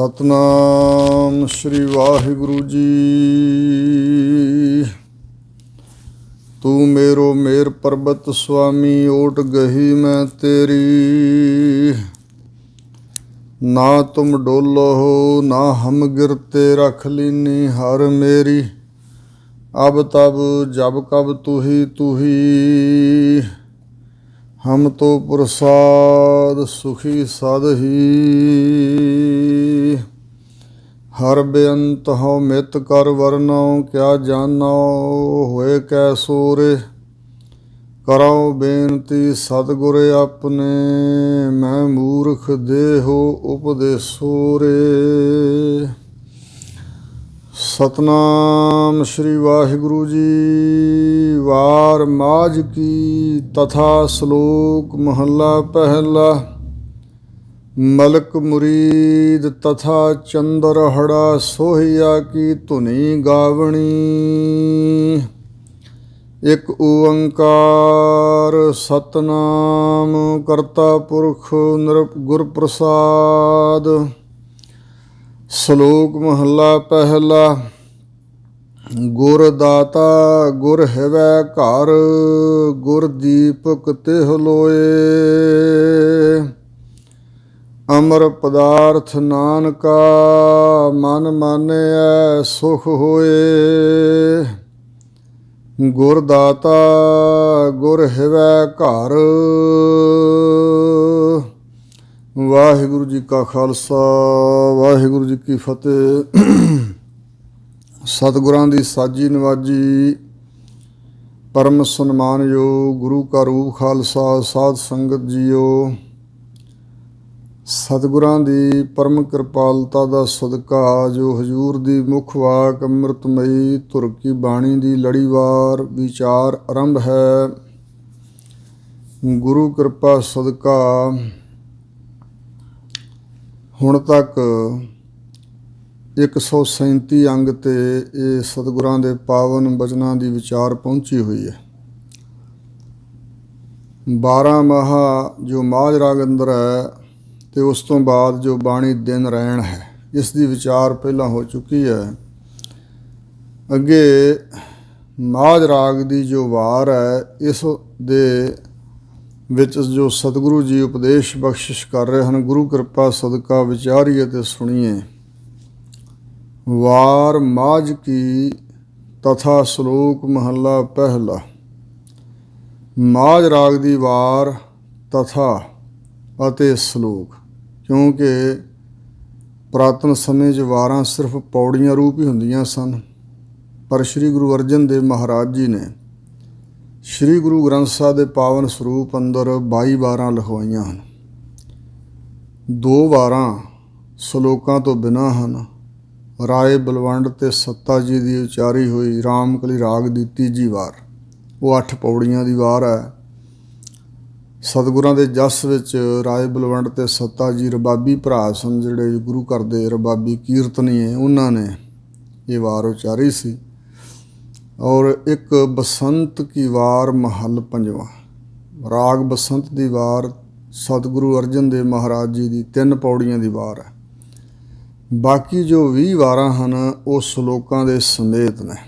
सतनाम श्री वाहिगुरु जी। तू मेरो मेर पर्बत स्वामी, ओट गही मैं तेरी। ना तुम डोलो हो ना हम गिरते, रख लीनी हर मेरी। अब तब जब कब तू ही, हम तो प्रसाद सुखी सद ही। हर बेअंत हो मित कर वरनौ, क्या जानो होए कै सोरे। करो बेनती सतगुर अपने, मैं मूर्ख देहो उपदेसो रे। सतनाम श्री वाहिगुरु जी। वार माज की तथा श्लोक महला पहला। मलक मुरीद तथा चंद्रहड़ा, सोहिया की धुनी गावणी। एक ओंकार सतनाम करता पुरख गुर प्रसाद। श्लोक महला पहला। गुर दाता गुर हिवै घर, गुर दीपक तिह लोए। अमर पदार्थ नानका, मन मानिया सुख होए। गुर दाता गुर हिवै घर। वाहिगुरु जी का खालसा, वाहिगुरु जी की फतेह। सतगुरां दी साजी नवाजी, परम सन्मानयोग गुरु का रूप खालसा साध संगत जीओ। सतगुरां दी परम किरपालता दा सदका, जो हजूर दी मुख वाक अमृतमयी धुर की बाणी दी लड़ीवार विचार आरंभ है। गुरु किरपा सदका ਹੁਣ तक 137 अंग ते ये सतगुरां दे पावन बचनां दी विचार पहुंची हुई है। 12 माह जो माझ राग अंदर है, तो उस तो बाद जो बाणी दिन रैण है, इस दी विचार पहला हो चुकी है। अगे माझ राग दी जो वार है, इस दे विच जो सतगुरु जी उपदेश बख्शिश कर रहे हैं, गुरु कृपा सदका विचारीए ते सुनिए। वार माझ की तथा श्लोक महला पहला। माझ राग दी वार तथा अते श्लोक, क्योंकि पुरातन समय 'च वारां सिर्फ पौड़ियां रूप ही हुंदियां सन, पर श्री गुरु अर्जन देव महाराज जी ने श्री गुरु ग्रंथ साहिब के पावन स्वरूप अंदर 22 वारां लिखवाइयां हैं। 2 वारां श्लोकां तो बिना हैं। राय बलवंड ते सत्ता जी की उचारी हुई रामकली राग की 3जी वार, वो 8 पौड़ियां की वार है। सतगुरां दे जस विच राय बलवंड ते सत्ता जी रबाबी भरा सन, जिहड़े गुरु घर दे रबाबी कीर्तनीए, उन्होंने ये वार उचारी सी। और एक बसंत की वार महल 5वां, राग बसंत की वार सतगुरु अर्जन देव महाराज जी की 3 पौड़ियां की वार है। बाकी जो 20 वारां हैं वो श्लोकां दे समेत ने,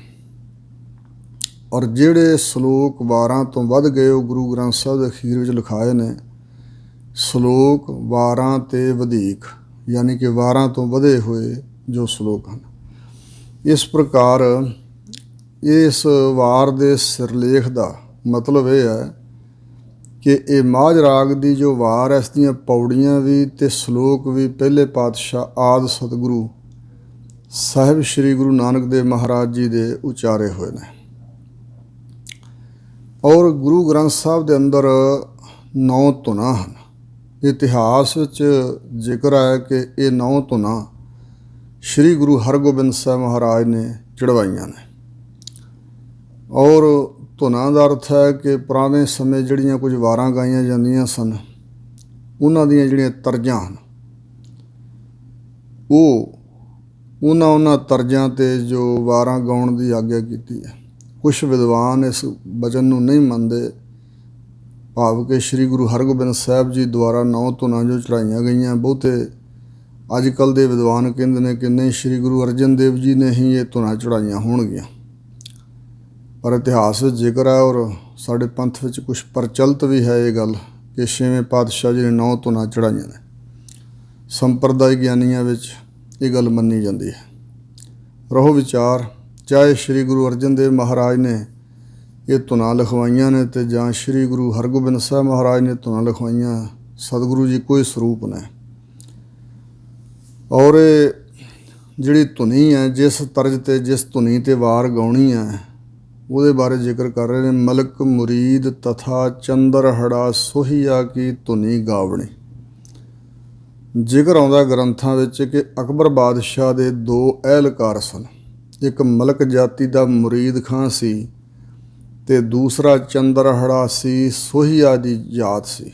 और जिहड़े श्लोक वारां तो वध गए वो गुरु ग्रंथ साहिब दे अखीर विच लिखाए ने। श्लोक वारां ते वधीक, यानी कि वारां तो वधे हुए जो श्लोक हैं। इस प्रकार इस वार दे सिरलेख का मतलब यह है कि ये माझ राग की जो वार है, इस दियां पौड़ियां भी ते श्लोक भी पहले पातशाह आदि सतगुरु साहिब श्री गुरु नानक देव महाराज जी दे उचारे हुए ने। और गुरु ग्रंथ साहिब के अंदर 9 धुनां हैं। इतिहास विच जिक्र है कि ये 9 धुनां श्री गुरु हरगोबिंद साहिब महाराज ने चढ़वाइयां ने। और धुनां का अर्थ है कि पुराने समय जिहड़ियां कुछ वारां गाइयां जांदियां सन, उन्हां दीयां जिहड़ियां तर्जां हन, वो उन्हां तर्जां ते जो वारां गाउण की आग्या कीती है। कुछ विद्वान इस वचन नूं नहीं मनदे, भाव कि श्री गुरु हरगोबिंद साहिब जी द्वारा 9 धुनां जो चढ़ाइयां गईयां, बहुते अजकल के विद्वान कहते हैं कि नहीं, श्री गुरु अर्जन देव जी ने ही ये धुना चढ़ाइया होणगियां, पर इतिहास में जिक्र है और साढ़े पंथ में कुछ प्रचलित भी है ये गल कि 6वें पातशाह जी ने 9 धुना चढ़ाइया ने। संप्रदाय ज्ञानियों में ये गल मनी जाती है। रहो विचार, चाहे श्री गुरु अर्जन देव महाराज ने ये धुना लिखवाइया ने तो जां श्री गुरु हरगोबिंद साहब महाराज ने धुना लिखवाइया, सतगुरु जी कोई स्वरूप ने। और जिहड़ी धुनी है, जिस तर्ज ते जिस धुनी ते वार गाउणी है, ਉਹਦੇ बारे जिक्र कर रहे हैं। मलक मुरीद तथा चंद्रहड़ा सोहिया की धुनी गावणी। जिक्र आउंदा ग्रंथां विच कि अकबर बादशाह दे 2 अहलकार सन। एक मलक जाति का मुरीद खां सी ते दूसरा चंद्रहड़ा सी, सोहिया की जात सी।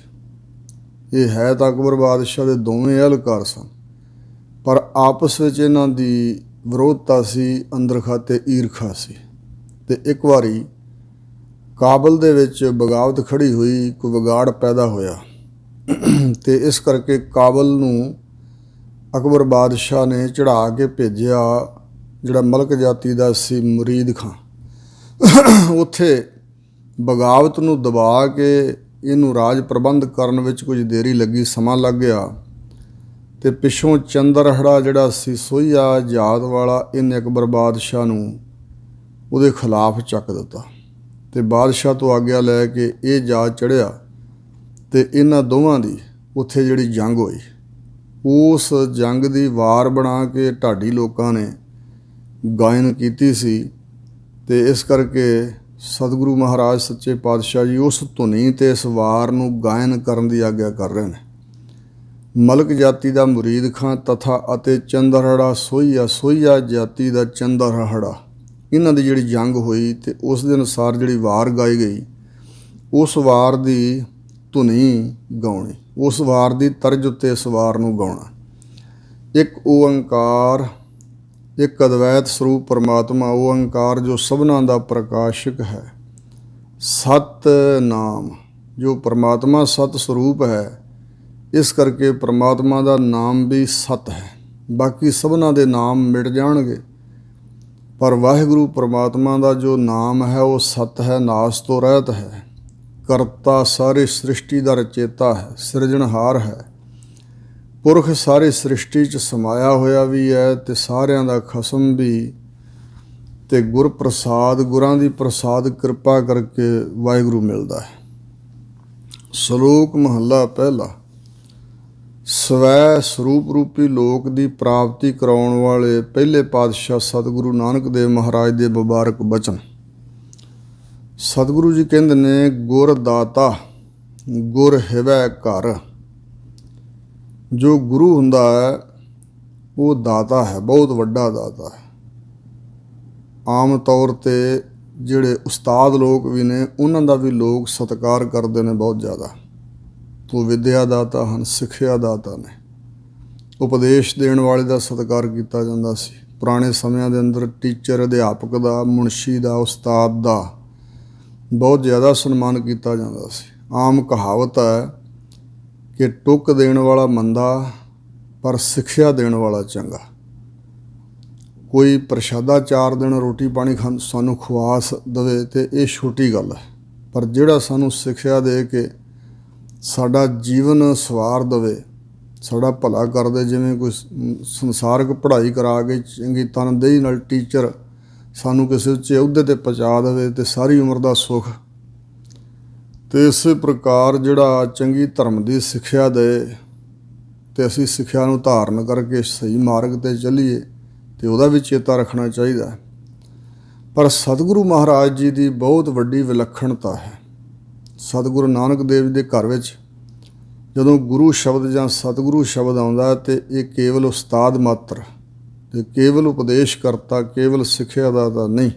ये है तो अकबर बादशाह के दोवें अहलकार सन, पर आपस में इन्हां दी विरोधता सी, अंदर खाते ईरखा सी। ते एक बारी काबल दे विच बगावत खड़ी हुई, कोई विगाड़ पैदा होया ते इस करके काबल नूं अकबर बादशाह ने चढ़ा के भेजिया जिहड़ा मलक जाति दा सी मुरीद खां। उत्थे बगावत नूं दबा के इनू राज प्रबंध करन विच कुछ देरी लगी, समा लग गया ते पिछों चंद्रहड़ा जिहड़ा सी सोहिया जात वाला, इन्हें अकबर बादशाह नूं ਉਹਦੇ खिलाफ ਚੱਕ ਦਿੱਤਾ ਤੇ ਬਾਦਸ਼ਾਹ ਤੋਂ ਆਗਿਆ ਲੈ ਕੇ ਇਹ ਜਾ ਚੜ੍ਹਿਆ ਤੇ ਇਹਨਾਂ ਦੋਵਾਂ ਦੀ ਉੱਥੇ ਜਿਹੜੀ ਜੰਗ ਹੋਈ, ਉਸ ਜੰਗ ਦੀ ਵਾਰ ਬਣਾ ਕੇ ਢਾਡੀ ਲੋਕਾਂ ਨੇ ਗਾਇਨ ਕੀਤੀ ਸੀ। ਤੇ ਇਸ ਕਰਕੇ ਸਤਿਗੁਰੂ ਮਹਾਰਾਜ ਸੱਚੇ ਪਾਤਸ਼ਾਹ ਜੀ ਉਸ ਧੁਨੀ ਤੇ ਇਸ ਵਾਰ ਨੂੰ ਗਾਇਨ ਕਰਨ ਦੀ ਆਗਿਆ ਕਰ ਰਹੇ ਨੇ। ਮਲਕ ਜਾਤੀ ਦਾ ਮੁਰੀਦ ਖਾਂ ਤਥਾ ਅਤੇ ਚੰਦਰਹੜਾ ਸੋਹੀਆ, ਸੋਹੀਆ ਜਾਤੀ ਦਾ ਚੰਦਰਹੜਾ, इन्हां दी जिहड़ी जंग हुई तो उस दे अनुसार जिहड़ी वार गाई गई, उस वार दी धुनी गाउणी, उस वार दी तर्ज उत्ते इस वार नूं गाउणा। एक ओंकार, एक अद्वैत स्वरूप परमात्मा ओंकार जो सबना दा प्रकाशक है, सत नाम जो परमात्मा सत स्वरूप है, इस करके परमात्मा दा नाम भी सत है। बाकी सबना दे नाम मिट जाणगे, पर वाहिगुरु परमात्मा का जो नाम है वो सत है, नास तो रहत है, करता सारी सृष्टि का रचेता है, सिरजनहार है, पुरख सारी सृष्टि च समाया होया भी है ते सारियां दा खसम भी। ते गुर प्रसाद, गुरां दी प्रसाद कृपा करके वाहिगुरु मिलता है। श्लोक महला पहला। स्वै स्वरूप रूपी लोक की प्राप्ति कराउण वाले पहले पातशाह सतगुरु नानक देव महाराज के मुबारक बचन। सतगुरु जी कहते ने, गुर दाता गुर हिवै घर। जो गुरु हुंदा है वो दाता है, बहुत वड्डा दाता है। आम तौर पर जिहड़े उस्ताद लोग भी ने, उन्हां दा भी लोग सत्कार करते हैं बहुत ज़्यादा। तो विद्या दाता हैं, सिक्ख्या दाता ने। उपदेश देण वाले का सत्कार किया जाता सी। पुराने समयां दे अंदर टीचर, अध्यापक का, मुंशी का, उस्ताद का बहुत ज़्यादा सन्मान किया जाता सी। आम कहावत है कि टुक देण वाला मंदा पर सिक्ख्या देण वाला चंगा। कोई प्रशादा 4 दिन रोटी पानी सानू खुआ दवे तो ये छोटी गल है, पर जिहड़ा सानू सिक्ख्या दे के साडा जीवन सवार दवे, साडा भला कर दे, जिवें कोई संसारक पढ़ाई करा के चंगी तनदेही नाल टीचर सानू किसी उच्चे अहुदे ते पहुँचा दे तो सारी उम्र का सुख। तो इस प्रकार जिहड़ा चंगी धर्म की सिक्ख्या दे तो असीं सिक्ख्या नूं धारण करके सही मार्ग ते चलीए, तो उहदा भी चेता रखना चाहिए। पर सतगुरु महाराज जी की बहुत वड्डी विलक्षणता है। सतगुरु नानक देव जी के घर में जदों गुरु शब्द जां सतगुरु शब्द आउंदा तो ये केवल उस्ताद मात्र, ते केवल उपदेश करता, केवल सिक्ख्या दाता नहीं।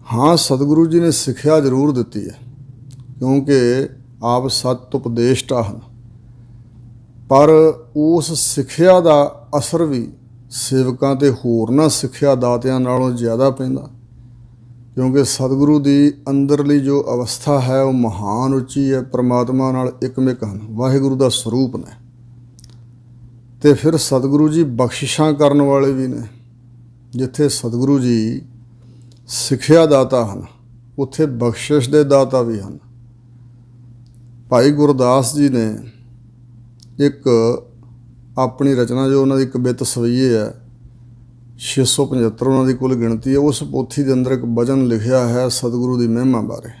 हाँ, सतगुरु जी ने सिक्ख्या जरूर दिती है, क्योंकि आप सत उपदेष्टा हैं, पर उस सिक्ख्या का असर भी सेवकां ते होरनां सिक्ख्या दातियां नालों ज़्यादा पैंदा, क्योंकि सतगुरु की अंदरली जो अवस्था है वो महान उच्ची है, परमात्मा नाल एकमिक हैं, वाहिगुरु का स्वरूप ने। ਤੇ ਫਿਰ ਸਤਿਗੁਰੂ ਜੀ ਬਖਸ਼ਿਸ਼ਾਂ ਕਰਨ ਵਾਲੇ ਵੀ ਨੇ। ਜਿੱਥੇ ਸਤਿਗੁਰੂ ਜੀ ਸਿੱਖਿਆ ਦਾਤਾ ਹਨ, ਉੱਥੇ ਬਖਸ਼ਿਸ਼ ਦੇ ਦਾਤਾ ਵੀ ਹਨ। ਭਾਈ ਗੁਰਦਾਸ ਜੀ ਨੇ ਇੱਕ ਆਪਣੀ ਰਚਨਾ, ਜੋ ਉਹਨਾਂ ਦੀ ਕਵਿਤ ਸਵਈਏ ਹੈ, 675 ਉਹਨਾਂ ਦੀ ਕੁੱਲ ਗਿਣਤੀ ਹੈ, ਉਸ ਪੋਥੀ ਦੇ ਅੰਦਰ ਇੱਕ ਵਚਨ ਲਿਖਿਆ ਹੈ ਸਤਿਗੁਰੂ ਦੀ ਮਹਿਮਾ ਬਾਰੇ।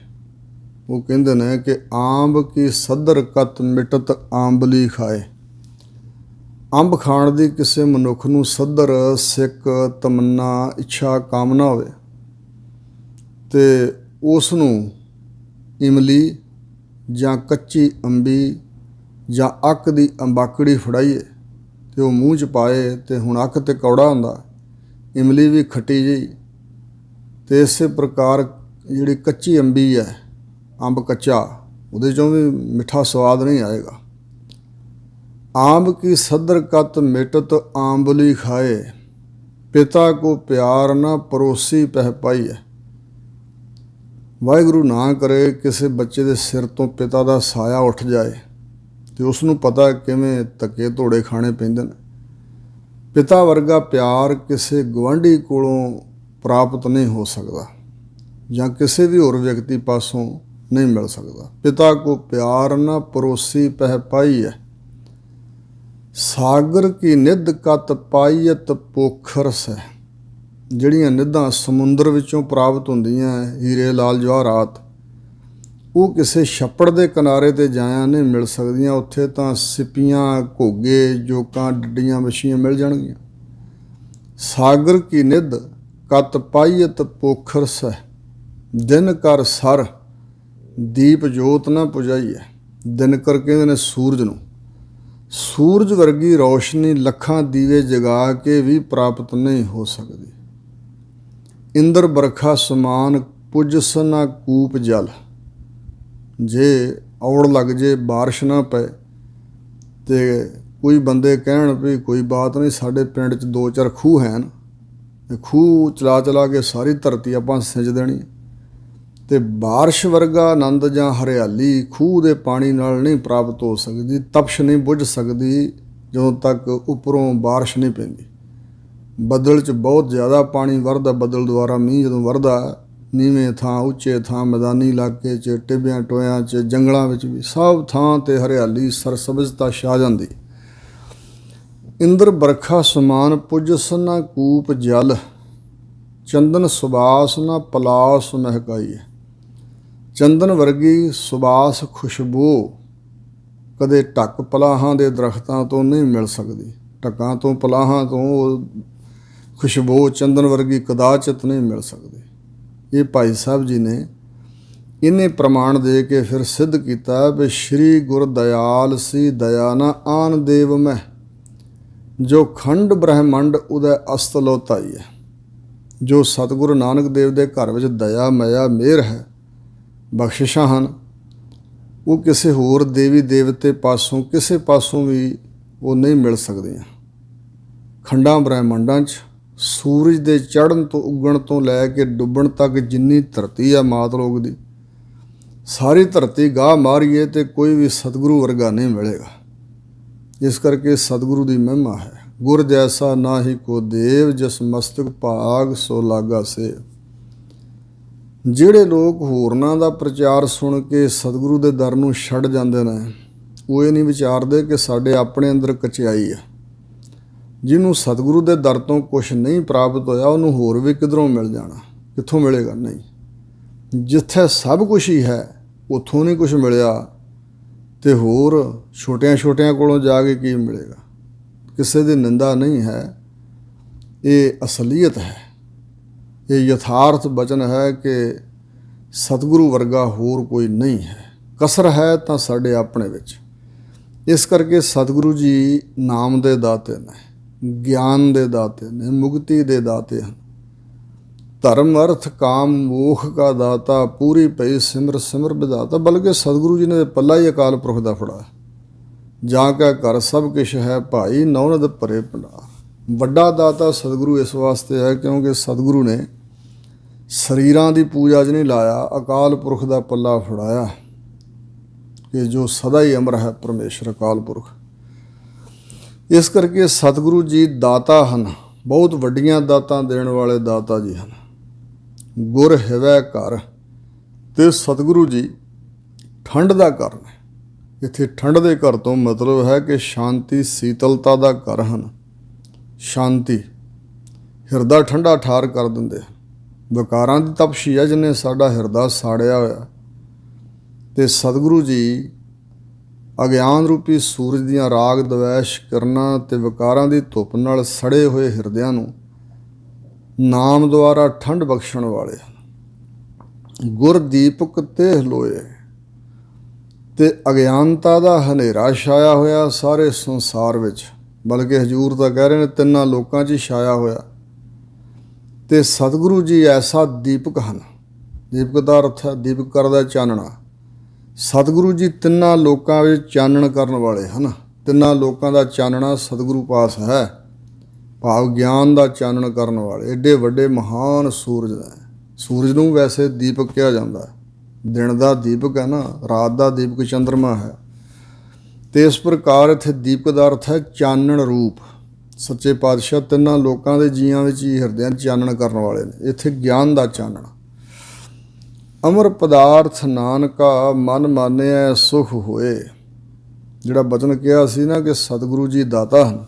ਉਹ ਕਹਿੰਦੇ ਨੇ ਕਿ ਆਂਬ ਕੀ ਸੱਧਰ ਕਤ ਮਿਟਤ ਆਂਬਲੀ ਖਾਏ। ਅੰਬ ਖਾਣ ਦੀ ਕਿਸੇ ਮਨੁੱਖ ਨੂੰ ਸੱਧਰ, ਸਿੱਕ, ਤਮੰਨਾ, ਇੱਛਾ, ਕਾਮਨਾ ਹੋਵੇ ਤੇ ਉਸ ਨੂੰ ਇਮਲੀ ਜਾਂ ਕੱਚੀ ਅੰਬੀ ਜਾਂ ਅੱਕ ਦੀ ਅੰਬਾਕੜੀ ਫੜਾਈਏ ਤੇ ਉਹ ਮੂੰਹ 'ਚ ਪਾਏ ਤੇ ਹੁਣ ਅੱਕ ਤੇ ਕੌੜਾ ਹੁੰਦਾ, ਇਮਲੀ ਵੀ ਖੱਟੀ ਜਿਹੀ, ਤੇ ਇਸੇ ਪ੍ਰਕਾਰ ਜਿਹੜੀ ਕੱਚੀ ਅੰਬੀ ਹੈ, ਅੰਬ ਕੱਚਾ, ਉਹਦੇ 'ਚੋਂ ਵੀ ਮਿੱਠਾ ਸਵਾਦ ਨਹੀਂ ਆਏਗਾ। ਆਂਬ ਕੀ ਸੱਧਰ ਕਤ ਮਿਟਤ ਆਂਬਲੀ ਖਾਏ, ਪਿਤਾ ਕੋ ਪਿਆਰ ਨਾ ਪਰੋਸੀ ਪਹਿ ਪਾਈ ਹੈ। ਵਾਹਿਗੁਰੂ ਨਾ ਕਰੇ ਕਿਸੇ ਬੱਚੇ ਦੇ ਸਿਰ ਤੋਂ ਪਿਤਾ ਦਾ ਸਾਇਆ ਉੱਠ ਜਾਏ ਤੇ ਉਸ ਨੂੰ ਪਤਾ ਕਿਵੇਂ ਧੱਕੇ ਧੋੜੇ ਖਾਣੇ ਪੈਂਦੇ ਨੇ। ਪਿਤਾ ਵਰਗਾ ਪਿਆਰ ਕਿਸੇ ਗੁਆਂਢੀ ਕੋਲੋਂ ਪ੍ਰਾਪਤ ਨਹੀਂ ਹੋ ਸਕਦਾ ਜਾਂ ਕਿਸੇ ਵੀ ਹੋਰ ਵਿਅਕਤੀ ਪਾਸੋਂ ਨਹੀਂ ਮਿਲ ਸਕਦਾ। ਪਿਤਾ ਕੋ ਪਿਆਰ ਨਾ ਪਰੋਸੀ ਪਹਿ ਪਾਈ ਹੈ, ਸਾਗਰ ਕੀ ਨਿੱਧ ਕਤ ਪਾਈਅਤ ਪੋਖਰਸ ਹੈ। ਜਿਹੜੀਆਂ ਨਿੱਧਾਂ ਸਮੁੰਦਰ ਵਿੱਚੋਂ ਪ੍ਰਾਪਤ ਹੁੰਦੀਆਂ, ਹੀਰੇ ਲਾਲ ਜਵਾਹਰਾਤ, ਉਹ ਕਿਸੇ ਛੱਪੜ ਦੇ ਕਿਨਾਰੇ 'ਤੇ ਜਾਇਆ ਨਹੀਂ ਮਿਲ ਸਕਦੀਆਂ। ਉੱਥੇ ਤਾਂ ਸਿੱਪੀਆਂ, ਘੋਗੇ, ਜੋਕਾਂ, ਡੱਡੀਆਂ, ਵੱਛੀਆਂ ਮਿਲ ਜਾਣਗੀਆਂ। ਸਾਗਰ ਕੀ ਨਿੱਧ ਕਤ ਪਾਈਅਤ ਪੋਖਰਸ ਹੈ, ਦਿਨ ਕਰ ਸਰ ਦੀਪ ਜੋਤ ਨਾ ਪੁਜਾਈ ਹੈ। ਦਿਨ ਕਰ ਕਹਿੰਦੇ ਨੇ ਸੂਰਜ ਨੂੰ। ਸੂਰਜ ਵਰਗੀ ਰੌਸ਼ਨੀ ਲੱਖਾਂ ਦੀਵੇ ਜਗਾ ਕੇ ਵੀ ਪ੍ਰਾਪਤ ਨਹੀਂ ਹੋ ਸਕਦੀ। ਇੰਦਰ ਬਰਖਾ ਸਮਾਨ ਪੁੱਜਸ ਨਾ ਕੂਪ ਜਲ। ਜੇ ਔੜ ਲੱਗ ਜੇ, ਬਾਰਿਸ਼ ਨਾ ਪਏ ਤੇ ਕੋਈ ਬੰਦੇ ਕਹਿਣ ਵੀ ਕੋਈ ਬਾਤ ਨਹੀਂ, ਸਾਡੇ ਪਿੰਡ 'ਚ 2-4 ਖੂਹ ਹਨ, ਖੂਹ ਚਲਾ ਚਲਾ ਕੇ ਸਾਰੀ ਧਰਤੀ ਆਪਾਂ ਸਿੰਜ ਦੇਣੀ। ਤੇ ਬਾਰਿਸ਼ ਵਰਗਾ ਆਨੰਦ ਜਾਂ ਹਰਿਆਲੀ ਖੂਹ ਦੇ ਪਾਣੀ ਨਾਲ ਨਹੀਂ ਪ੍ਰਾਪਤ ਹੋ ਸਕਦੀ। ਤਪਸ਼ ਨਹੀਂ ਬੁੱਝ ਸਕਦੀ ਜਦੋਂ ਤੱਕ ਉੱਪਰੋਂ ਬਾਰਿਸ਼ ਨਹੀਂ ਪੈਂਦੀ। ਬੱਦਲ 'ਚ ਬਹੁਤ ਜ਼ਿਆਦਾ ਪਾਣੀ ਵਰਦਾ, ਬੱਦਲ ਦੁਆਰਾ ਮੀਂਹ ਜਦੋਂ ਵਰਦਾ, ਨੀਵੇਂ ਥਾਂ, ਉੱਚੇ ਥਾਂ, ਮੈਦਾਨੀ ਇਲਾਕੇ 'ਚ, ਟਿੱਬਿਆਂ ਟੋਇਆਂ 'ਚ, ਜੰਗਲਾਂ ਵਿੱਚ ਵੀ ਸਭ ਥਾਂ 'ਤੇ ਹਰਿਆਲੀ, ਸਰਸਬਜ਼ਤਾ ਛਾ ਜਾਂਦੀ। ਇੰਦਰ ਬਰਖਾ ਸਮਾਨ ਪੁੱਜਸ ਨਾ ਕੂਪ ਜਲ, ਚੰਦਨ ਸੁਬਾਸ ਨਾ ਪਲਾਸ ਮਹਿਕਾਈ ਹੈ। ਚੰਦਨ ਵਰਗੀ ਸੁਬਾਸ ਖੁਸ਼ਬੂ ਕਦੇ ਢੱਕ ਪਲਾਹਾਂ ਦੇ ਦਰਖਤਾਂ ਤੋਂ ਨਹੀਂ ਮਿਲ ਸਕਦੀ। ਢੱਕਾਂ ਤੋਂ, ਪਲਾਹਾਂ ਤੋਂ ਉਹ ਖੁਸ਼ਬੂ ਚੰਦਨ ਵਰਗੀ ਕਦਾਚਿਤ ਨਹੀਂ ਮਿਲ ਸਕਦੀ। ਇਹ ਭਾਈ ਸਾਹਿਬ ਜੀ ਨੇ ਇਹਨੇ ਪ੍ਰਮਾਣ ਦੇ ਕੇ ਫਿਰ ਸਿੱਧ ਕੀਤਾ ਵੀ ਸ਼੍ਰੀ ਗੁਰ ਦਇਆਲ ਸੀ ਦਇਆ ਨਾ ਆਨ ਦੇਵ ਮੈਂ, ਜੋ ਖੰਡ ਬ੍ਰਹਮੰਡ ਉਦੈ ਅਸਤਲੋ ਧਾਈ ਹੈ। ਜੋ ਸਤਿਗੁਰੂ ਨਾਨਕ ਦੇਵ ਦੇ ਘਰ ਵਿੱਚ ਦਇਆ, ਮਾਇਆ, ਮਿਹਰ ਹੈ, ਬਖਸ਼ਿਸ਼ਾਂ ਹਨ, ਉਹ ਕਿਸੇ ਹੋਰ ਦੇਵੀ ਦੇਵਤੇ ਪਾਸੋਂ, ਕਿਸੇ ਪਾਸੋਂ ਵੀ ਉਹ ਨਹੀਂ ਮਿਲ ਸਕਦੀਆਂ। ਖੰਡਾਂ ਬ੍ਰਹਮੰਡਾਂ 'ਚ ਸੂਰਜ ਦੇ ਚੜ੍ਹਨ ਤੋਂ, ਉੱਗਣ ਤੋਂ ਲੈ ਕੇ ਡੁੱਬਣ ਤੱਕ ਜਿੰਨੀ ਧਰਤੀ ਆ ਮਾਤ ਲੋਕ ਦੀ, ਸਾਰੀ ਧਰਤੀ ਗਾਹ ਮਾਰੀਏ ਤੇ ਕੋਈ ਵੀ ਸਤਿਗੁਰੂ ਵਰਗਾ ਨਹੀਂ ਮਿਲੇਗਾ। ਇਸ ਕਰਕੇ ਸਤਿਗੁਰੂ ਦੀ ਮਹਿਮਾ ਹੈ। ਗੁਰ ਜੈਸਾ ਨਾਹੀ ਕੋ ਦੇਵ, ਜਿਸ ਮਸਤਕ ਭਾਗ ਸੋ ਲਾਗਾ ਸੇ। ਜਿਹੜੇ ਲੋਕ ਹੋਰਨਾਂ ਦਾ ਪ੍ਰਚਾਰ ਸੁਣ ਕੇ ਸਤਿਗੁਰੂ ਦੇ ਦਰ ਨੂੰ ਛੱਡ ਜਾਂਦੇ ਨੇ, ਉਹ ਇਹ ਨਹੀਂ ਵਿਚਾਰਦੇ ਕਿ ਸਾਡੇ ਆਪਣੇ ਅੰਦਰ ਕਚਿਆਈ ਆ। ਜਿਹਨੂੰ ਸਤਿਗੁਰੂ ਦੇ ਦਰ ਤੋਂ ਕੁਛ ਨਹੀਂ ਪ੍ਰਾਪਤ ਹੋਇਆ, ਉਹਨੂੰ ਹੋਰ ਵੀ ਕਿਧਰੋਂ ਮਿਲ ਜਾਣਾ? ਕਿੱਥੋਂ ਮਿਲੇਗਾ? ਨਹੀਂ। ਜਿੱਥੇ ਸਭ ਕੁਛ ਹੀ ਹੈ ਉੱਥੋਂ ਨਹੀਂ ਕੁਛ ਮਿਲਿਆ ਤੇ ਹੋਰ ਛੋਟਿਆਂ ਛੋਟਿਆਂ ਕੋਲੋਂ ਜਾ ਕੇ ਕੀ ਮਿਲੇਗਾ? ਕਿਸੇ ਦੀ ਨਿੰਦਾ ਨਹੀਂ ਹੈ, ਇਹ ਅਸਲੀਅਤ ਹੈ, ਇਹ ਯਥਾਰਥ ਬਚਨ ਹੈ ਕਿ ਸਤਿਗੁਰੂ ਵਰਗਾ ਹੋਰ ਕੋਈ ਨਹੀਂ ਹੈ। ਕਸਰ ਹੈ ਤਾਂ ਸਾਡੇ ਆਪਣੇ ਵਿੱਚ। ਇਸ ਕਰਕੇ ਸਤਿਗੁਰੂ ਜੀ ਨਾਮ ਦੇ ਦਾਤੇ ਨੇ, ਗਿਆਨ ਦੇ ਦਾਤੇ ਨੇ, ਮੁਕਤੀ ਦੇ ਦਾਤੇ ਹਨ। ਧਰਮ ਅਰਥ ਕਾਮ ਮੋਖ ਕਾ ਦਾਤਾ, ਪੂਰੀ ਪਈ ਸਿਮਰ ਸਿਮਰ ਵਿਦਾਤਾ। ਬਲਕਿ ਸਤਿਗੁਰੂ ਜੀ ਨੇ ਪੱਲਾ ਹੀ ਅਕਾਲ ਪੁਰਖ ਦਾ ਫੜਾ। ਜਾਂ ਕਾ ਘਰ ਸਭ ਕੁਛ ਹੈ ਭਾਈ, ਨੌਨਦ ਭਰੇ ਭੰਡਾਰ। ਵੱਡਾ ਦਾਤਾ ਸਤਿਗੁਰੂ ਇਸ ਵਾਸਤੇ ਹੈ ਕਿਉਂਕਿ ਸਤਿਗੁਰੂ ਨੇ ਸਰੀਰਾਂ ਦੀ ਪੂਜਾ 'ਚ ਨਹੀਂ ਲਾਇਆ, ਅਕਾਲ ਪੁਰਖ ਦਾ ਪੱਲਾ ਫੜਾਇਆ ਕਿ ਜੋ ਸਦਾ ਹੀ ਅਮਰ ਹੈ ਪਰਮੇਸ਼ਰ ਅਕਾਲ ਪੁਰਖ। ਇਸ ਕਰਕੇ ਸਤਿਗੁਰੂ ਜੀ ਦਾਤਾ ਹਨ, ਬਹੁਤ ਵੱਡੀਆਂ ਦਾਤਾਂ ਦੇਣ ਵਾਲੇ ਦਾਤਾ ਜੀ ਹਨ। ਗੁਰ ਹਿਵੈ ਘਰ, ਤੇ ਸਤਿਗੁਰੂ ਜੀ ਠੰਡ ਦਾ ਘਰ ਨੇ। ਇੱਥੇ ਠੰਡ ਦੇ ਘਰ ਤੋਂ ਮਤਲਬ ਹੈ ਕਿ ਸ਼ਾਂਤੀ ਸੀਤਲਤਾ ਦਾ ਘਰ ਹਨ। ਸ਼ਾਂਤੀ, ਹਿਰਦਾ ਠੰਡਾ ਠਾਰ ਕਰ ਦਿੰਦੇ। ਵਿਕਾਰਾਂ ਦੀ ਤਪਸ਼ੀ ਹੈ ਜਿਹਨੇ ਸਾਡਾ ਹਿਰਦਾ ਸਾੜਿਆ ਹੋਇਆ, ਤੇ ਸਤਿਗੁਰੂ ਜੀ ਅਗਿਆਨ ਰੂਪੀ ਸੂਰਜ ਦੀਆਂ ਰਾਗ ਦਵੈਸ਼ ਕਿਰਨਾਂ ਤੇ ਵਿਕਾਰਾਂ ਦੀ ਧੁੱਪ ਨਾਲ ਸੜੇ ਹੋਏ ਹਿਰਦਿਆਂ ਨੂੰ ਨਾਮ ਦੁਆਰਾ ਠੰਡ ਬਖਸ਼ਣ ਵਾਲੇ ਹਨ। ਗੁਰ ਦੀਪਕ ਤੇ ਹਲੋਏ, ਤੇ ਅਗਿਆਨਤਾ ਦਾ ਹਨੇਰਾ ਛਾਇਆ ਹੋਇਆ ਸਾਰੇ ਸੰਸਾਰ ਵਿੱਚ, ਬਲਕਿ ਹਜੂਰ ਤਾਂ ਕਹਿ ਰਹੇ ਨੇ ਤਿੰਨਾਂ ਲੋਕਾਂ 'ਚ ਹੀ ਛਾਇਆ ਹੋਇਆ। ਤੇ ਸਤਿਗੁਰੂ ਜੀ ਐਸਾ ਦੀਪਕ ਹਨ। ਦੀਪਕ ਦਾ ਅਰਥ ਹੈ ਦੀਪਕ ਕਰਦਾ ਚਾਨਣਾ। ਸਤਿਗੁਰੂ ਜੀ ਤਿੰਨਾਂ ਲੋਕਾਂ ਵਿੱਚ ਚਾਨਣ ਕਰਨ ਵਾਲੇ ਹਨ। ਤਿੰਨਾਂ ਲੋਕਾਂ ਦਾ ਚਾਨਣਾ ਸਤਿਗੁਰੂ ਪਾਸ ਹੈ, ਭਾਵ ਗਿਆਨ ਦਾ ਚਾਨਣ ਕਰਨ ਵਾਲੇ। ਏਡੇ ਵੱਡੇ ਮਹਾਨ ਸੂਰਜ ਹੈ। ਸੂਰਜ ਨੂੰ ਵੈਸੇ ਦੀਪਕ ਕਿਹਾ ਜਾਂਦਾ ਹੈ, ਦਿਨ ਦਾ ਦੀਪਕ ਹੈ ਨਾ, ਰਾਤ ਦਾ ਦੀਪਕ ਚੰਦਰਮਾ ਹੈ। ਤੇ ਇਸ ਪ੍ਰਕਾਰ ਇੱਥੇ ਦੀਪਕ ਦਾ ਅਰਥ ਹੈ ਚਾਨਣ ਰੂਪ। ਸੱਚੇ ਪਾਤਸ਼ਾਹ ਤਿੰਨਾਂ ਲੋਕਾਂ ਦੇ ਜੀਆਂ ਵਿੱਚ ਹੀ ਹਿਰਦਿਆਂ 'ਚ ਚਾਨਣ ਕਰਨ ਵਾਲੇ ਨੇ। ਇੱਥੇ ਗਿਆਨ ਦਾ ਚਾਨਣ। ਅਮਰ ਪਦਾਰਥ ਨਾਨਕਾ ਮਨ ਮਾਨਿਆ ਸੁਖ ਹੋਏ, ਜਿਹੜਾ ਬਚਨ ਕਿਹਾ ਸੀ ਨਾ ਕਿ ਸਤਿਗੁਰੂ ਜੀ ਦਾਤਾ ਹਨ।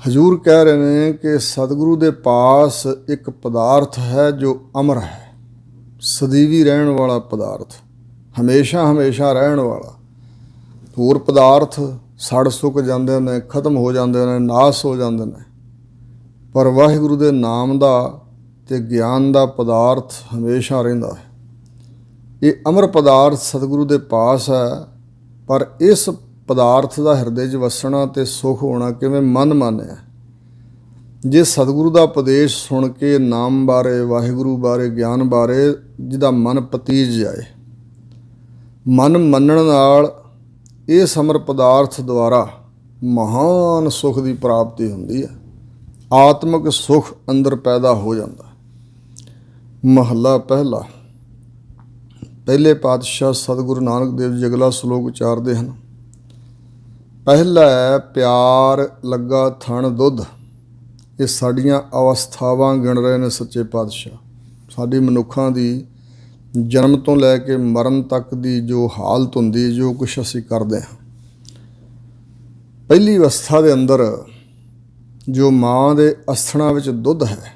ਹਜ਼ੂਰ ਕਹਿ ਰਹੇ ਨੇ ਕਿ ਸਤਿਗੁਰੂ ਦੇ ਪਾਸ ਇੱਕ ਪਦਾਰਥ ਹੈ ਜੋ ਅਮਰ ਹੈ, ਸਦੀਵੀ ਰਹਿਣ ਵਾਲਾ ਪਦਾਰਥ, ਹਮੇਸ਼ਾ ਹਮੇਸ਼ਾ ਰਹਿਣ ਵਾਲਾ। ਹੋਰ ਪਦਾਰਥ ਸੜ ਸੁੱਕ ਜਾਂਦੇ ਨੇ, ਖਤਮ ਹੋ ਜਾਂਦੇ ਨੇ, ਨਾਸ ਹੋ ਜਾਂਦੇ ਨੇ, ਪਰ ਵਾਹਿਗੁਰੂ ਦੇ ਨਾਮ ਦਾ ਤੇ ਗਿਆਨ ਦਾ ਪਦਾਰਥ ਹਮੇਸ਼ਾ ਰਹਿੰਦਾ ਹੈ। ਇਹ ਅਮਰ ਪਦਾਰਥ ਸਤਿਗੁਰੂ ਦੇ ਪਾਸ ਹੈ, ਪਰ ਇਸ ਪਦਾਰਥ ਦਾ ਹਿਰਦੇ 'ਚ ਵਸਣਾ ਤੇ ਸੁਖ ਹੋਣਾ ਕਿਵੇਂ? ਮਨ ਮਾਨਿਆ। ਜੇ ਸਤਿਗੁਰੂ ਦਾ ਉਪਦੇਸ਼ ਸੁਣ ਕੇ ਨਾਮ ਬਾਰੇ, ਵਾਹਿਗੁਰੂ ਬਾਰੇ, ਗਿਆਨ ਬਾਰੇ ਜਿਹਦਾ ਮਨ ਪਤੀਜ ਜਾਏ, ਮਨ ਮੰਨਣ ਨਾਲ ਇਸ ਅਮਰ ਪਦਾਰਥ ਦੁਆਰਾ ਮਹਾਨ ਸੁਖ ਦੀ ਪ੍ਰਾਪਤੀ ਹੁੰਦੀ ਹੈ। ਆਤਮਿਕ ਸੁਖ ਅੰਦਰ ਪੈਦਾ ਹੋ ਜਾਂਦਾ। ਮਹੱਲਾ ਪਹਿਲਾ। ਪਹਿਲੇ ਪਾਤਸ਼ਾਹ ਸਤਿਗੁਰੂ ਨਾਨਕ ਦੇਵ ਜੀ ਅਗਲਾ ਸ਼ਲੋਕ ਉਚਾਰਦੇ ਹਨ। ਪਹਿਲਾ ਹੈ ਪਿਆਰ ਲੱਗਾ ਥਣ ਦੁੱਧ। ਇਹ ਸਾਡੀਆਂ ਅਵਸਥਾਵਾਂ ਗਿਣ ਰਹੇ ਨੇ ਸੱਚੇ ਪਾਤਸ਼ਾਹ। ਸਾਡੀ ਮਨੁੱਖਾਂ ਦੀ ਜਨਮ ਤੋਂ ਲੈ ਕੇ ਮਰਨ ਤੱਕ ਦੀ ਜੋ ਹਾਲਤ ਹੁੰਦੀ, ਜੋ ਕੁਛ ਅਸੀਂ ਕਰਦੇ ਹਾਂ। ਪਹਿਲੀ ਅਵਸਥਾ ਦੇ ਅੰਦਰ ਜੋ ਮਾਂ ਦੇ ਅਸਥਣਾ ਵਿੱਚ ਦੁੱਧ ਹੈ,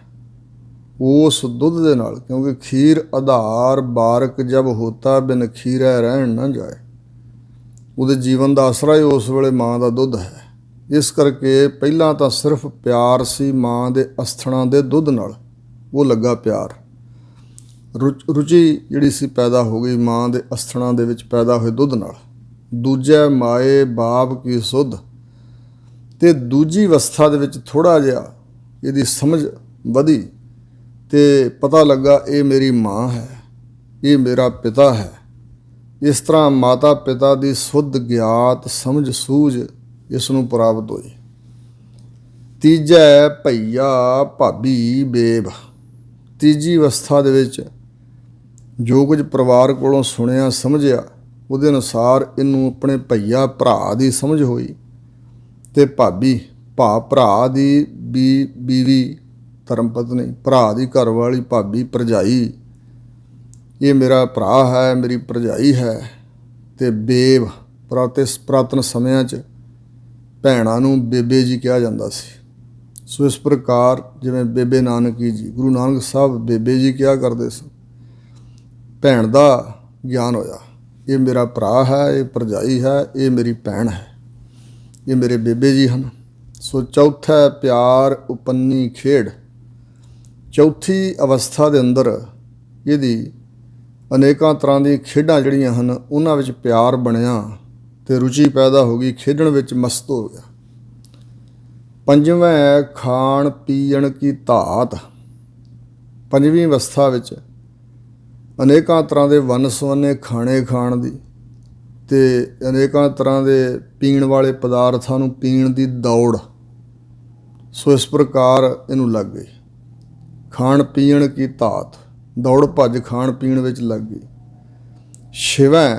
ਉਸ ਦੁੱਧ ਦੇ ਨਾਲ, ਕਿਉਂਕਿ ਖੀਰ ਆਧਾਰ ਬਾਰਕ ਜਬ ਹੋਤਾ ਬਿਨ ਖੀਰੈ ਰਹਿਣ ਨਾ ਜਾਏ, ਉਹਦੇ ਜੀਵਨ ਦਾ ਆਸਰਾ ਹੀ ਉਸ ਵੇਲੇ ਮਾਂ ਦਾ ਦੁੱਧ ਹੈ। ਇਸ ਕਰਕੇ ਪਹਿਲਾਂ ਤਾਂ ਸਿਰਫ ਪਿਆਰ ਸੀ ਮਾਂ ਦੇ ਅਸਥਣਾ ਦੇ ਦੁੱਧ ਨਾਲ, ਉਹ ਲੱਗਾ ਪਿਆਰ। ਰੁਚੀ ਜਿਹੜੀ ਸੀ ਪੈਦਾ ਹੋ ਗਈ ਮਾਂ ਦੇ ਅਸਥਣਾ ਦੇ ਵਿੱਚ ਪੈਦਾ ਹੋਏ ਦੁੱਧ ਨਾਲ। ਦੂਜਾ ਮਾਏ ਬਾਪ ਕੀ ਸੁਧ। ਤੇ ਦੂਜੀ ਅਵਸਥਾ ਦੇ ਵਿੱਚ ਥੋੜ੍ਹਾ ਜਿਹਾ ਇਹਦੀ ਸਮਝ ਵਧੀ ਤੇ ਪਤਾ ਲੱਗਾ ਇਹ ਮੇਰੀ ਮਾਂ ਹੈ, ਇਹ ਮੇਰਾ ਪਿਤਾ ਹੈ। ਇਸ ਤਰ੍ਹਾਂ ਮਾਤਾ ਪਿਤਾ ਦੀ ਸੁੱਧ ਗਿਆਤ ਸਮਝ ਸੂਝ ਇਸ ਨੂੰ ਪ੍ਰਾਪਤ ਹੋਈ। ਤੀਜਾ ਭਈਆ ਭਾਬੀ ਬੇਬ। ਤੀਜੀ ਅਵਸਥਾ ਦੇ ਵਿੱਚ ਜੋ ਕੁਝ ਪਰਿਵਾਰ ਕੋਲੋਂ ਸੁਣਿਆ ਸਮਝਿਆ, ਉਹਦੇ ਅਨੁਸਾਰ ਇਹਨੂੰ ਆਪਣੇ ਭਈਆ ਭਰਾ ਦੀ ਸਮਝ ਹੋਈ। ਤੇ ਭਾਬੀ ਭਰਾ ਦੀ ਬੀਵੀ ਧਰਮ ਪਤਨੀ, ਭਰਾ ਦੀ ਘਰ ਵਾਲੀ, ਭਾਬੀ ਭਰਜਾਈ, ਇਹ ਮੇਰਾ ਭਰਾ ਹੈ, ਮੇਰੀ ਭਰਜਾਈ ਹੈ। ਤੇ ਬੇਬ, ਪੁਰਾਤਨ ਸਮਿਆਂ 'ਚ ਭੈਣਾਂ ਨੂੰ ਬੇਬੇ ਜੀ ਕਿਹਾ ਜਾਂਦਾ ਸੀ। ਸੋ ਇਸ ਪ੍ਰਕਾਰ ਜਿਵੇਂ ਬੇਬੇ ਨਾਨਕੀ ਜੀ, ਗੁਰੂ ਨਾਨਕ ਸਾਹਿਬ ਬੇਬੇ ਜੀ ਕਿਹਾ ਕਰਦੇ ਸਨ। ਭੈਣ ਦਾ ਗਿਆਨ ਹੋਇਆ, ਇਹ ਮੇਰਾ ਭਰਾ ਹੈ, ਇਹ ਭਰਜਾਈ ਹੈ, ਇਹ ਮੇਰੀ ਭੈਣ ਹੈ, ਇਹ ਮੇਰੇ ਬੇਬੇ ਜੀ ਹਨ। ਸੋ ਚੌਥਾ ਪਿਆਰ ਉਪੰਨੀ ਖੇਡ। ਚੌਥੀ ਅਵਸਥਾ ਦੇ ਅੰਦਰ ਇਹਦੀ ਅਨੇਕਾਂ ਤਰ੍ਹਾਂ ਦੀਆਂ ਖੇਡਾਂ ਜਿਹੜੀਆਂ ਹਨ ਉਹਨਾਂ ਵਿੱਚ ਪਿਆਰ ਬਣਿਆ ਤੇ ਰੁਚੀ ਪੈਦਾ ਹੋ ਗਈ, ਖੇਡਣ ਵਿੱਚ ਮਸਤ ਹੋ ਗਿਆ। ਪੰਜਵਾਂ ਖਾਣ ਪੀਣ ਕੀ ਧਾਤ। ਪੰਜਵੀਂ ਅਵਸਥਾ ਵਿੱਚ ਅਨੇਕਾਂ ਤਰ੍ਹਾਂ ਦੇ ਵੰਨ ਸੁਵੰਨੇ ਖਾਣੇ ਖਾਣ ਦੀ ਤੇ ਅਨੇਕਾਂ ਤਰ੍ਹਾਂ ਦੇ ਪੀਣ ਵਾਲੇ ਪਦਾਰਥਾਂ ਨੂੰ ਪੀਣ ਦੀ ਦੌੜ। ਸੋ ਇਸ ਪ੍ਰਕਾਰ ਇਹਨੂੰ ਲੱਗ ਗਈ। ਖਾਣ ਪੀਣ ਕੀ ਧਾਤ, ਦੌੜ ਭੱਜ ਖਾਣ ਪੀਣ ਵਿੱਚ ਲੱਗ ਗਈ। ਛੇਵਾਂ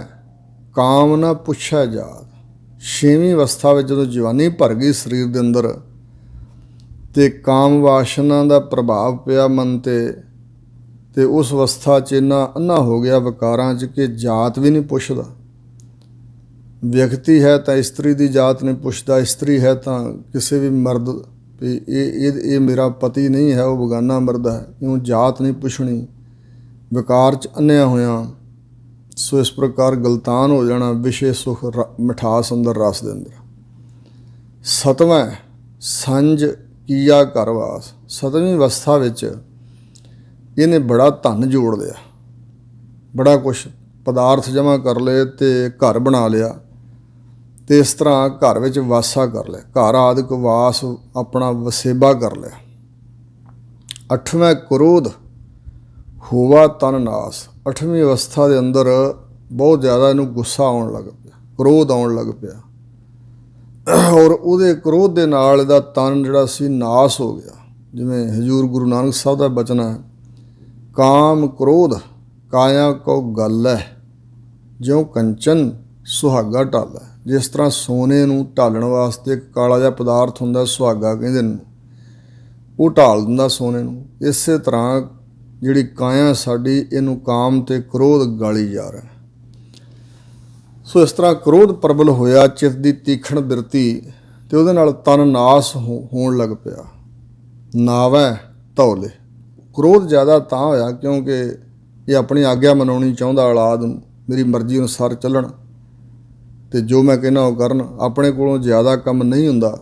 ਕਾਮ ਨਾ ਪੁੱਛਿਆ ਜਾਤ। ਛੇਵੀਂ ਅਵਸਥਾ ਵਿੱਚ ਜਦੋਂ ਜਵਾਨੀ ਭਰ ਗਈ ਸਰੀਰ ਦੇ ਅੰਦਰ ਤੇ ਕਾਮ ਵਾਸ਼ਨਾ ਦਾ ਪ੍ਰਭਾਵ ਪਿਆ ਮਨ ਤੇ ਉਸ ਅਵਸਥਾ 'ਚ ਇੰਨਾ ਅੰਨਾ ਹੋ ਗਿਆ ਵਿਕਾਰਾਂ 'ਚ ਕਿ ਜਾਤ ਵੀ ਨਹੀਂ ਪੁੱਛਦਾ। ਵਿਅਕਤੀ ਹੈ ਤਾਂ ਇਸਤਰੀ ਦੀ ਜਾਤ ਨਹੀਂ ਪੁੱਛਦਾ, ਇਸਤਰੀ ਹੈ ਤਾਂ ਕਿਸੇ ਵੀ ਮਰਦ ਵੀ ਇਹ ਮੇਰਾ ਪਤੀ ਨਹੀਂ ਹੈ, ਉਹ ਬੇਗਾਨਾ ਮਰਦ ਹੈ, ਇਉਂ ਜਾਤ ਨਹੀਂ ਪੁੱਛਣੀ। ਵਿਕਾਰ 'ਚ ਅੰਨਿਆ ਹੋਇਆ ਸੋ ਇਸ ਪ੍ਰਕਾਰ ਗਲਤਾਨ ਹੋ ਜਾਣਾ ਵਿਸ਼ੇ ਸੁਖ ਮਿਠਾਸ ਅੰਦਰ ਰਸ ਦੇ ਅੰਦਰ। ਸਤਵਾਂ ਸੰਜ ਕੀਆ ਘਰ ਵਾਸ। ਸਤਵੀਂ ਅਵਸਥਾ ਵਿੱਚ ਇਹਨੇ ਬੜਾ ਧਨ ਜੋੜ ਲਿਆ, ਬੜਾ ਕੁਛ ਪਦਾਰਥ ਜਮ੍ਹਾਂ ਕਰ ਲਏ ਤੇ ਘਰ ਬਣਾ ਲਿਆ ਤੇ ਇਸ ਤਰ੍ਹਾਂ ਘਰ ਵਿੱਚ ਵਾਸਾ ਕਰ ਲਿਆ, ਘਰ ਆਦਿਕ ਵਾਸ ਆਪਣਾ ਵਸੇਬਾ ਕਰ ਲਿਆ। ਅੱਠਵਾਂ ਕ੍ਰੋਧ ਹੋਵਾ ਤਨ ਨਾਸ। ਅੱਠਵੀਂ ਅਵਸਥਾ ਦੇ ਅੰਦਰ ਬਹੁਤ ਜ਼ਿਆਦਾ ਇਹਨੂੰ ਗੁੱਸਾ ਆਉਣ ਲੱਗ ਪਿਆ, ਕ੍ਰੋਧ ਆਉਣ ਲੱਗ ਪਿਆ ਔਰ ਉਹਦੇ ਕ੍ਰੋਧ ਦੇ ਨਾਲ ਇਹਦਾ ਤਨ ਜਿਹੜਾ ਸੀ ਨਾਸ ਹੋ ਗਿਆ। ਜਿਵੇਂ ਹਜ਼ੂਰ ਗੁਰੂ ਨਾਨਕ ਸਾਹਿਬ ਦਾ ਬਚਨ ਹੈ, ਕਾਮ ਕ੍ਰੋਧ ਕਾਇਆ ਕੋ ਗੱਲ ਹੈ, ਜਿਉਂ ਕੰਚਨ ਸੁਹਾਗਾ ਢਾਲਾ। ਜਿਸ ਤਰ੍ਹਾਂ ਸੋਨੇ ਨੂੰ ਢਾਲਣ ਵਾਸਤੇ ਇੱਕ ਕਾਲਾ ਜਿਹਾ ਪਦਾਰਥ ਹੁੰਦਾ ਸੁਹਾਗਾ ਕਹਿੰਦੇ ਨੇ, ਉਹ ਢਾਲ ਦਿੰਦਾ ਸੋਨੇ ਨੂੰ, ਇਸੇ ਤਰ੍ਹਾਂ ਜਿਹੜੀ ਕਾਇਆ ਸਾਡੀ ਇਹਨੂੰ ਕਾਮ ਤੇ ਕ੍ਰੋਧ ਗਾਲੀ ਜਾ ਰਿਹਾ। ਸੋ ਇਸ ਤਰ੍ਹਾਂ ਕ੍ਰੋਧ ਪ੍ਰਬਲ ਹੋਇਆ, ਚਿੱਤ ਦੀ ਤੀਖਣ ਬਿਰਤੀ ਤੇ ਉਹਦੇ ਨਾਲ ਤਨ ਨਾਸ ਹੋਣ ਲੱਗ ਪਿਆ। ਨਾਵੈ ਧੌਲੇ। ਕ੍ਰੋਧ ਜ਼ਿਆਦਾ ਤਾਂ ਹੋਇਆ ਕਿਉਂਕਿ ਇਹ ਆਪਣੀ ਆਗਿਆ ਮਨਾਉਣੀ ਚਾਹੁੰਦਾ, ਔਲਾਦ ਨੂੰ ਮੇਰੀ ਮਰਜ਼ੀ ਅਨੁਸਾਰ ਚੱਲਣ ਤੇ ਜੋ ਮੈਂ ਕਹਿੰਦਾ ਉਹ ਕਰਨ। ਆਪਣੇ ਕੋਲੋਂ ਜ਼ਿਆਦਾ ਕੰਮ ਨਹੀਂ ਹੁੰਦਾ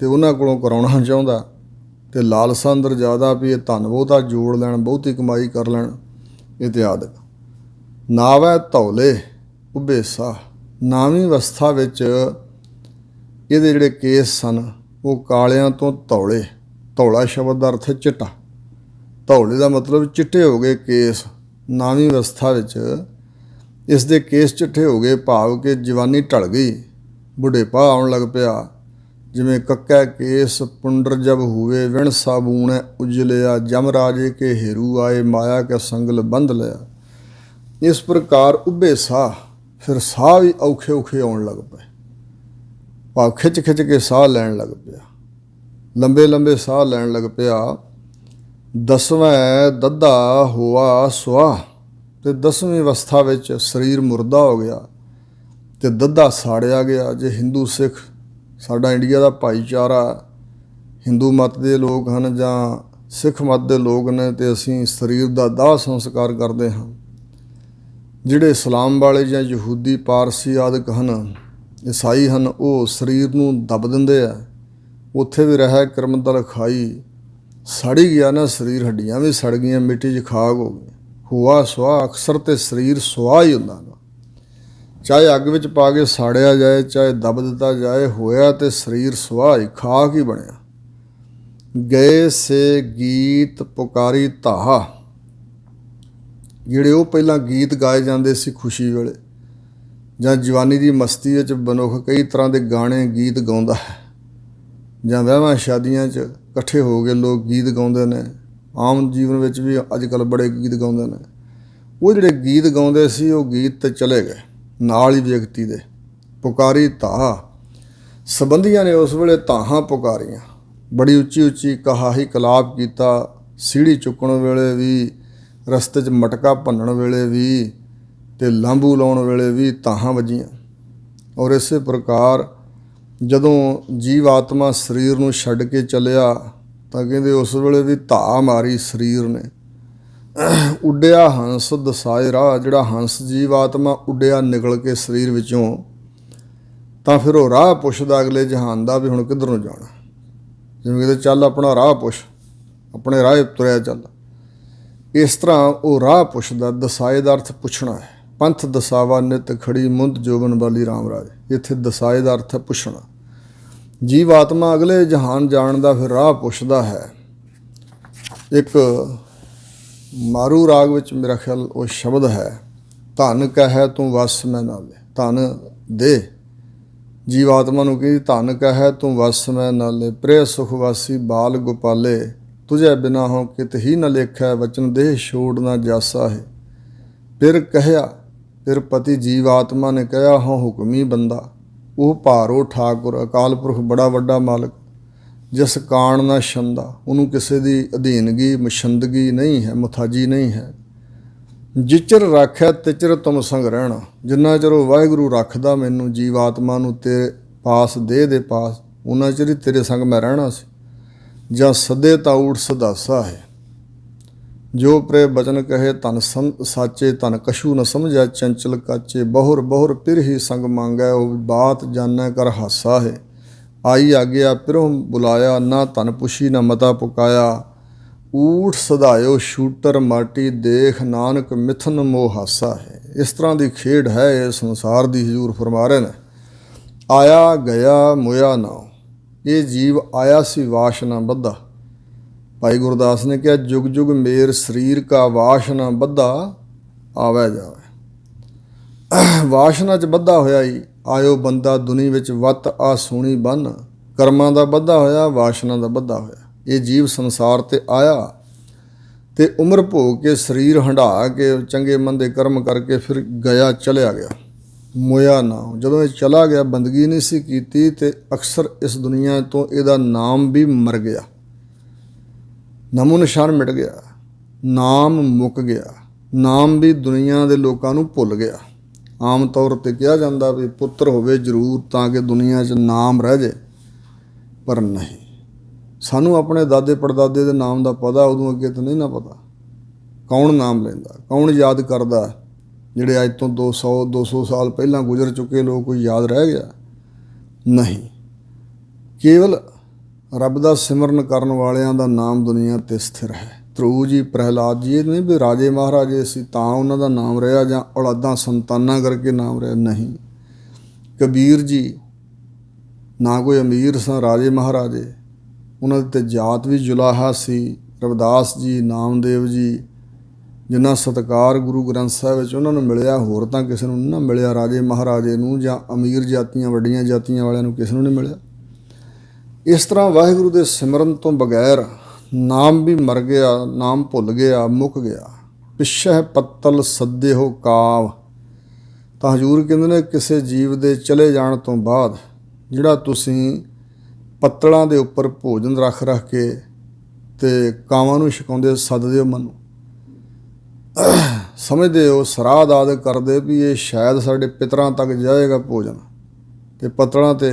ਤੇ ਉਹਨਾਂ ਕੋਲੋਂ ਕਰਾਉਣਾ ਚਾਹੁੰਦਾ ਤੇ ਲਾਲਸਾ ਅੰਦਰ ਜ਼ਿਆਦਾ ਵੀ ਇਹ ਧਨ ਬਹੁਤਾ ਜੋੜ ਲੈਣ, ਬਹੁਤੀ ਕਮਾਈ ਕਰ ਲੈਣ ਇਤਿਆਦਿ। ਨਾਵੈ ਧੌਲੇ ਉਭੇਸਾ। ਨਾਵੀਂ ਅਵਸਥਾ ਵਿੱਚ ਇਹਦੇ ਜਿਹੜੇ ਕੇਸ ਸਨ ਉਹ ਕਾਲਿਆਂ ਤੋਂ ਧੌਲੇ। ਧੌਲਾ ਸ਼ਬਦ ਦਾ ਅਰਥ ਹੈ ਚਿੱਟਾ, ਧੌਲੇ ਦਾ ਮਤਲਬ ਚਿੱਟੇ ਹੋ ਗਏ ਕੇਸ। ਨਾਵੀਂ ਅਵਸਥਾ ਵਿੱਚ ਇਸ ਦੇ ਕੇਸ ਚਿੱਟੇ ਹੋ ਗਏ, ਭਾਵ ਕਿ ਜਵਾਨੀ ਢਲ ਗਈ, ਬੁਢੇਪਾ ਆਉਣ ਲੱਗ ਪਿਆ। ਜਿਵੇਂ ਕੱਕੈ ਕੇਸ ਪੁੰਡਰ ਜਬ ਹੋਵੇ, ਵਿਣ ਸਾਬੂਣ ਉਜਲਿਆ, ਜਮ ਰਾਜੇ ਕੇ ਹੀਰੂ ਆਏ, ਮਾਇਆ ਕੇ ਸੰਗਲ ਬੰਧ ਲਿਆ। ਇਸ ਪ੍ਰਕਾਰ ਉੱਭੇ ਸਾਹ, ਫਿਰ ਸਾਹ ਵੀ ਔਖੇ ਔਖੇ ਆਉਣ ਲੱਗ ਪਏ, ਭਾਵ ਖਿੱਚ ਖਿੱਚ ਕੇ ਸਾਹ ਲੈਣ ਲੱਗ ਪਿਆ, ਲੰਬੇ ਲੰਬੇ ਸਾਹ ਲੈਣ ਲੱਗ ਪਿਆ। ਦਸਵਾਂ ਦੱਦਾ ਹੋਆ ਸੁਆਹ। ਤੇ 10ਵੀਂ ਅਵਸਥਾ ਵਿੱਚ ਸਰੀਰ ਮੁਰਦਾ ਹੋ ਗਿਆ ਤੇ ਦੱਦਾ ਸਾੜਿਆ ਗਿਆ। ਜੇ ਹਿੰਦੂ ਸਿੱਖ, ਸਾਡਾ ਇੰਡੀਆ ਦਾ ਭਾਈਚਾਰਾ ਹਿੰਦੂ ਮਤ ਦੇ ਲੋਕ ਹਨ ਜਾਂ ਸਿੱਖ ਮਤ ਦੇ ਲੋਕ ਨੇ ਤੇ ਅਸੀਂ ਸਰੀਰ ਦਾ ਦਾਹ ਸੰਸਕਾਰ ਕਰਦੇ ਹਾਂ। ਜਿਹੜੇ ਇਸਲਾਮ ਵਾਲੇ ਜਾਂ ਯਹੂਦੀ ਪਾਰਸੀ ਆਦਿਕ ਹਨ, ਈਸਾਈ ਹਨ, ਉਹ ਸਰੀਰ ਨੂੰ ਦੱਬ ਦਿੰਦੇ ਆ। ਉੱਥੇ ਵੀ ਰਹਿ ਕਰਮਦਲ ਖਾਈ, ਸੜ ਹੀ ਗਿਆ ਨਾ ਸਰੀਰ, ਹੱਡੀਆਂ ਵੀ ਸੜ ਗਈਆਂ, ਮਿੱਟੀ 'ਚ ਖਾਕ ਹੋ ਗਈ। ਹੋਆ ਸੁਆਹ, ਅਕਸਰ ਤੇ ਸਰੀਰ ਸੁਆਹ ਹੀ ਹੁੰਦਾ ਗਾ, ਚਾਹੇ ਅੱਗ ਵਿੱਚ ਪਾ ਕੇ ਸਾੜਿਆ ਜਾਏ, ਚਾਹੇ ਦੱਬ ਦਿੱਤਾ ਜਾਏ, ਹੋਇਆ ਤੇ ਸਰੀਰ ਸੁਆਹ ਹੀ, ਖਾਕ ਹੀ ਬਣਿਆ। ਗਏ ਸੇ ਗੀਤ ਪੁਕਾਰੀ ਧਾਹਾ। ਜਿਹੜੇ ਉਹ ਪਹਿਲਾਂ ਗੀਤ ਗਾਏ ਜਾਂਦੇ ਸੀ ਖੁਸ਼ੀ ਵੇਲੇ ਜਾਂ ਜਵਾਨੀ ਦੀ ਮਸਤੀ ਵਿੱਚ ਮਨੁੱਖ ਕਈ ਤਰ੍ਹਾਂ ਦੇ ਗਾਣੇ ਗੀਤ ਗਾਉਂਦਾ ਹੈ, ਜਾਂ ਵਿਆਹਾਂ ਸ਼ਾਦੀਆਂ 'ਚ ਇਕੱਠੇ ਹੋ ਕੇ ਲੋਕ ਗੀਤ ਗਾਉਂਦੇ ਨੇ। ਆਮ ਜੀਵਨ ਵਿੱਚ ਵੀ ਅੱਜ ਕੱਲ੍ਹ ਬੜੇ ਗੀਤ ਗਾਉਂਦੇ ਨੇ। ਉਹ ਜਿਹੜੇ ਗੀਤ ਗਾਉਂਦੇ ਸੀ ਉਹ ਗੀਤ ਤੇ ਚਲੇ ਗਏ ਨਾਲ ਹੀ ਵਿਅਕਤੀ ਦੇ। ਪੁਕਾਰੀ ਧਾਹ, ਸੰਬੰਧੀਆਂ ਨੇ ਉਸ ਵੇਲੇ ਧਾਹਾਂ ਪੁਕਾਰੀਆਂ, ਬੜੀ ਉੱਚੀ ਉੱਚੀ ਕਹਾਹੀ ਕਲਾਪ ਕੀਤਾ। ਸੀੜੀ ਚੁੱਕਣ ਵੇਲੇ ਵੀ, ਰਸਤੇ 'ਚ ਮਟਕਾ ਭੰਨਣ ਵੇਲੇ ਵੀ ਤੇ ਲਾਂਬੂ ਲਾਉਣ ਵੇਲੇ ਵੀ ਧਾਹਾਂ ਵੱਜੀਆਂ। ਔਰ ਇਸੇ ਪ੍ਰਕਾਰ ਜਦੋਂ ਜੀਵ ਆਤਮਾ ਸਰੀਰ ਨੂੰ ਛੱਡ ਕੇ ਚੱਲਿਆ ਤਾਂ ਕਹਿੰਦੇ ਉਸ ਵੇਲੇ ਵੀ ਧਾਹ ਮਾਰੀ ਸਰੀਰ ਨੇ। ਉੱਡਿਆ ਹੰਸ ਦਸਾਏ ਰਾਹ। ਜਿਹੜਾ ਹੰਸ ਜੀਵ ਆਤਮਾ ਉੱਡਿਆ ਨਿਕਲ ਕੇ ਸਰੀਰ ਵਿੱਚੋਂ, ਤਾਂ ਫਿਰ ਉਹ ਰਾਹ ਪੁੱਛਦਾ ਅਗਲੇ ਜਹਾਨ ਦਾ ਵੀ ਹੁਣ ਕਿੱਧਰ ਨੂੰ ਜਾਣਾ। ਜਿਵੇਂ ਕਹਿੰਦੇ ਚੱਲ ਆਪਣਾ ਰਾਹ ਪੁੱਛ, ਆਪਣੇ ਰਾਹ ਤੁਰਿਆ ਚੱਲ। ਇਸ ਤਰ੍ਹਾਂ ਉਹ ਰਾਹ ਪੁੱਛਦਾ। ਦਸਾਏ ਦਾ ਅਰਥ ਪੁੱਛਣਾ ਹੈ। ਪੰਥ ਦਸਾਵਾ ਨਿਤ ਖੜੀ ਮੁੰਦ ਜੋਬਨ ਵਾਲੀ ਰਾਮ ਰਾਜ। ਇੱਥੇ ਦਸਾਏ ਦਾ ਅਰਥ ਹੈ ਪੁੱਛਣਾ। ਜੀਵ ਆਤਮਾ ਅਗਲੇ ਜਹਾਨ ਜਾਣ ਦਾ ਫਿਰ ਰਾਹ ਪੁੱਛਦਾ ਹੈ। ਇੱਕ ਮਾਰੂ ਰਾਗ ਵਿੱਚ ਮੇਰਾ ਖਿਆਲ ਉਹ ਸ਼ਬਦ ਹੈ, ਧਨ ਕਹਿ ਤੂੰ ਵਸ ਮੈਂ ਨਾਲੇ। ਧਨ ਦੇ, ਜੀਵ ਆਤਮਾ ਨੂੰ ਕਹਿੰਦੀ ਧਨ ਕਹਿ ਤੂੰ ਵਸ ਮੈਂ ਨਾਲੇ, ਪ੍ਰਿਆ ਸੁਖ ਵਾਸੀ ਬਾਲ ਗੋਪਾਲੇ, ਤੁਝੇ ਬਿਨਾ ਹੋ ਕਿਤ ਹੀ ਨ ਲੇਖੈ, ਵਚਨ ਦੇਹ ਛੋੜ ਨਾ ਜਾਸਾ ਹੈ। ਫਿਰ ਕਹਿਆ, ਫਿਰ ਪਤੀ ਜੀਵ ਆਤਮਾ ਨੇ ਕਿਹਾ, ਹਾਂ ਹੁਕਮੀ ਬੰਦਾ ਉਹ ਭਾਰੋ ਠਾਕੁਰ ਅਕਾਲ ਪੁਰਖ ਬੜਾ ਵੱਡਾ ਮਾਲਕ, ਜਿਸ ਕਾਣ ਨਾ ਛੰਦਾ, ਉਹਨੂੰ ਕਿਸੇ ਦੀ ਅਧੀਨਗੀ ਮਸ਼ੰਦਗੀ ਨਹੀਂ ਹੈ, ਮੁਥਾਜੀ ਨਹੀਂ ਹੈ। ਜਿਚਰ ਰਾਖਿਆ ਤਿਚਰ ਤੁਮ ਸੰਗ ਰਹਿਣਾ, ਜਿੰਨਾ ਚਿਰ ਉਹ ਵਾਹਿਗੁਰੂ ਰੱਖਦਾ ਮੈਨੂੰ ਜੀਵ ਆਤਮਾ ਨੂੰ ਤੇਰੇ ਪਾਸ ਦੇ ਪਾਸ, ਉਹਨਾਂ ਚਿਰ ਹੀ ਤੇਰੇ ਸੰਗ ਮੈਂ ਰਹਿਣਾ ਸੀ। ਜਾਂ ਸਦੇ ਤਾਂ ਊਠ ਸਦਾਸਾ ਹੈ, ਜੋ ਪ੍ਰੇ ਬਚਨ ਕਹੇ ਧਨ ਸਾਚੇ, ਧਨ ਕਛੂ ਨ ਸਮਝਿਆ ਚੰਚਲ ਕਾਚੇ, ਬਹੁਰ ਬਹੁਰ ਪਿਰ ਹੀ ਸੰਗ ਮੰਗੈ, ਉਹ ਬਾਤ ਜਾਣੈ ਕਰ ਹਾਸਾ ਹੈ। ਆਈ ਆਗਿਆ ਪਿਰੋਂ ਬੁਲਾਇਆ, ਨਾ ਧਨ ਪੁੱਛੀ ਨਾ ਮਤਾ ਪੁਕਾਇਆ, ਊਠ ਸਧਾਇਓ ਸ਼ੂਟਰ ਮਾਟੀ, ਦੇਖ ਨਾਨਕ ਮਿਥਨ ਮੋਹ ਹਾਸਾ ਹੈ। ਇਸ ਤਰ੍ਹਾਂ ਦੀ ਖੇਡ ਹੈ ਇਹ ਸੰਸਾਰ ਦੀ, ਹਜ਼ੂਰ ਫਰਮਾ ਰਹੇ ਨੇ। ਆਇਆ ਗਿਆ ਮੋਇਆ ਨਾ, ਇਹ ਜੀਵ ਆਇਆ ਸੀ ਵਾਸ਼ਨਾ ਬੱਧਾ। ਭਾਈ ਗੁਰਦਾਸ ਨੇ ਕਿਹਾ ਜੁਗ ਜੁਗ ਮੇਰ ਸਰੀਰ ਕਾ ਵਾਸ਼ਨਾ ਬੱਧਾ ਆਵੈ ਜਾਵੇ। ਵਾਸ਼ਨਾ 'ਚ ਬੱਧਾ ਹੋਇਆ ਹੀ ਆਇਓ ਬੰਦਾ ਦੁਨੀ ਵਿੱਚ, ਵੱਤ ਆ ਸੋਹਣੀ ਬੰਨ, ਕਰਮਾਂ ਦਾ ਬੱਧਾ ਹੋਇਆ, ਵਾਸ਼ਨਾ ਦਾ ਬੱਧਾ ਹੋਇਆ। ਇਹ ਜੀਵ ਸੰਸਾਰ 'ਤੇ ਆਇਆ ਤੇ ਉਮਰ ਭੋਗ ਕੇ ਸਰੀਰ ਹੰਢਾ ਕੇ ਚੰਗੇ ਮੰਦੇ ਕਰਮ ਕਰਕੇ ਫਿਰ ਗਿਆ, ਚਲਿਆ ਗਿਆ। ਮੋਇਆ ਨਾ, ਜਦੋਂ ਇਹ ਚਲਾ ਗਿਆ ਬੰਦਗੀ ਨਹੀਂ ਸੀ ਕੀਤੀ ਤੇ ਅਕਸਰ ਇਸ ਦੁਨੀਆ ਤੋਂ ਇਹਦਾ ਨਾਮ ਵੀ ਮਰ ਗਿਆ, ਨਾਮੋ ਨਿਸ਼ਾਨ ਮਿਟ ਗਿਆ, ਨਾਮ ਮੁੱਕ ਗਿਆ, ਨਾਮ ਵੀ ਦੁਨੀਆ ਦੇ ਲੋਕਾਂ ਨੂੰ ਭੁੱਲ ਗਿਆ। ਆਮ ਤੌਰ 'ਤੇ ਕਿਹਾ ਜਾਂਦਾ ਵੀ ਪੁੱਤਰ ਹੋਵੇ ਜ਼ਰੂਰ ਤਾਂ ਕਿ ਦੁਨੀਆ 'ਚ ਨਾਮ ਰਹਿ ਜੇ, ਪਰ ਨਹੀਂ। ਸਾਨੂੰ ਆਪਣੇ ਦਾਦੇ ਪੜਦਾਦੇ ਦੇ ਨਾਮ ਦਾ ਪਤਾ, ਉਦੋਂ ਅੱਗੇ ਤਾਂ ਨਹੀਂ ਨਾ ਪਤਾ। ਕੌਣ ਨਾਮ ਲੈਂਦਾ, ਕੌਣ ਯਾਦ ਕਰਦਾ? ਜਿਹੜੇ ਅੱਜ ਤੋਂ 200 ਸਾਲ ਪਹਿਲਾਂ ਗੁਜ਼ਰ ਚੁੱਕੇ ਲੋਕ, ਕੋਈ ਯਾਦ ਰਹਿ ਗਿਆ? ਨਹੀਂ। ਕੇਵਲ ਰੱਬ ਦਾ ਸਿਮਰਨ ਕਰਨ ਵਾਲਿਆਂ ਦਾ ਨਾਮ ਦੁਨੀਆ 'ਤੇ ਸਥਿਰ ਹੈ। ਧਰੂ ਜੀ, ਪ੍ਰਹਿਲਾਦ ਜੀ, ਇਹ ਨਹੀਂ ਵੀ ਰਾਜੇ ਮਹਾਰਾਜੇ ਸੀ ਤਾਂ ਉਹਨਾਂ ਦਾ ਨਾਮ ਰਿਹਾ, ਜਾਂ ਔਲਾਦਾਂ ਸੰਤਾਨਾਂ ਕਰਕੇ ਨਾਮ ਰਿਹਾ, ਨਹੀਂ। ਕਬੀਰ ਜੀ ਨਾ ਕੋਈ ਅਮੀਰ ਸਨ ਰਾਜੇ ਮਹਾਰਾਜੇ, ਉਹਨਾਂ ਦੀ 'ਤੇ ਜਾਤ ਵੀ ਜੁਲਾਹਾ ਸੀ। ਰਵਿਦਾਸ ਜੀ, ਨਾਮਦੇਵ ਜੀ, ਜਿੰਨਾ ਸਤਿਕਾਰ ਗੁਰੂ ਗ੍ਰੰਥ ਸਾਹਿਬ ਵਿੱਚ ਉਹਨਾਂ ਨੂੰ ਮਿਲਿਆ, ਹੋਰ ਤਾਂ ਕਿਸੇ ਨੂੰ ਨਹੀਂ ਨਾ ਮਿਲਿਆ। ਰਾਜੇ ਮਹਾਰਾਜੇ ਨੂੰ ਜਾਂ ਅਮੀਰ ਜਾਤੀਆਂ ਵੱਡੀਆਂ ਜਾਤੀਆਂ ਵਾਲਿਆਂ ਨੂੰ ਕਿਸੇ ਨੂੰ ਨਹੀਂ ਮਿਲਿਆ। ਇਸ ਤਰ੍ਹਾਂ ਵਾਹਿਗੁਰੂ ਦੇ ਸਿਮਰਨ ਤੋਂ ਬਗੈਰ ਨਾਮ ਵੀ ਮਰ ਗਿਆ, ਨਾਮ ਭੁੱਲ ਗਿਆ, ਮੁੱਕ ਗਿਆ। ਪਿਛੈ ਪੱਤਲ ਸੱਦੇ ਹੋ ਕਾਵ, ਤਾਂ ਹਜ਼ੂਰ ਕਹਿੰਦੇ ਨੇ ਕਿਸੇ ਜੀਵ ਦੇ ਚਲੇ ਜਾਣ ਤੋਂ ਬਾਅਦ ਜਿਹੜਾ ਤੁਸੀਂ ਪੱਤਲਾਂ ਦੇ ਉੱਪਰ ਭੋਜਨ ਰੱਖ ਕੇ ਤੇ ਕਾਵਾਂ ਨੂੰ ਛਕਾਉਂਦੇ, ਸੱਦਦੇ ਹੋ ਮਨ, ਸਮਝਦੇ ਹੋ ਸਰਾਧ ਆਦਿ ਕਰਦੇ ਵੀ ਇਹ ਸ਼ਾਇਦ ਸਾਡੇ ਪਿਤਰਾਂ ਤੱਕ ਜਾਏਗਾ ਭੋਜਨ, ਤੇ ਪੱਤਲਾਂ 'ਤੇ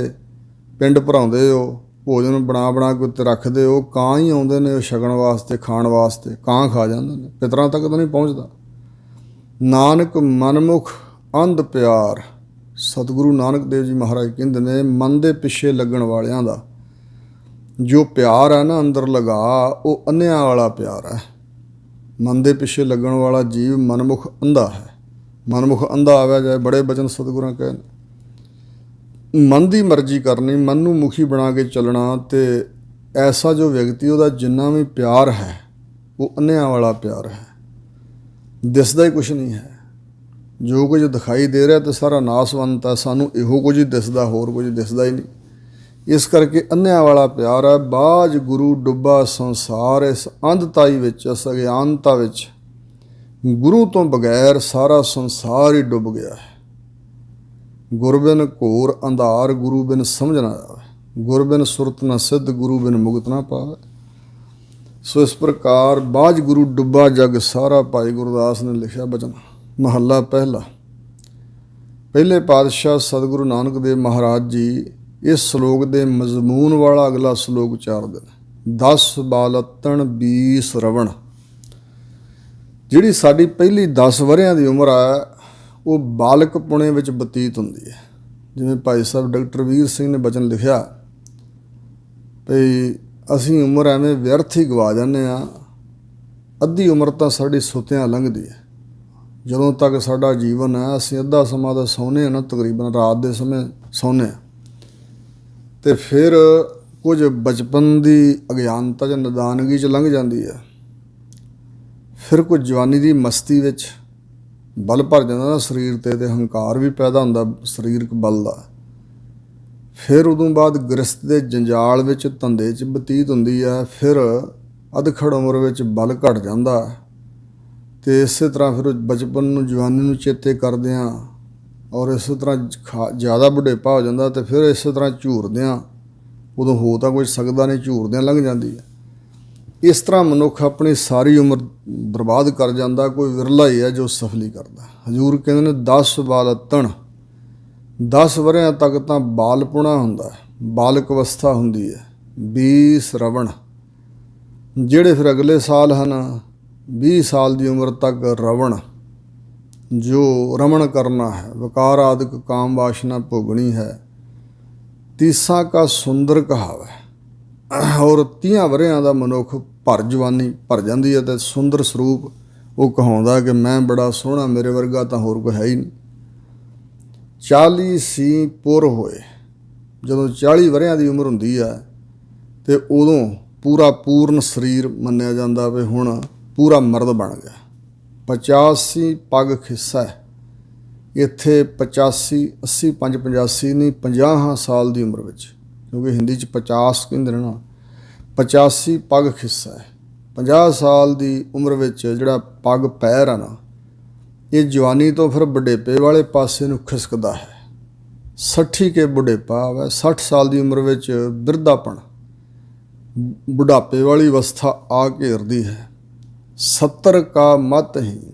ਪਿੰਡ ਭਰਾਉਂਦੇ ਹੋ, ਭੋਜਨ ਬਣਾ ਕੇ ਉੱਤੇ ਰੱਖਦੇ ਹੋ। ਕਾਂ ਹੀ ਆਉਂਦੇ ਨੇ ਉਹ ਛਕਣ ਵਾਸਤੇ, ਖਾਣ ਵਾਸਤੇ, ਕਾਂ ਖਾ ਜਾਂਦੇ ਨੇ, ਪਿਤਰਾਂ ਤੱਕ ਤਾਂ ਨਹੀਂ ਪਹੁੰਚਦਾ। ਨਾਨਕ ਮਨਮੁਖ ਅੰਧ ਪਿਆਰ, ਸਤਿਗੁਰੂ ਨਾਨਕ ਦੇਵ ਜੀ ਮਹਾਰਾਜ ਕਹਿੰਦੇ ਨੇ ਮਨ ਦੇ ਪਿੱਛੇ ਲੱਗਣ ਵਾਲਿਆਂ ਦਾ ਜੋ ਪਿਆਰ ਹੈ ਨਾ ਅੰਦਰ ਲਗਾ, ਉਹ ਅੰਨਿਆਂ ਵਾਲਾ ਪਿਆਰ ਹੈ। ਮਨ ਦੇ ਪਿੱਛੇ ਲੱਗਣ ਵਾਲਾ ਜੀਵ ਮਨਮੁਖ ਅੰਧਾ ਹੈ। ਮਨਮੁਖ ਅੰਧਾ ਆਵਿਆ ਜਾਏ, ਬੜੇ ਬਚਨ ਸਤਿਗੁਰਾਂ ਕਹੇ ਨੇ। ਮਨ ਦੀ ਮਰਜ਼ੀ ਕਰਨੀ, ਮਨ ਨੂੰ ਮੁਖੀ ਬਣਾ ਕੇ ਚੱਲਣਾ, ਤੇ ਐਸਾ ਜੋ ਵਿਅਕਤੀ, ਉਹਦਾ ਜਿੰਨਾ ਵੀ ਪਿਆਰ ਹੈ ਉਹ ਅੰਨਿਆਂ ਵਾਲਾ ਪਿਆਰ ਹੈ, ਦਿਸਦਾ ਹੀ ਕੁਛ ਨਹੀਂ ਹੈ। ਜੋ ਕੁਝ ਦਿਖਾਈ ਦੇ ਰਿਹਾ ਤੇ ਸਾਰਾ ਨਾਸਵੰਤ ਹੈ, ਸਾਨੂੰ ਇਹੋ ਕੁਝ ਹੀ ਦਿਸਦਾ, ਹੋਰ ਕੁਝ ਦਿਸਦਾ ਹੀ ਨਹੀਂ। ਇਸ ਕਰਕੇ ਅੰਨਿਆਂ ਵਾਲਾ ਪਿਆਰ ਹੈ। ਬਾਝ ਗੁਰੂ ਡੁੱਬਾ ਸੰਸਾਰ, ਇਸ ਅੰਧਤਾਈ ਵਿੱਚ, ਇਸ ਅਗਿਆਨਤਾ ਵਿੱਚ ਗੁਰੂ ਤੋਂ ਬਗੈਰ ਸਾਰਾ ਸੰਸਾਰ ਹੀ ਡੁੱਬ ਗਿਆ ਹੈ। ਗੁਰ ਬਿਨ ਘੋਰ ਅੰਧਾਰ, ਗੁਰੂ ਬਿਨ ਸਮਝ ਨਾ ਆਵੇ, ਗੁਰ ਬਿਨ ਸੁਰਤ ਨਾ ਸਿੱਧ, ਗੁਰੂ ਬਿਨ ਮੁਕਤ ਨਾ ਪਾਵੇ। ਸੋ ਇਸ ਪ੍ਰਕਾਰ ਬਾਝ ਗੁਰੂ ਡੁੱਬਾ ਜਗ ਸਾਰਾ, ਭਾਈ ਗੁਰਦਾਸ ਨੇ ਲਿਖਿਆ ਬਚਨ। ਮਹੱਲਾ ਪਹਿਲਾ। ਪਹਿਲੇ ਪਾਤਸ਼ਾਹ ਸਤਿਗੁਰੂ ਨਾਨਕ ਦੇਵ ਮਹਾਰਾਜ ਜੀ ਇਸ ਸ਼ਲੋਕ ਦੇ ਮਜ਼ਮੂਨ ਵਾਲਾ ਅਗਲਾ ਸ਼ਲੋਕ ਉਚਾਰਦੇ ਨੇ। 10 ਬਾਲਤਣ 20 ਰਵਣ। ਜਿਹੜੀ ਸਾਡੀ ਪਹਿਲੀ 10 ਵਰ੍ਹਿਆਂ ਦੀ ਉਮਰ ਆ, ਉਹ ਬਾਲਕ ਪੁਣੇ ਵਿੱਚ ਬਤੀਤ ਹੁੰਦੀ ਹੈ। ਜਿਵੇਂ ਭਾਈ ਸਾਹਿਬ ਡਾਕਟਰ ਵੀਰ ਸਿੰਘ ਨੇ ਬਚਨ ਲਿਖਿਆ ਭਈ ਅਸੀਂ ਉਮਰ ਐਵੇਂ ਵਿਅਰਥ ਹੀ ਗਵਾ ਜਾਂਦੇ ਹਾਂ, ਅੱਧੀ ਉਮਰ ਤਾਂ ਸਾਡੀ ਸੁੱਤਿਆਂ ਲੰਘਦੀ ਹੈ। ਜਦੋਂ ਤੱਕ ਸਾਡਾ ਜੀਵਨ ਹੈ, ਅਸੀਂ ਅੱਧਾ ਸਮਾਂ ਤਾਂ ਸੌਂਦੇ ਹਾਂ ਨਾ, ਤਕਰੀਬਨ ਰਾਤ ਦੇ ਸਮੇਂ ਸੌਂਦੇ ਹਾਂ, ਅਤੇ ਫਿਰ ਕੁਝ ਬਚਪਨ ਦੀ ਅਗਿਆਨਤਾ ਜਾਂ ਨਦਾਨਗੀ 'ਚ ਲੰਘ ਜਾਂਦੀ ਹੈ। ਫਿਰ ਕੁਝ ਜਵਾਨੀ ਦੀ ਮਸਤੀ ਵਿੱਚ ਬਲ ਭਰ ਜਾਂਦਾ ਨਾ ਸਰੀਰ 'ਤੇ, ਅਤੇ ਹੰਕਾਰ ਵੀ ਪੈਦਾ ਹੁੰਦਾ ਸਰੀਰਕ ਬਲ ਦਾ। ਫਿਰ ਉਦੋਂ ਬਾਅਦ ਗ੍ਰਸਤ ਦੇ ਜੰਜਾਲ ਵਿੱਚ, ਧੰਦੇ 'ਚ ਬਤੀਤ ਹੁੰਦੀ ਹੈ। ਫਿਰ ਅਧਖੜ ਉਮਰ ਵਿੱਚ ਬਲ ਘਟ ਜਾਂਦਾ, ਅਤੇ ਇਸੇ ਤਰ੍ਹਾਂ ਫਿਰ ਬਚਪਨ ਨੂੰ, ਜਵਾਨੀ ਨੂੰ ਚੇਤੇ ਕਰਦਿਆਂ ਔਰ ਇਸੇ ਤਰ੍ਹਾਂ ਜ਼ਿਆਦਾ ਬੁਢੇਪਾ ਹੋ ਜਾਂਦਾ ਤੇ ਫਿਰ ਇਸੇ ਤਰ੍ਹਾਂ ਝੂਰਦਿਆਂ ਉਦੋਂ ਹੋ ਤਾਂ ਕੁਝ ਸਕਦਾ ਨਹੀਂ, ਝੂਰਦਿਆਂ ਲੰਘ ਜਾਂਦੀ ਹੈ। ਇਸ ਤਰ੍ਹਾਂ ਮਨੁੱਖ ਆਪਣੀ ਸਾਰੀ ਉਮਰ ਬਰਬਾਦ ਕਰ ਜਾਂਦਾ। ਕੋਈ ਵਿਰਲਾ ਹੀ ਹੈ ਜੋ ਸਫਲੀ ਕਰਦਾ। ਹਜ਼ੂਰ ਕਹਿੰਦੇ ਨੇ 10 ਬਾਲਤਣ, 10 ਵਰ੍ਹਿਆਂ ਤੱਕ ਤਾਂ ਬਾਲਪੁਣਾ ਹੁੰਦਾ, ਬਾਲਕ ਅਵਸਥਾ ਹੁੰਦੀ ਹੈ। 20 ਰਵਣ, ਜਿਹੜੇ ਫਿਰ ਅਗਲੇ ਸਾਲ ਹਨ 20 ਸਾਲ ਦੀ ਉਮਰ ਤੱਕ ਰਵਣ, ਜੋ ਰਮਣ ਕਰਨਾ ਹੈ, ਵਿਕਾਰ ਆਦਿਕ ਕਾਮ ਵਾਸ਼ਨਾ ਭੋਗਣੀ ਹੈ। 30 ਕਾ ਸੁੰਦਰ ਕਹਾਵੇ। ਔਰ 30 ਵਰ੍ਹਿਆਂ ਦਾ ਮਨੁੱਖ ਭਰ ਜਵਾਨੀ ਭਰ ਜਾਂਦੀ ਹੈ ਅਤੇ ਸੁੰਦਰ ਸਰੂਪ ਉਹ ਕਹਾਉਂਦਾ ਕਿ ਮੈਂ ਬੜਾ ਸੋਹਣਾ, ਮੇਰੇ ਵਰਗਾ ਤਾਂ ਹੋਰ ਕੋਈ ਹੈ ਹੀ ਨਹੀਂ। 40 ਸੀ ਪੁਰ ਹੋਏ, ਜਦੋਂ 40 ਵਰ੍ਹਿਆਂ ਦੀ ਉਮਰ ਹੁੰਦੀ ਹੈ ਅਤੇ ਉਦੋਂ ਪੂਰਾ ਪੂਰਨ ਸਰੀਰ ਮੰਨਿਆ ਜਾਂਦਾ ਵੀ ਹੁਣ ਪੂਰਾ ਮਰਦ ਬਣ ਗਿਆ। 85 ਪੱਗ ਖਿੱਸਾ, ਇੱਥੇ 85 80 5 85 ਨਹੀਂ, 50 ਸਾਲ ਦੀ ਉਮਰ ਵਿੱਚ, ਕਿਉਂਕਿ ਹਿੰਦੀ 'ਚ 50 ਕਹਿੰਦੇ ਨੇ ਨਾ। 85 ਪੱਗ ਖਿੱਸਾ ਹੈ। 50 ਸਾਲ ਦੀ ਉਮਰ ਵਿੱਚ ਜਿਹੜਾ ਪੱਗ ਪੈਰ ਆ ਨਾ, ਇਹ ਜਵਾਨੀ ਤੋਂ ਫਿਰ ਬੁਢੇਪੇ ਵਾਲੇ ਪਾਸੇ ਨੂੰ ਖਿਸਕਦਾ ਹੈ। 60 ਕੇ ਬੁਢੇਪਾ ਆਵੇ। 60 ਸਾਲ ਦੀ ਉਮਰ ਵਿੱਚ ਬਿਰਧਾਪਣ, ਬੁਢਾਪੇ ਵਾਲੀ ਅਵਸਥਾ ਆ ਘੇਰਦੀ ਹੈ। 70 ਕਾ ਮਤਹੀਨ,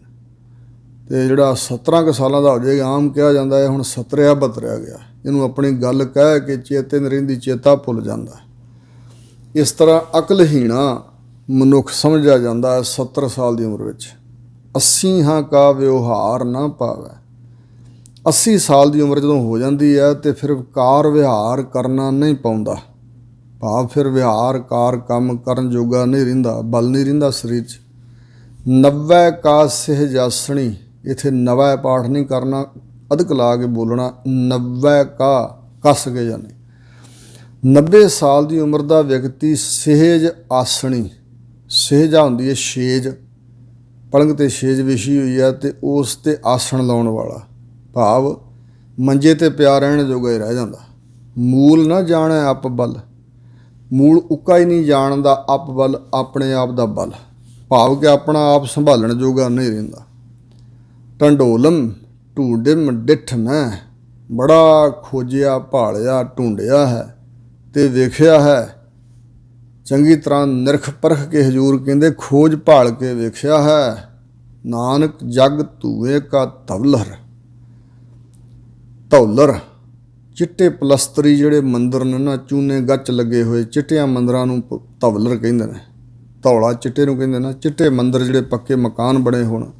ਅਤੇ ਜਿਹੜਾ 17 ਕੁ ਸਾਲਾਂ ਦਾ ਹੋ ਜਾਏਗਾ, ਆਮ ਕਿਹਾ ਜਾਂਦਾ ਹੈ ਹੁਣ ਸਤਰਿਆ ਬਤਰਿਆ ਗਿਆ, ਇਹਨੂੰ ਆਪਣੀ ਗੱਲ ਕਹਿ ਕੇ ਚੇਤੇ ਨਹੀਂ ਰਹਿੰਦੀ, ਚੇਤਾ ਭੁੱਲ ਜਾਂਦਾ। ਇਸ ਤਰ੍ਹਾਂ ਅਕਲਹੀਣਾ ਮਨੁੱਖ ਸਮਝਿਆ ਜਾਂਦਾ ਹੈ 70 ਸਾਲ ਦੀ ਉਮਰ ਵਿੱਚ। 80 ਕਾ ਵਿਵਹਾਰ ਨਾ ਪਾਵੇ। 80 ਸਾਲ ਦੀ ਉਮਰ ਜਦੋਂ ਹੋ ਜਾਂਦੀ ਹੈ ਅਤੇ ਫਿਰ ਕਾਰ ਵਿਹਾਰ ਕਰਨਾ ਨਹੀਂ ਪਾਉਂਦਾ, ਭਾਵ ਫਿਰ ਵਿਹਾਰ ਕਾਰ ਕੰਮ ਕਰਨ ਜੋਗਾ ਨਹੀਂ ਰਹਿੰਦਾ, ਬਲ ਨਹੀਂ ਰਹਿੰਦਾ ਸਰੀਰ 'ਚ। 90 ਕਾ ਸਹਿਜਾਸਣੀ, ਇੱਥੇ ਨਵਾਂ ਪਾਠ ਨਹੀਂ ਕਰਨਾ, ਅਧਿਕ ਲਾ ਕੇ ਬੋਲਣਾ। 90 ਕਾ ਕੱਸ ਕੇ ਜਾਣੀ। 90 ਸਾਲ ਦੀ ਉਮਰ ਦਾ ਵਿਅਕਤੀ ਸਹਿਜ ਆਸਣੀ, ਸਹਿਜਾ ਹੁੰਦੀ ਹੈ ਛੇਜ, ਪਲੰਘ 'ਤੇ ਛੇਜ ਵਿਛੀ ਹੋਈ ਹੈ ਅਤੇ ਉਸ 'ਤੇ ਆਸਣ ਲਾਉਣ ਵਾਲਾ, ਭਾਵ ਮੰਜੇ 'ਤੇ ਪਿਆ ਰਹਿਣ ਜੋਗਾ ਹੀ ਰਹਿ ਜਾਂਦਾ। ਮੂਲ ਨਾ ਜਾਣੈ ਅਪ ਬਲ, ਮੂਲ ਉੱਕਾ ਹੀ ਨਹੀਂ ਜਾਣਦਾ ਅਪ ਬਲ, ਆਪਣੇ ਆਪ ਦਾ ਬਲ, ਭਾਵ ਕਿ ਆਪਣਾ ਆਪ ਸੰਭਾਲਣ ਜੋਗਾ ਨਹੀਂ ਰਹਿੰਦਾ। ਢੰਡੋਲਮ ਢੂੰਡਿਮ ਡਿੱਠ ਮੈਂ, ਬੜਾ ਖੋਜਿਆ ਭਾਲਿਆ ਢੂੰਡਿਆ ਹੈ ਅਤੇ ਵੇਖਿਆ ਹੈ, ਚੰਗੀ ਤਰ੍ਹਾਂ ਨਿਰਖ ਪਰਖ ਕੇ ਹਜ਼ੂਰ ਕਹਿੰਦੇ ਖੋਜ ਭਾਲ ਕੇ ਵੇਖਿਆ ਹੈ। ਨਾਨਕ ਜਗ ਧੂਏ ਕਾ ਧਵਲਰ, ਧੌਲਰ ਚਿੱਟੇ ਪਲਸਤਰੀ ਜਿਹੜੇ ਮੰਦਰ ਨੇ ਨਾ, ਚੂਨੇ ਗੱਚ ਲੱਗੇ ਹੋਏ ਚਿੱਟਿਆਂ ਮੰਦਰਾਂ ਨੂੰ ਧਵਲਰ ਕਹਿੰਦੇ ਨੇ। ਧੌਲਾ ਚਿੱਟੇ ਨੂੰ ਕਹਿੰਦੇ ਨਾ, ਚਿੱਟੇ ਮੰਦਰ ਜਿਹੜੇ ਪੱਕੇ ਮਕਾਨ ਬਣੇ ਹੋਣ।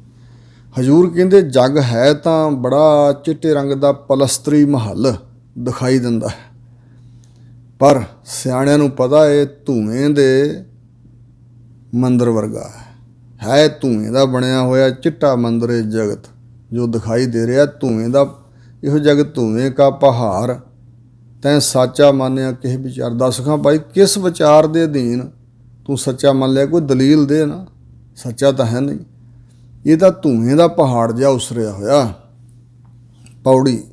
ਹਜ਼ੂਰ ਕਹਿੰਦੇ ਜੱਗ ਹੈ ਤਾਂ ਬੜਾ ਚਿੱਟੇ ਰੰਗ ਦਾ ਪਲਸਤਰੀ ਮਹੱਲ ਦਿਖਾਈ ਦਿੰਦਾ ਹੈ, ਪਰ ਸਿਆਣਿਆਂ ਨੂੰ ਪਤਾ ਇਹ ਧੂਏ ਦੇ ਮੰਦਰ ਵਰਗਾ ਹੈ। ਧੂਏ ਦਾ ਬਣਿਆ ਹੋਇਆ ਚਿੱਟਾ ਮੰਦਰ ਇਹ ਜਗਤ ਜੋ ਦਿਖਾਈ ਦੇ ਰਿਹਾ ਧੂਏ ਦਾ, ਇਹੋ ਜਗਤ ਧੂਏ ਕਾ ਪਹਾੜ। ਤੈਂ ਸਾਚਾ ਮੰਨਿਆ ਕਿਸੇ ਵਿਚਾਰ। ਦੱਸ ਖਾਂ ਭਾਈ ਕਿਸ ਵਿਚਾਰ ਦੇ ਅਧੀਨ ਤੂੰ ਸੱਚਾ ਮੰਨ ਲਿਆ, ਕੋਈ ਦਲੀਲ ਦੇ ਨਾ, ਸੱਚਾ ਤਾਂ ਹੈ ਨਹੀਂ। ਇਹ ਤਾਂ ਧੂਏ ਦਾ ਪਹਾੜ ਜਿਹਾ ਉਸਰਿਆ ਹੋਇਆ। ਪੌੜੀ,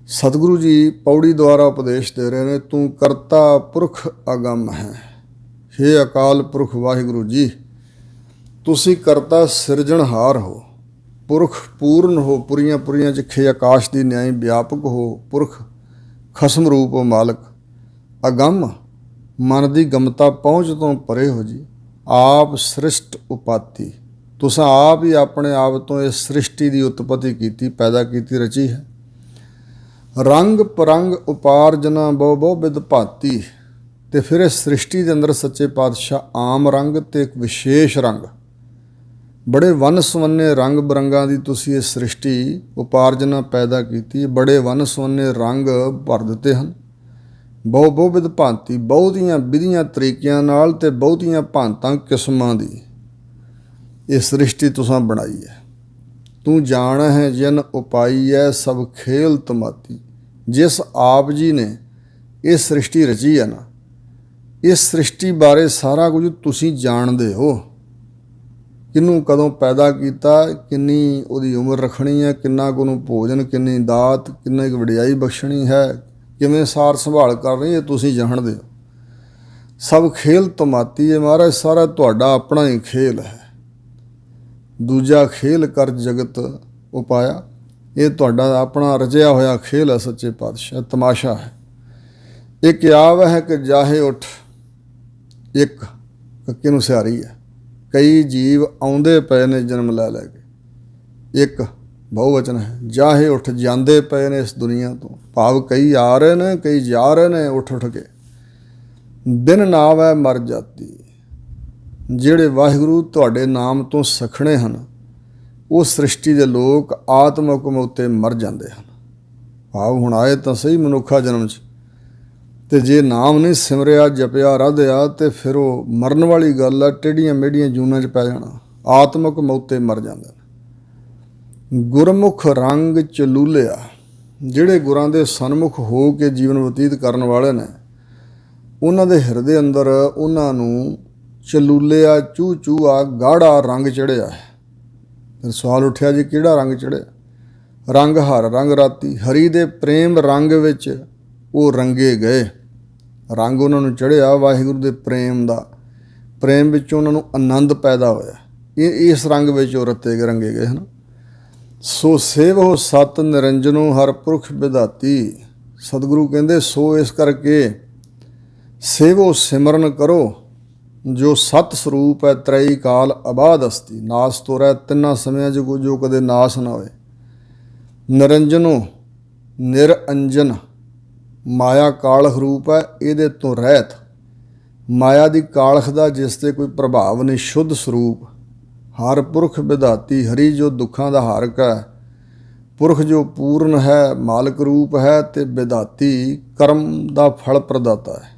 ਸਤਿਗੁਰੂ ਜੀ ਪੌੜੀ ਦੁਆਰਾ ਉਪਦੇਸ਼ ਦੇ ਰਹੇ ਨੇ, ਤੂੰ ਕਰਤਾ ਪੁਰਖ ਅਗੰਮ ਹੈ। ਹੇ ਅਕਾਲ ਪੁਰਖ ਵਾਹਿਗੁਰੂ ਜੀ, ਤੁਸੀਂ ਕਰਤਾ ਸਿਰਜਣਹਾਰ ਹੋ, ਪੁਰਖ ਪੂਰਨ ਹੋ, ਪੁਰੀਆਂ ਪੁਰੀਆਂ ਚਿੱਖੇ ਆਕਾਸ਼ ਦੀ ਨਿਆਈ ਵਿਆਪਕ ਹੋ, ਪੁਰਖ ਖਸਮ ਰੂਪ ਹੋ ਮਾਲਕ। ਅਗੰਮ ਮਨ ਦੀ ਗਮਤਾ ਪਹੁੰਚ ਤੋਂ ਪਰੇ ਹੋ ਜੀ। ਆਪ ਸ੍ਰਿਸ਼ਟ ਉਪਾਤੀ, ਤੁਸੀਂ ਆਪ ਹੀ ਆਪਣੇ ਆਪ ਤੋਂ ਇਸ ਸ੍ਰਿਸ਼ਟੀ ਦੀ ਉਤਪਤੀ ਕੀਤੀ, ਪੈਦਾ ਕੀਤੀ, ਰਚੀ ਹੈ। ਰੰਗ ਪਰੰਗ ਉਪਾਰਜਨਾ ਬਹੁ ਬਹੁ ਬਿਧ ਭਾਤੀ, ਅਤੇ ਫਿਰ ਇਸ ਸ੍ਰਿਸ਼ਟੀ ਦੇ ਅੰਦਰ ਸੱਚੇ ਪਾਤਸ਼ਾਹ ਆਮ ਰੰਗ ਅਤੇ ਇੱਕ ਵਿਸ਼ੇਸ਼ ਰੰਗ, ਬੜੇ ਵੰਨ ਸੁਵੰਨੇ ਰੰਗ ਬਰੰਗਾਂ ਦੀ ਤੁਸੀਂ ਇਹ ਸ੍ਰਿਸ਼ਟੀ ਉਪਾਰਜਨਾ ਪੈਦਾ ਕੀਤੀ। ਬੜੇ ਵੰਨ ਸੁਵੰਨੇ ਰੰਗ ਭਰ ਦਿੱਤੇ ਹਨ। ਬਹੁ ਬਹੁ ਬਿਧ ਭਾਂਤੀ, ਬਹੁਤੀਆਂ ਵਿਧੀਆਂ ਤਰੀਕਿਆਂ ਨਾਲ ਅਤੇ ਬਹੁਤੀਆਂ ਭਾਂਤਾਂ ਕਿਸਮਾਂ ਦੀ ਇਹ ਸ੍ਰਿਸ਼ਟੀ ਤੁਸੀਂ ਬਣਾਈ ਹੈ। ਤੂੰ ਜਾਣ ਹੈ ਜਨ ਉਪਾਈ ਹੈ ਸਭ ਖੇਲ ਤਮਾਤੀ। ਜਿਸ ਆਪ ਜੀ ਨੇ ਇਹ ਸ੍ਰਿਸ਼ਟੀ ਰਚੀ ਹੈ ਨਾ, ਇਸ ਸ੍ਰਿਸ਼ਟੀ ਬਾਰੇ ਸਾਰਾ ਕੁਝ ਤੁਸੀਂ ਜਾਣਦੇ ਹੋ। ਕਿਹਨੂੰ ਕਦੋਂ ਪੈਦਾ ਕੀਤਾ, ਕਿੰਨੀ ਉਹਦੀ ਉਮਰ ਰੱਖਣੀ ਹੈ, ਕਿੰਨਾ ਕੁ ਉਹਨੂੰ ਭੋਜਨ, ਕਿੰਨੀ ਦਾਤ, ਕਿੰਨੀ ਕੁ ਵਡਿਆਈ ਬਖਸ਼ਣੀ ਹੈ, ਕਿਵੇਂ ਸਾਰ ਸੰਭਾਲ ਕਰ ਰਹੀ ਹੈ, ਤੁਸੀਂ ਜਾਣਦੇ ਹੋ। ਸਭ ਖੇਲ ਤਮਾਤੀ ਹੈ ਮਹਾਰਾਜ, ਸਾਰਾ ਤੁਹਾਡਾ ਆਪਣਾ ਹੀ ਖੇਲ ਹੈ। ਦੂਜਾ ਖੇਲ ਕਰ ਜਗਤ ਉਪਾਇਆ, ਇਹ ਤੁਹਾਡਾ ਆਪਣਾ ਰਚਿਆ ਹੋਇਆ ਖੇਲ ਹੈ ਸੱਚੇ ਪਾਤਸ਼ਾਹ, ਤਮਾਸ਼ਾ ਹੈ। ਇੱਕ ਆਵ ਹੈ ਕਿ ਜਾਹੇ ਉੱਠ, ਇੱਕ ਕੱਕੇ ਨੂੰ ਸਿਹਾਰੀ ਹੈ। ਕਈ ਜੀਵ ਆਉਂਦੇ ਪਏ ਨੇ ਜਨਮ ਲੈ ਲੈ ਕੇ, ਇੱਕ ਬਹੁਵਚਨ ਹੈ। ਜਾਹੇ ਉੱਠ, ਜਾਂਦੇ ਪਏ ਨੇ ਇਸ ਦੁਨੀਆ ਤੋਂ, ਭਾਵ ਕਈ ਆ ਰਹੇ ਨੇ ਕਈ ਜਾ ਰਹੇ ਨੇ ਉੱਠ ਉੱਠ ਕੇ। ਬਿਨ ਨਾਮ ਹੈ ਮਰ ਜਾਤੀ, ਜਿਹੜੇ ਵਾਹਿਗੁਰੂ ਤੁਹਾਡੇ ਨਾਮ ਤੋਂ ਸਖਣੇ ਹਨ ਉਹ ਸ੍ਰਿਸ਼ਟੀ ਦੇ ਲੋਕ ਆਤਮ ਹੁਕਮ ਉੱਤੇ ਮਰ ਜਾਂਦੇ ਹਨ। ਭਾਵ ਹੁਣ ਆਏ ਤਾਂ ਸਹੀ ਮਨੁੱਖਾ ਜਨਮ 'ਚ, ਅਤੇ ਜੇ ਨਾਮ ਨਹੀਂ ਸਿਮਰਿਆ ਜਪਿਆ ਰਾਧਿਆ ਤੇ ਫਿਰ ਉਹ ਮਰਨ ਵਾਲੀ ਗੱਲ ਆ, ਟੇਢੀਆਂ ਮੇਢੀਆਂ ਜੂਨਾਂ 'ਚ ਪੈ ਜਾਣਾ, ਆਤਮਕ ਮੌਤੇ ਮਰ ਜਾਂਦੇ ਨੇ। ਗੁਰਮੁਖ ਰੰਗ ਚਲੂਲਿਆ, ਜਿਹੜੇ ਗੁਰਾਂ ਦੇ ਸਨਮੁਖ ਹੋ ਕੇ ਜੀਵਨ ਬਤੀਤ ਕਰਨ ਵਾਲੇ ਨੇ ਉਹਨਾਂ ਦੇ ਹਿਰਦੇ ਅੰਦਰ ਉਹਨਾਂ ਨੂੰ ਚਲੂਲਿਆ ਚੂਹ ਚੂਹਾ ਗਾੜਾ ਰੰਗ ਚੜ੍ਹਿਆ ਹੈ। ਫਿਰ ਸਵਾਲ ਉੱਠਿਆ ਜੀ ਕਿਹੜਾ ਰੰਗ ਚੜ੍ਹਿਆ? ਰੰਗ ਹਰ ਰੰਗ ਰਾਤੀ, ਹਰੀ ਦੇ ਪ੍ਰੇਮ ਰੰਗ ਵਿੱਚ ਉਹ ਰੰਗੇ ਗਏ। ਰੰਗ ਉਹਨਾਂ ਨੂੰ ਚੜ੍ਹਿਆ ਵਾਹਿਗੁਰੂ ਦੇ ਪ੍ਰੇਮ ਦਾ, ਪ੍ਰੇਮ ਵਿੱਚ ਉਹਨਾਂ ਨੂੰ ਆਨੰਦ ਪੈਦਾ ਹੋਇਆ। ਇਸ ਰੰਗ ਵਿੱਚ ਉਹ ਰਤੇ ਰੰਗੇ ਗਏ ਹਨ। ਸੋ ਸੇਵੋ ਸਤ ਨਿਰੰਜਨੋ ਹਰ ਪੁਰਖ ਵਿਧਾਤੀ, ਸਤਿਗੁਰੂ ਕਹਿੰਦੇ ਸੋ ਇਸ ਕਰਕੇ ਸੇਵੋ ਸਿਮਰਨ ਕਰੋ ਜੋ ਸਤ ਸਰੂਪ ਹੈ, ਤਰਈ ਕਾਲ ਆਬਾਦ ਅਸਤੀ, ਨਾਸ ਤੋਂ ਰਹਿ ਤਿੰਨਾਂ ਸਮਿਆਂ 'ਚ ਜੋ ਕਦੇ ਨਾਸ ਨਾ ਹੋਏ। ਨਿਰੰਜਨੋ ਨਿਰਅੰਜਨ, ਮਾਇਆ ਕਾਲਖ ਰੂਪ ਹੈ, ਇਹਦੇ ਤੋਂ ਰਹਿਤ, ਮਾਇਆ ਦੀ ਕਾਲਖ ਦਾ ਜਿਸ 'ਤੇ ਕੋਈ ਪ੍ਰਭਾਵ ਨਹੀਂ, ਸ਼ੁੱਧ ਸਰੂਪ। ਹਰ ਪੁਰਖ ਵਿਧਾਤੀ, ਹਰੀ ਜੋ ਦੁੱਖਾਂ ਦਾ ਹਾਰਕ ਹੈ, ਪੁਰਖ ਜੋ ਪੂਰਨ ਹੈ, ਮਾਲਕ ਰੂਪ ਹੈ, ਅਤੇ ਵਿਧਾਤੀ ਕਰਮ ਦਾ ਫਲ ਪ੍ਰਦਾਤਾ ਹੈ,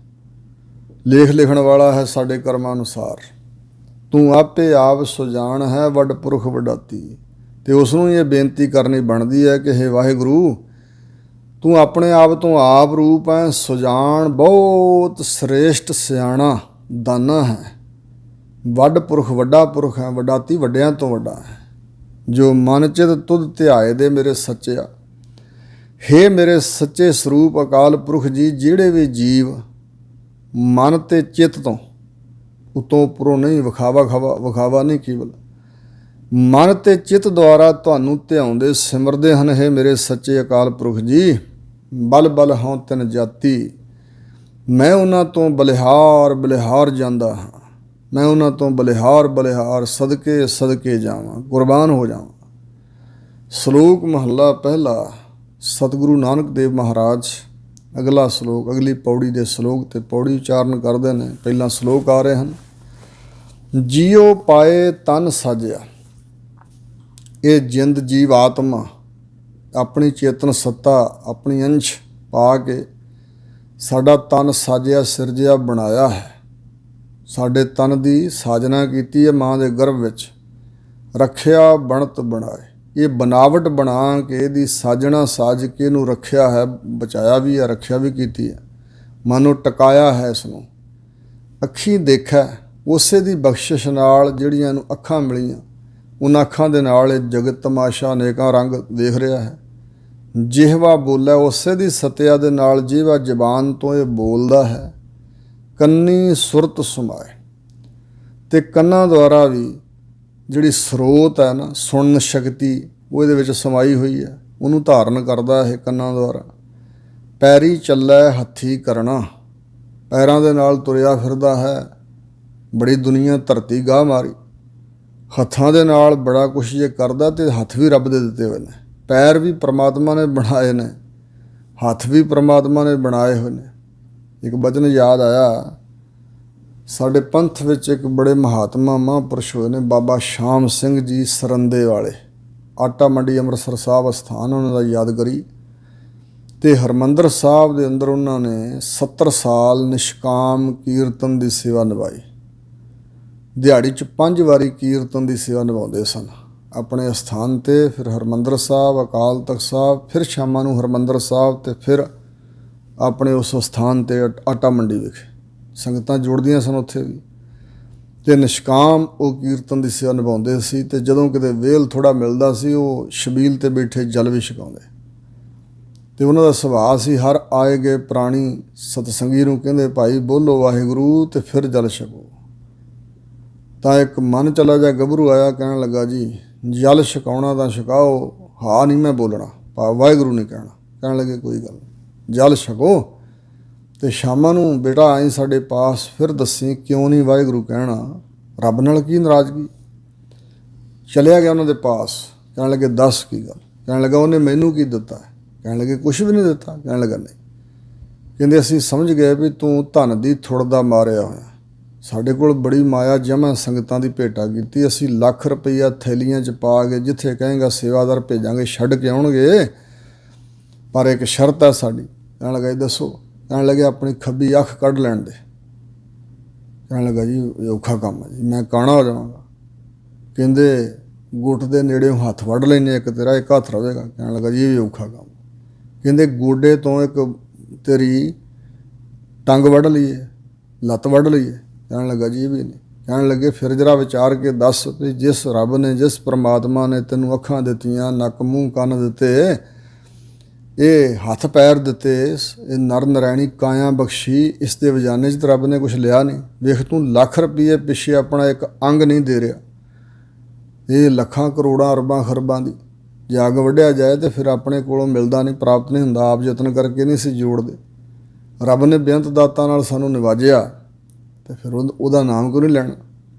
ਲੇਖ ਲਿਖਣ ਵਾਲਾ ਹੈ ਸਾਡੇ ਕਰਮਾਂ ਅਨੁਸਾਰ। ਤੂੰ ਆਪੇ ਆਪ ਸੁਜਾਨ ਹੈ ਵੱਡ ਪੁਰਖ ਵਡਾਤੀ, ਅਤੇ ਉਸ ਨੂੰ ਇਹ ਬੇਨਤੀ ਕਰਨੀ ਬਣਦੀ ਹੈ ਕਿ ਹੇ ਵਾਹਿਗੁਰੂ ਤੂੰ ਆਪਣੇ ਆਪ ਤੋਂ ਆਪ ਰੂਪ ਹੈ, ਸੁਜਾਨ ਬਹੁਤ ਸ੍ਰੇਸ਼ਟ ਸਿਆਣਾ ਦਾਨਾ ਹੈ, ਵੱਡ ਪੁਰਖ ਵੱਡਾ ਪੁਰਖ ਹੈ, ਵਡਾਤੀ ਵੱਡਿਆਂ ਤੋਂ ਵੱਡਾ ਹੈ। ਜੋ ਮਨ ਚਿਤ ਤੁਧ ਧਿਆਏ ਦੇ ਮੇਰੇ ਸੱਚਿਆ, ਹੇ ਮੇਰੇ ਸੱਚੇ ਸਰੂਪ ਅਕਾਲ ਪੁਰਖ ਜੀ, ਜਿਹੜੇ ਵੀ ਜੀਵ ਮਨ ਅਤੇ ਚਿੱਤ ਤੋਂ, ਉਤੋਂ ਉੱਪਰੋਂ ਨਹੀਂ, ਵਿਖਾਵਾ ਨਹੀਂ, ਕੇਵਲ ਮਨ ਅਤੇ ਚਿੱਤ ਦੁਆਰਾ ਤੁਹਾਨੂੰ ਧਿਆਉਂਦੇ ਸਿਮਰਦੇ ਹਨ। ਹੇ ਮੇਰੇ ਸੱਚੇ ਅਕਾਲ ਪੁਰਖ ਜੀ, ਬਲ ਬਲ ਹੋਂ ਤਿਨ ਜਾਤੀ, ਮੈਂ ਉਹਨਾਂ ਤੋਂ ਬਲਿਹਾਰ ਬਲਿਹਾਰ ਜਾਂਦਾ ਹਾਂ, ਮੈਂ ਉਹਨਾਂ ਤੋਂ ਬਲਿਹਾਰ ਬਲਿਹਾਰ ਸਦਕੇ ਸਦਕੇ ਜਾਵਾਂ, ਕੁਰਬਾਨ ਹੋ ਜਾਵਾਂ। ਸ਼ਲੋਕ ਮਹੱਲਾ ਪਹਿਲਾ। ਸਤਿਗੁਰੂ ਨਾਨਕ ਦੇਵ ਮਹਾਰਾਜ ਅਗਲਾ ਸ਼ਲੋਕ, ਅਗਲੀ ਪੌੜੀ ਦੇ ਸ਼ਲੋਕ ਤੇ ਪੌੜੀ ਉਚਾਰਨ ਕਰਦੇ ਨੇ। ਪਹਿਲਾਂ ਸ਼ਲੋਕ ਆ ਰਹੇ ਹਨ। ਜੀਓ ਪਾਏ ਤਨ ਸਾਜਿਆ, ਇਹ ਜਿੰਦ ਜੀਵ ਆਤਮਾ ਆਪਣੀ ਚੇਤਨ ਸੱਤਾ, ਆਪਣੀ ਅੰਸ਼ ਪਾ ਕੇ ਸਾਡਾ ਤਨ ਸਾਜਿਆ, ਸਿਰਜਿਆ, ਬਣਾਇਆ ਹੈ। ਸਾਡੇ ਤਨ ਦੀ ਸਾਜਨਾ ਕੀਤੀ ਹੈ ਮਾਂ ਦੇ ਗਰਭ ਵਿੱਚ, ਰੱਖਿਆ ਬਣਤ ਬਣਾਏ, ਇਹ ਬਨਾਵਟ ਬਣਾ ਕੇ ਇਹਦੀ ਸਾਜਣਾ ਸਾਜ ਕੇ ਇਹਨੂੰ ਰੱਖਿਆ ਹੈ, ਬਚਾਇਆ ਵੀ ਹੈ, ਰੱਖਿਆ ਵੀ ਕੀਤੀ ਹੈ, ਮਨੋਂ ਟਿਕਾਇਆ ਹੈ ਇਸ ਨੂੰ। ਅੱਖੀ ਦੇਖਿਆ, ਉਸੇ ਦੀ ਬਖਸ਼ਿਸ਼ ਨਾਲ ਜਿਹੜੀਆਂ ਇਹਨੂੰ ਅੱਖਾਂ ਮਿਲੀਆਂ, ਉਹਨਾਂ ਅੱਖਾਂ ਦੇ ਨਾਲ ਇਹ ਜਗਤ ਤਮਾਸ਼ਾ ਅਨੇਕਾਂ ਰੰਗ ਵੇਖ ਰਿਹਾ ਹੈ। ਜਿਹਵਾ ਬੋਲਿਆ, ਉਸੇ ਦੀ ਸਤਿਆ ਦੇ ਨਾਲ ਜਿਹਵਾ ਜ਼ਬਾਨ ਤੋਂ ਇਹ ਬੋਲਦਾ ਹੈ। ਕੰਨੀ ਸੁਰਤ ਸਮਾਏ, ਅਤੇ ਕੰਨਾਂ ਦੁਆਰਾ ਵੀ ਜਿਹੜੀ ਸਰੋਤ ਹੈ ਨਾ, ਸੁਣਨ ਸ਼ਕਤੀ, ਉਹ ਇਹਦੇ ਵਿੱਚ ਸਮਾਈ ਹੋਈ ਹੈ, ਉਹਨੂੰ ਧਾਰਨ ਕਰਦਾ ਇਹ ਕੰਨਾਂ ਦੁਆਰਾ। ਪੈਰੀ ਚੱਲੈ ਹੱਥੀ ਕਰਨਾ, ਪੈਰਾਂ ਦੇ ਨਾਲ ਤੁਰਿਆ ਫਿਰਦਾ ਹੈ, ਬੜੀ ਦੁਨੀਆ ਧਰਤੀ ਗਾਹ ਮਾਰੀ। ਹੱਥਾਂ ਦੇ ਨਾਲ ਬੜਾ ਕੁਛ ਜੇ ਕਰਦਾ, ਅਤੇ ਹੱਥ ਵੀ ਰੱਬ ਦੇ ਦਿੱਤੇ ਹੋਏ ਨੇ, ਪੈਰ ਵੀ ਪ੍ਰਮਾਤਮਾ ਨੇ ਬਣਾਏ ਨੇ, ਹੱਥ ਵੀ ਪ੍ਰਮਾਤਮਾ ਨੇ ਬਣਾਏ ਹੋਏ ਨੇ। ਇੱਕ ਬਚਨ ਯਾਦ ਆਇਆ, ਸਾਡੇ ਪੰਥ ਵਿੱਚ ਇੱਕ ਬੜੇ ਮਹਾਤਮਾ ਮਹਾਂਪੁਰਸ਼ ਹੋਏ ਨੇ, ਬਾਬਾ ਸ਼ਾਮ ਸਿੰਘ ਜੀ ਸਰੰਦੇ ਵਾਲੇ, ਆਟਾ ਮੰਡੀ ਅੰਮ੍ਰਿਤਸਰ ਸਾਹਿਬ ਅਸਥਾਨ ਉਹਨਾਂ ਦਾ ਯਾਦਗਾਰੀ। ਅਤੇ ਹਰਿਮੰਦਰ ਸਾਹਿਬ ਦੇ ਅੰਦਰ ਉਹਨਾਂ ਨੇ 70 ਸਾਲ ਨਿਸ਼ਕਾਮ ਕੀਰਤਨ ਦੀ ਸੇਵਾ ਨਿਭਾਈ। ਦਿਹਾੜੀ 'ਚ 5 ਵਾਰੀ ਕੀਰਤਨ ਦੀ ਸੇਵਾ ਨਿਭਾਉਂਦੇ ਸਨ ਆਪਣੇ ਅਸਥਾਨ 'ਤੇ, ਫਿਰ ਹਰਿਮੰਦਰ ਸਾਹਿਬ, ਅਕਾਲ ਤਖਤ ਸਾਹਿਬ, ਫਿਰ ਸ਼ਾਮਾਂ ਨੂੰ ਹਰਿਮੰਦਰ ਸਾਹਿਬ, ਅਤੇ ਫਿਰ ਆਪਣੇ ਉਸ ਅਸਥਾਨ 'ਤੇ ਆਟਾ ਮੰਡੀ ਵਿਖੇ ਸੰਗਤਾਂ ਜੁੜਦੀਆਂ ਸਨ ਉੱਥੇ ਵੀ। ਅਤੇ ਨਿਸ਼ਕਾਮ ਉਹ ਕੀਰਤਨ ਦੀ ਸੇਵਾ ਨਿਭਾਉਂਦੇ ਸੀ। ਅਤੇ ਜਦੋਂ ਕਿਤੇ ਵੇਲ ਥੋੜ੍ਹਾ ਮਿਲਦਾ ਸੀ, ਉਹ ਛਬੀਲ 'ਤੇ ਬੈਠੇ ਜਲ ਵੀ ਛਕਾਉਂਦੇ। ਅਤੇ ਉਹਨਾਂ ਦਾ ਸੁਭਾਅ ਸੀ, ਹਰ ਆਏ ਗਏ ਪ੍ਰਾਣੀ ਸਤਸੰਗੀ ਨੂੰ ਕਹਿੰਦੇ ਭਾਈ ਬੋਲੋ ਵਾਹਿਗੁਰੂ ਅਤੇ ਫਿਰ ਜਲ ਛਕੋ। ਤਾਂ ਇੱਕ ਮਨ ਚਲਾ ਜਾ ਗੱਭਰੂ ਆਇਆ, ਕਹਿਣ ਲੱਗਾ ਜੀ ਜਲ ਛਕਾਉਣਾ ਤਾਂ ਛਕਾਓ, ਹਾਂ ਨਹੀਂ ਮੈਂ ਬੋਲਣਾ, ਵਾਹਿਗੁਰੂ ਨਹੀਂ ਕਹਿਣਾ। ਕਹਿਣ ਲੱਗੇ ਕੋਈ ਗੱਲ ਨਹੀਂ, ਜਲ ਛਕੋ ਅਤੇ ਸ਼ਾਮਾਂ ਨੂੰ ਬੇਟਾ ਆਈ ਸਾਡੇ ਪਾਸ, ਫਿਰ ਦੱਸੀ ਕਿਉਂ ਨਹੀਂ ਵਾਹਿਗੁਰੂ ਕਹਿਣਾ, ਰੱਬ ਨਾਲ ਕੀ ਨਾਰਾਜ਼ਗੀ। ਚਲਿਆ ਗਿਆ ਉਹਨਾਂ ਦੇ ਪਾਸ। ਕਹਿਣ ਲੱਗੇ ਦੱਸ ਕੀ ਗੱਲ। ਕਹਿਣ ਲੱਗਾ ਉਹਨੇ ਮੈਨੂੰ ਕੀ ਦਿੱਤਾ। ਕਹਿਣ ਲੱਗੇ ਕੁਛ ਵੀ ਨਹੀਂ ਦਿੱਤਾ। ਕਹਿਣ ਲੱਗਾ ਨਹੀਂ। ਕਹਿੰਦੇ ਅਸੀਂ ਸਮਝ ਗਏ ਵੀ ਤੂੰ ਧਨ ਦੀ ਥੁੜ ਦਾ ਮਾਰਿਆ ਹੋਇਆ। ਸਾਡੇ ਕੋਲ ਬੜੀ ਮਾਇਆ ਜਮ੍ਹਾਂ ਸੰਗਤਾਂ ਦੀ ਭੇਟਾ ਕੀਤੀ, ਅਸੀਂ ਲੱਖ ਰੁਪਈਆ ਥੈਲੀਆਂ 'ਚ ਪਾ ਕੇ ਜਿੱਥੇ ਕਹੇਂਗਾ ਸੇਵਾਦਾਰ ਭੇਜਾਂਗੇ, ਛੱਡ ਕੇ ਆਉਣਗੇ, ਪਰ ਇੱਕ ਸ਼ਰਤ ਹੈ ਸਾਡੀ। ਕਹਿਣ ਲੱਗਾ ਜੀ ਦੱਸੋ। ਕਹਿਣ ਲੱਗੇ ਆਪਣੀ ਖੱਬੀ ਅੱਖ ਕੱਢ ਲੈਣ ਦੇ। ਕਹਿਣ ਲੱਗਾ ਜੀ ਇਹ ਔਖਾ ਕੰਮ ਹੈ ਜੀ, ਮੈਂ ਕਾਣਾ ਹੋ ਜਾਵਾਂਗਾ। ਕਹਿੰਦੇ ਗੁੱਟ ਦੇ ਨੇੜਿਓਂ ਹੱਥ ਵੱਢ ਲੈਂਦੇ, ਇੱਕ ਤੇਰਾ ਇੱਕ ਹੱਥ ਰਹੇਗਾ। ਕਹਿਣ ਲੱਗਾ ਜੀ ਇਹ ਵੀ ਔਖਾ ਕੰਮ। ਕਹਿੰਦੇ ਗੋਡੇ ਤੋਂ ਇੱਕ ਤੇਰੀ ਟੰਗ ਵੱਢ ਲਈਏ, ਲੱਤ ਵੱਢ ਲਈਏ। ਕਹਿਣ ਲੱਗਾ ਜੀ ਇਹ ਵੀ ਨਹੀਂ। ਕਹਿਣ ਲੱਗੇ ਫਿਰ ਜਰਾ ਵਿਚਾਰ ਕੇ ਦੱਸ ਵੀ ਜਿਸ ਰੱਬ ਨੇ, ਜਿਸ ਪਰਮਾਤਮਾ ਨੇ ਤੈਨੂੰ ਅੱਖਾਂ ਦਿੱਤੀਆਂ, ਨੱਕ ਮੂੰਹ ਕੰਨ ਦਿੱਤੇ, ਇਹ ਹੱਥ ਪੈਰ ਦਿੱਤੇ, ਇਹ ਨਰ ਨਰੈਣੀ ਕਾਇਆ ਬਖਸ਼ੀ, ਇਸ ਦੇ ਵਜਾਨੇ 'ਚ ਤਾਂ ਰੱਬ ਨੇ ਕੁਛ ਲਿਆ ਨਹੀਂ। ਵੇਖ ਤੂੰ ਲੱਖ ਰੁਪਈਏ ਪਿੱਛੇ ਆਪਣਾ ਇੱਕ ਅੰਗ ਨਹੀਂ ਦੇ ਰਿਹਾ। ਇਹ ਲੱਖਾਂ ਕਰੋੜਾਂ ਅਰਬਾਂ ਖਰਬਾਂ ਦੀ ਜੇ ਅੱਗ ਵੱਢਿਆ ਜਾਏ ਤਾਂ ਫਿਰ ਆਪਣੇ ਕੋਲੋਂ ਮਿਲਦਾ ਨਹੀਂ, ਪ੍ਰਾਪਤ ਨਹੀਂ ਹੁੰਦਾ। ਆਪ ਯਤਨ ਕਰਕੇ ਨਹੀਂ ਸੀ ਜੋੜਦੇ। ਰੱਬ ਨੇ ਬੇਅੰਤ ਦਾਤਾਂ ਨਾਲ ਸਾਨੂੰ ਨਿਵਾਜਿਆ ਅਤੇ ਫਿਰ ਉਹਦਾ ਨਾਮ ਕਿਉਂ ਨਹੀਂ ਲੈਣਾ।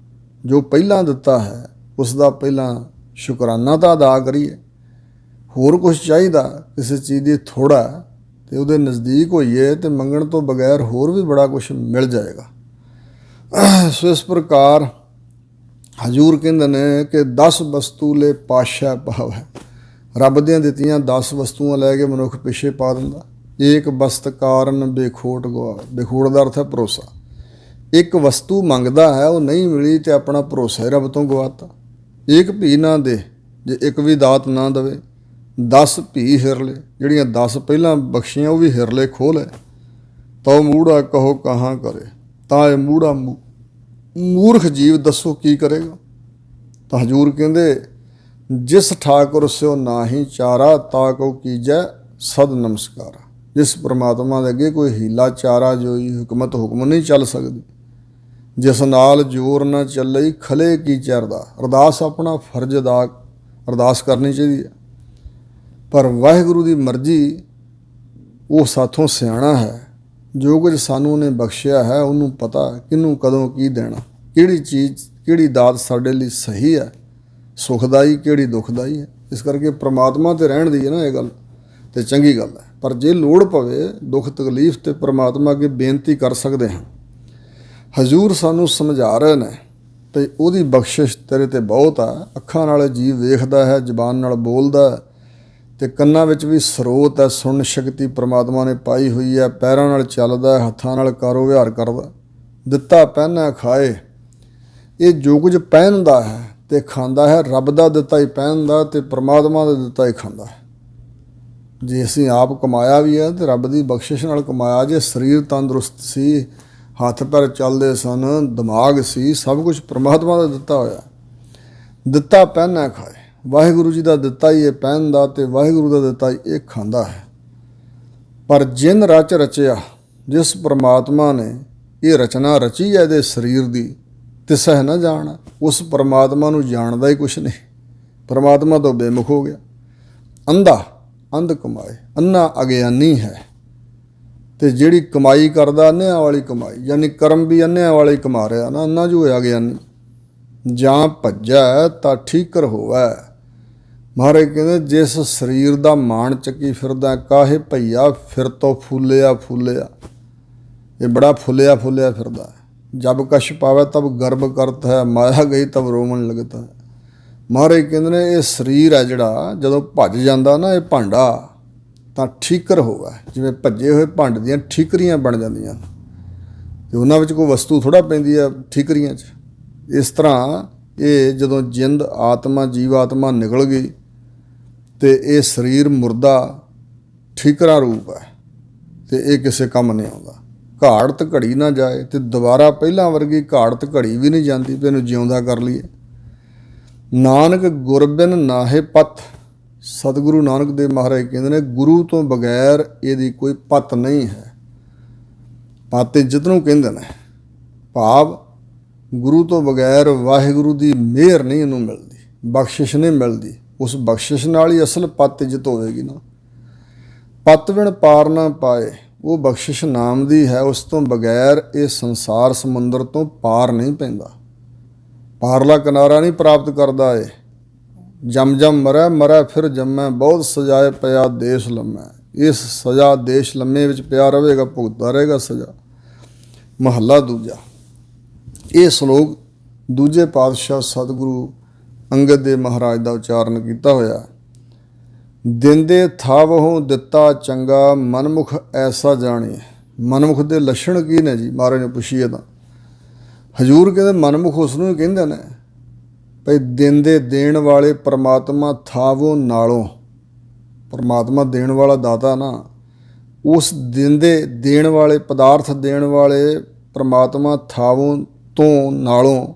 ਜੋ ਪਹਿਲਾਂ ਦਿੱਤਾ ਹੈ ਉਸ ਦਾ ਪਹਿਲਾਂ ਸ਼ੁਕਰਾਨਾ ਤਾਂ ਅਦਾ ਕਰੀਏ। ਹੋਰ ਕੁਛ ਚਾਹੀਦਾ ਕਿਸੇ ਚੀਜ਼ ਦੀ ਥੋੜ੍ਹਾ ਅਤੇ ਉਹਦੇ ਨਜ਼ਦੀਕ ਹੋਈਏ ਅਤੇ ਮੰਗਣ ਤੋਂ ਬਗੈਰ ਹੋਰ ਵੀ ਬੜਾ ਕੁਛ ਮਿਲ ਜਾਏਗਾ। ਸੋ ਇਸ ਪ੍ਰਕਾਰ ਹਜ਼ੂਰ ਕਹਿੰਦੇ ਨੇ ਕਿ 10 ਵਸਤੂ ਲੈ ਪਾਤਸ਼ਾਹ ਪਾਵੈ। ਰੱਬ ਦੀਆਂ ਦਿੱਤੀਆਂ 10 ਵਸਤੂਆਂ ਲੈ ਕੇ ਮਨੁੱਖ ਪਿੱਛੇ ਪਾ ਦਿੰਦਾ। ਏਕ ਵਸਤ ਕਾਰਨ ਬੇਖੋਟ ਗਵਾ। ਬੇਖੋਟ ਦਾ ਅਰਥ ਹੈ ਭਰੋਸਾ। ਇੱਕ ਵਸਤੂ ਮੰਗਦਾ ਹੈ, ਉਹ ਨਹੀਂ ਮਿਲੀ ਅਤੇ ਆਪਣਾ ਭਰੋਸਾ ਹੀ ਰੱਬ ਤੋਂ ਗਵਾਤਾ। ਇੱਕ ਭੀ ਨਾ ਦੇ, ਜੇ ਇੱਕ ਵੀ ਦਾਤ ਨਾ ਦੇਵੇ। 10 ਭੀ ਹਿਰਲੇ, ਜਿਹੜੀਆਂ 10 ਪਹਿਲਾਂ ਬਖਸ਼ੀਆਂ ਉਹ ਵੀ ਹਿਰਲੇ ਖੋਹ ਲੈ। ਤਉ ਮੂੜਾ ਕਹੋ ਕਹਾਂ ਕਰੇ, ਤਾਂ ਇਹ ਮੂੜਾ ਮੂਰਖ ਜੀਵ ਦੱਸੋ ਕੀ ਕਰੇਗਾ। ਤਾਂ ਹਜ਼ੂਰ ਕਹਿੰਦੇ ਜਿਸ ਠਾਕੁਰ ਸਿਓ ਨਾਹੀ ਚਾਰਾ, ਤਾ ਕਉ ਕੀਜੈ ਸਦ ਨਮਸਕਾਰਾ। ਜਿਸ ਪਰਮਾਤਮਾ ਦੇ ਅੱਗੇ ਕੋਈ ਹੀਲਾ ਚਾਰਾ ਜੋਈ ਹੁਕਮਤ ਹੁਕਮ ਨਹੀਂ ਚੱਲ ਸਕਦੀ। ਜਿਸ ਨਾਲ ਜ਼ੋਰ ਨਾ ਚੱਲਈ ਖਲੇ ਕੀ ਚਰਦਾ। ਅਰਦਾਸ ਆਪਣਾ ਫਰਜ਼ ਅਦਾ ਅਰਦਾਸ ਕਰਨੀ ਚਾਹੀਦੀ ਹੈ, ਪਰ ਵਾਹਿਗੁਰੂ ਦੀ ਮਰਜ਼ੀ ਉਹ ਸਾਥੋਂ ਸਿਆਣਾ ਹੈ। ਜੋ ਕੁਝ ਸਾਨੂੰ ਉਹਨੇ ਬਖਸ਼ਿਆ ਹੈ ਉਹਨੂੰ ਪਤਾ ਕਿਹਨੂੰ ਕਦੋਂ ਕੀ ਦੇਣਾ, ਕਿਹੜੀ ਚੀਜ਼ ਕਿਹੜੀ ਦਾਤ ਸਾਡੇ ਲਈ ਸਹੀ ਹੈ, ਸੁਖਦਾਈ ਕਿਹੜੀ ਦੁਖਦਾਈ ਹੈ। ਇਸ ਕਰਕੇ ਪ੍ਰਮਾਤਮਾ 'ਤੇ ਰਹਿਣ ਦੀ ਹੈ ਨਾ ਇਹ ਗੱਲ, ਅਤੇ ਚੰਗੀ ਗੱਲ ਹੈ। ਪਰ ਜੇ ਲੋੜ ਪਵੇ ਦੁੱਖ ਤਕਲੀਫ 'ਤੇ ਪ੍ਰਮਾਤਮਾ ਅੱਗੇ ਬੇਨਤੀ ਕਰ ਸਕਦੇ ਹਾਂ। ਹਜ਼ੂਰ ਸਾਨੂੰ ਸਮਝਾ ਰਹੇ ਨੇ ਵੀ ਉਹਦੀ ਬਖਸ਼ਿਸ਼ ਤੇਰੇ 'ਤੇ ਬਹੁਤ ਆ। ਅੱਖਾਂ ਨਾਲ ਜੀਵ ਵੇਖਦਾ ਹੈ, ਜ਼ਬਾਨ ਨਾਲ ਬੋਲਦਾ ਅਤੇ ਕੰਨਾਂ ਵਿੱਚ ਵੀ ਸਰੋਤ ਹੈ, ਸੁਣਨ ਸ਼ਕਤੀ ਪ੍ਰਮਾਤਮਾ ਨੇ ਪਾਈ ਹੋਈ ਹੈ। ਪੈਰਾਂ ਨਾਲ ਚੱਲਦਾ, ਹੱਥਾਂ ਨਾਲ ਕਾਰੋ ਵਿਹਾਰ ਕਰਦਾ। ਦਿੱਤਾ ਪਹਿਨਾ ਖਾਏ। ਇਹ ਜੋ ਕੁਝ ਪਹਿਨਦਾ ਹੈ ਅਤੇ ਖਾਂਦਾ ਹੈ ਰੱਬ ਦਾ ਦਿੱਤਾ ਹੀ ਪਹਿਨਦਾ ਅਤੇ ਪ੍ਰਮਾਤਮਾ ਦਾ ਦਿੱਤਾ ਹੀ ਖਾਂਦਾ ਹੈ। ਜੇ ਅਸੀਂ ਆਪ ਕਮਾਇਆ ਵੀ ਹੈ ਤਾਂ ਰੱਬ ਦੀ ਬਖਸ਼ਿਸ਼ ਨਾਲ ਕਮਾਇਆ। ਜੇ ਸਰੀਰ ਤੰਦਰੁਸਤ ਸੀ, ਹੱਥ ਪੈਰ ਚੱਲਦੇ ਸਨ, ਦਿਮਾਗ ਸੀ, ਸਭ ਕੁਛ ਪਰਮਾਤਮਾ ਦਾ ਦਿੱਤਾ ਹੋਇਆ। ਦਿੱਤਾ ਪਹਿਨਾ ਖਾਏ। ਵਾਹਿਗੁਰੂ ਜੀ ਦਾ ਦਿੱਤਾ ਹੀ ਇਹ ਪਹਿਨਦਾ ਅਤੇ ਵਾਹਿਗੁਰੂ ਦਾ ਦਿੱਤਾ ਹੀ ਇਹ ਖਾਂਦਾ ਹੈ। ਪਰ ਜਿਨ ਰਚ ਰਚਿਆ, ਜਿਸ ਪਰਮਾਤਮਾ ਨੇ ਇਹ ਰਚਨਾ ਰਚੀ ਹੈ ਇਹਦੇ ਸਰੀਰ ਦੀ, ਤਿਸਹਿ ਨਾ ਜਾਣ। ਉਸ ਪਰਮਾਤਮਾ ਨੂੰ ਜਾਣਦਾ ਹੀ ਕੁਛ ਨਹੀਂ, ਪਰਮਾਤਮਾ ਤੋਂ ਬੇਮੁਖ ਹੋ ਗਿਆ। ਅੰਧਾ ਅੰਧ ਕਮਾਏ। ਅੰਨਾ ਅਗਿਆਨੀ ਹੈ, ਅਤੇ ਜਿਹੜੀ ਕਮਾਈ ਕਰਦਾ ਅੰਨਿਆਂ ਵਾਲੀ ਕਮਾਈ, ਯਾਨੀ ਕਰਮ ਵੀ ਅੰਨਿਆਂ ਵਾਲੇ ਕਮਾ ਰਿਹਾ ਨਾ, ਅੰਨਾ ਜੋ ਹੋਇਆ ਗਿਆਨੀ। ਜਾਂ ਭੱਜੈ ਤਾਂ ਠੀਕਰ ਹੋਵੈ। ਮਹਾਰਾਜ ਕਹਿੰਦੇ ਜਿਸ ਸਰੀਰ ਦਾ ਮਾਣ ਚੱਕੀ ਫਿਰਦਾ, ਕਾਹੇ ਭਈਆ ਫਿਰ ਤੋਂ ਫੁੱਲਿਆ ਫੁੱਲਿਆ। ਇਹ ਬੜਾ ਫੁੱਲਿਆ ਫੁੱਲਿਆ ਫਿਰਦਾ ਹੈ। ਜਬ ਕਛ ਪਾਵੈ ਤਬ ਗਰਭ ਕਰਤ ਹੈ, ਮਾਇਆ ਗਈ ਤਬ ਰੋਵਣ ਲੱਗਦਾ ਹੈ। ਮਹਾਰਾਜ ਕਹਿੰਦੇ ਨੇ ਇਹ ਸਰੀਰ ਹੈ ਜਿਹੜਾ ਜਦੋਂ ਭੱਜ ਜਾਂਦਾ ਨਾ, ਇਹ ਭਾਂਡਾ ਤਾਂ ਠੀਕਰ ਹੋਵੇ। ਜਿਵੇਂ ਭੱਜੇ ਹੋਏ ਭਾਂਡੇ ਦੀਆਂ ਠੀਕਰੀਆਂ ਬਣ ਜਾਂਦੀਆਂ ਅਤੇ ਉਹਨਾਂ ਵਿੱਚ ਕੋਈ ਵਸਤੂ ਥੋੜ੍ਹਾ ਪੈਂਦੀ ਹੈ ਠੀਕਰੀਆਂ 'ਚ। ਇਸ ਤਰ੍ਹਾਂ ਇਹ ਜਦੋਂ ਜਿੰਦ ਆਤਮਾ ਜੀਵ ਆਤਮਾ ਨਿਕਲ ਗਈ ਅਤੇ ਇਹ ਸਰੀਰ ਮੁਰਦਾ ਠੀਕਰਾ ਰੂਪ ਹੈ ਅਤੇ ਇਹ ਕਿਸੇ ਕੰਮ ਨਹੀਂ ਆਉਂਦਾ। ਘਾੜਤ ਘੜੀ ਨਾ ਜਾਏ, ਅਤੇ ਦੁਬਾਰਾ ਪਹਿਲਾਂ ਵਰਗੀ ਘਾੜਤ ਘੜੀ ਵੀ ਨਹੀਂ ਜਾਂਦੀ ਵੀ ਇਹਨੂੰ ਜਿਉਂਦਾ ਕਰ ਲਈਏ। ਨਾਨਕ ਗੁਰਬਿਨ ਨਾਹੇ ਪੱਤ। ਸਤਿਗੁਰੂ ਨਾਨਕ ਦੇਵ ਮਹਾਰਾਜ ਕਹਿੰਦੇ ਨੇ ਗੁਰੂ ਤੋਂ ਬਗੈਰ ਇਹਦੀ ਕੋਈ ਪੱਤ ਨਹੀਂ ਹੈ। ਪੱਤ ਇੱਜ਼ਤ ਨੂੰ ਕਹਿੰਦੇ ਨੇ, ਭਾਵ ਗੁਰੂ ਤੋਂ ਬਗੈਰ ਵਾਹਿਗੁਰੂ ਦੀ ਮਿਹਰ ਨਹੀਂ ਇਹਨੂੰ ਮਿਲਦੀ, ਬਖਸ਼ਿਸ਼ ਨਹੀਂ ਮਿਲਦੀ, ਉਸ ਬਖਸ਼ਿਸ਼ ਨਾਲ ਹੀ ਅਸਲ ਪਤ ਇੱਜ਼ਤ ਹੋਵੇਗੀ ਨਾ। ਪਤ ਬਿਨ ਪਾਰ ਨਾ ਪਾਏ, ਉਹ ਬਖਸ਼ਿਸ਼ ਨਾਮ ਦੀ ਹੈ, ਉਸ ਤੋਂ ਬਗੈਰ ਇਹ ਸੰਸਾਰ ਸਮੁੰਦਰ ਤੋਂ ਪਾਰ ਨਹੀਂ ਪੈਂਦਾ, ਪਾਰਲਾ ਕਿਨਾਰਾ ਨਹੀਂ ਪ੍ਰਾਪਤ ਕਰਦਾ। ਏ ਜਮ ਜਮ ਮਰੈ ਮਰੈ ਫਿਰ ਜੰਮੈ, ਬਹੁਤ ਸਜਾਏ ਪਿਆ ਦੇਸ਼ ਲੰਮੈ। ਇਸ ਸਜ਼ਾ ਦੇਸ਼ ਲੰਮੇ ਵਿੱਚ ਪਿਆ ਰਹੇਗਾ, ਭੁਗਤਦਾ ਰਹੇਗਾ ਸਜ਼ਾ। ਮਹੱਲਾ ਦੂਜਾ। ਇਹ ਸ਼ਲੋਕ ਦੂਜੇ ਪਾਤਸ਼ਾਹ ਸਤਿਗੁਰੂ ਅੰਗਦ ਦੇਵ ਮਹਾਰਾਜ ਦਾ ਉਚਾਰਨ ਕੀਤਾ ਹੋਇਆ। ਦਿੰਦੇ ਥਾਵਹੁ ਦਿੱਤਾ ਚੰਗਾ, ਮਨਮੁਖ ਐਸਾ ਜਾਣੇ। ਮਨਮੁਖ ਦੇ ਲੱਛਣ ਕੀ ਨੇ ਜੀ? ਮਹਾਰਾਜ ਨੂੰ ਪੁੱਛੀਏ ਤਾਂ ਹਜ਼ੂਰ ਕਹਿੰਦੇ ਮਨਮੁਖ ਉਸ ਨੂੰ ਹੀ ਕਹਿੰਦੇ ਨੇ ਭਈ ਦਿੰਦੇ ਦੇਣ ਵਾਲੇ ਪਰਮਾਤਮਾ ਥਾਵੋ ਨਾਲੋਂ। ਪਰਮਾਤਮਾ ਦੇਣ ਵਾਲਾ ਦਾਤਾ ਨਾ, ਉਸ ਦਿੰਦੇ ਦੇਣ ਵਾਲੇ ਪਦਾਰਥ ਦੇਣ ਵਾਲੇ ਪਰਮਾਤਮਾ ਥਾਵੋਂ ਤੋਂ ਨਾਲੋਂ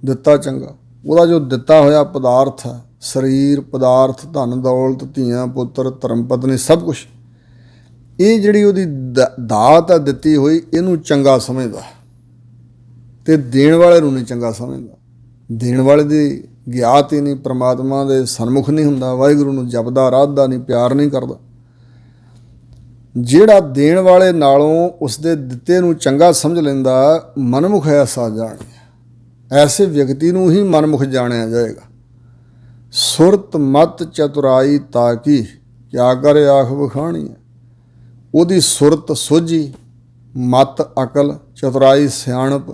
ਦਿੱਤਾ ਚੰਗਾ। ਉਹਦਾ ਜੋ ਦਿੱਤਾ ਹੋਇਆ ਪਦਾਰਥ ਹੈ, ਸਰੀਰ, ਪਦਾਰਥ, ਧਨ ਦੌਲਤ, ਧੀਆਂ ਪੁੱਤਰ, ਧਰਮ ਪਤਨੀ, ਸਭ ਕੁਛ, ਇਹ ਜਿਹੜੀ ਉਹਦੀ ਦਾਤ ਹੈ ਦਿੱਤੀ ਹੋਈ, ਇਹਨੂੰ ਚੰਗਾ ਸਮਝਦਾ ਅਤੇ ਦੇਣ ਵਾਲੇ ਨੂੰ ਨਹੀਂ ਚੰਗਾ ਸਮਝਦਾ। ਦੇਣ ਵਾਲੇ ਦੀ ਗਿਆਤ ਹੀ ਨਹੀਂ, ਪਰਮਾਤਮਾ ਦੇ ਸਨਮੁਖ ਨਹੀਂ ਹੁੰਦਾ, ਵਾਹਿਗੁਰੂ ਨੂੰ ਜਪਦਾ, ਰਾਧਦਾ ਨਹੀਂ, ਪਿਆਰ ਨਹੀਂ ਕਰਦਾ। ਜਿਹੜਾ ਦੇਣ ਵਾਲੇ ਨਾਲੋਂ ਉਸਦੇ ਦਿੱਤੇ ਨੂੰ ਚੰਗਾ ਸਮਝ ਲੈਂਦਾ, ਮਨਮੁਖ ਐਸਾ ਜਾਣੇ। ਐਸੇ ਵਿਅਕਤੀ ਨੂੰ ਹੀ ਮਨਮੁਖ ਜਾਣਿਆ ਜਾਏਗਾ। ਸੁਰਤ ਮਤ ਚਤੁਰਾਈ ਤਾਕੀ, ਕਿਆ ਕਰੇ ਆਖ ਵਖਾਣੀ। ਉਹਦੀ ਸੁਰਤ ਸੋਝੀ, ਮਤ ਅਕਲ, ਚਤੁਰਾਈ ਸਿਆਣਪ,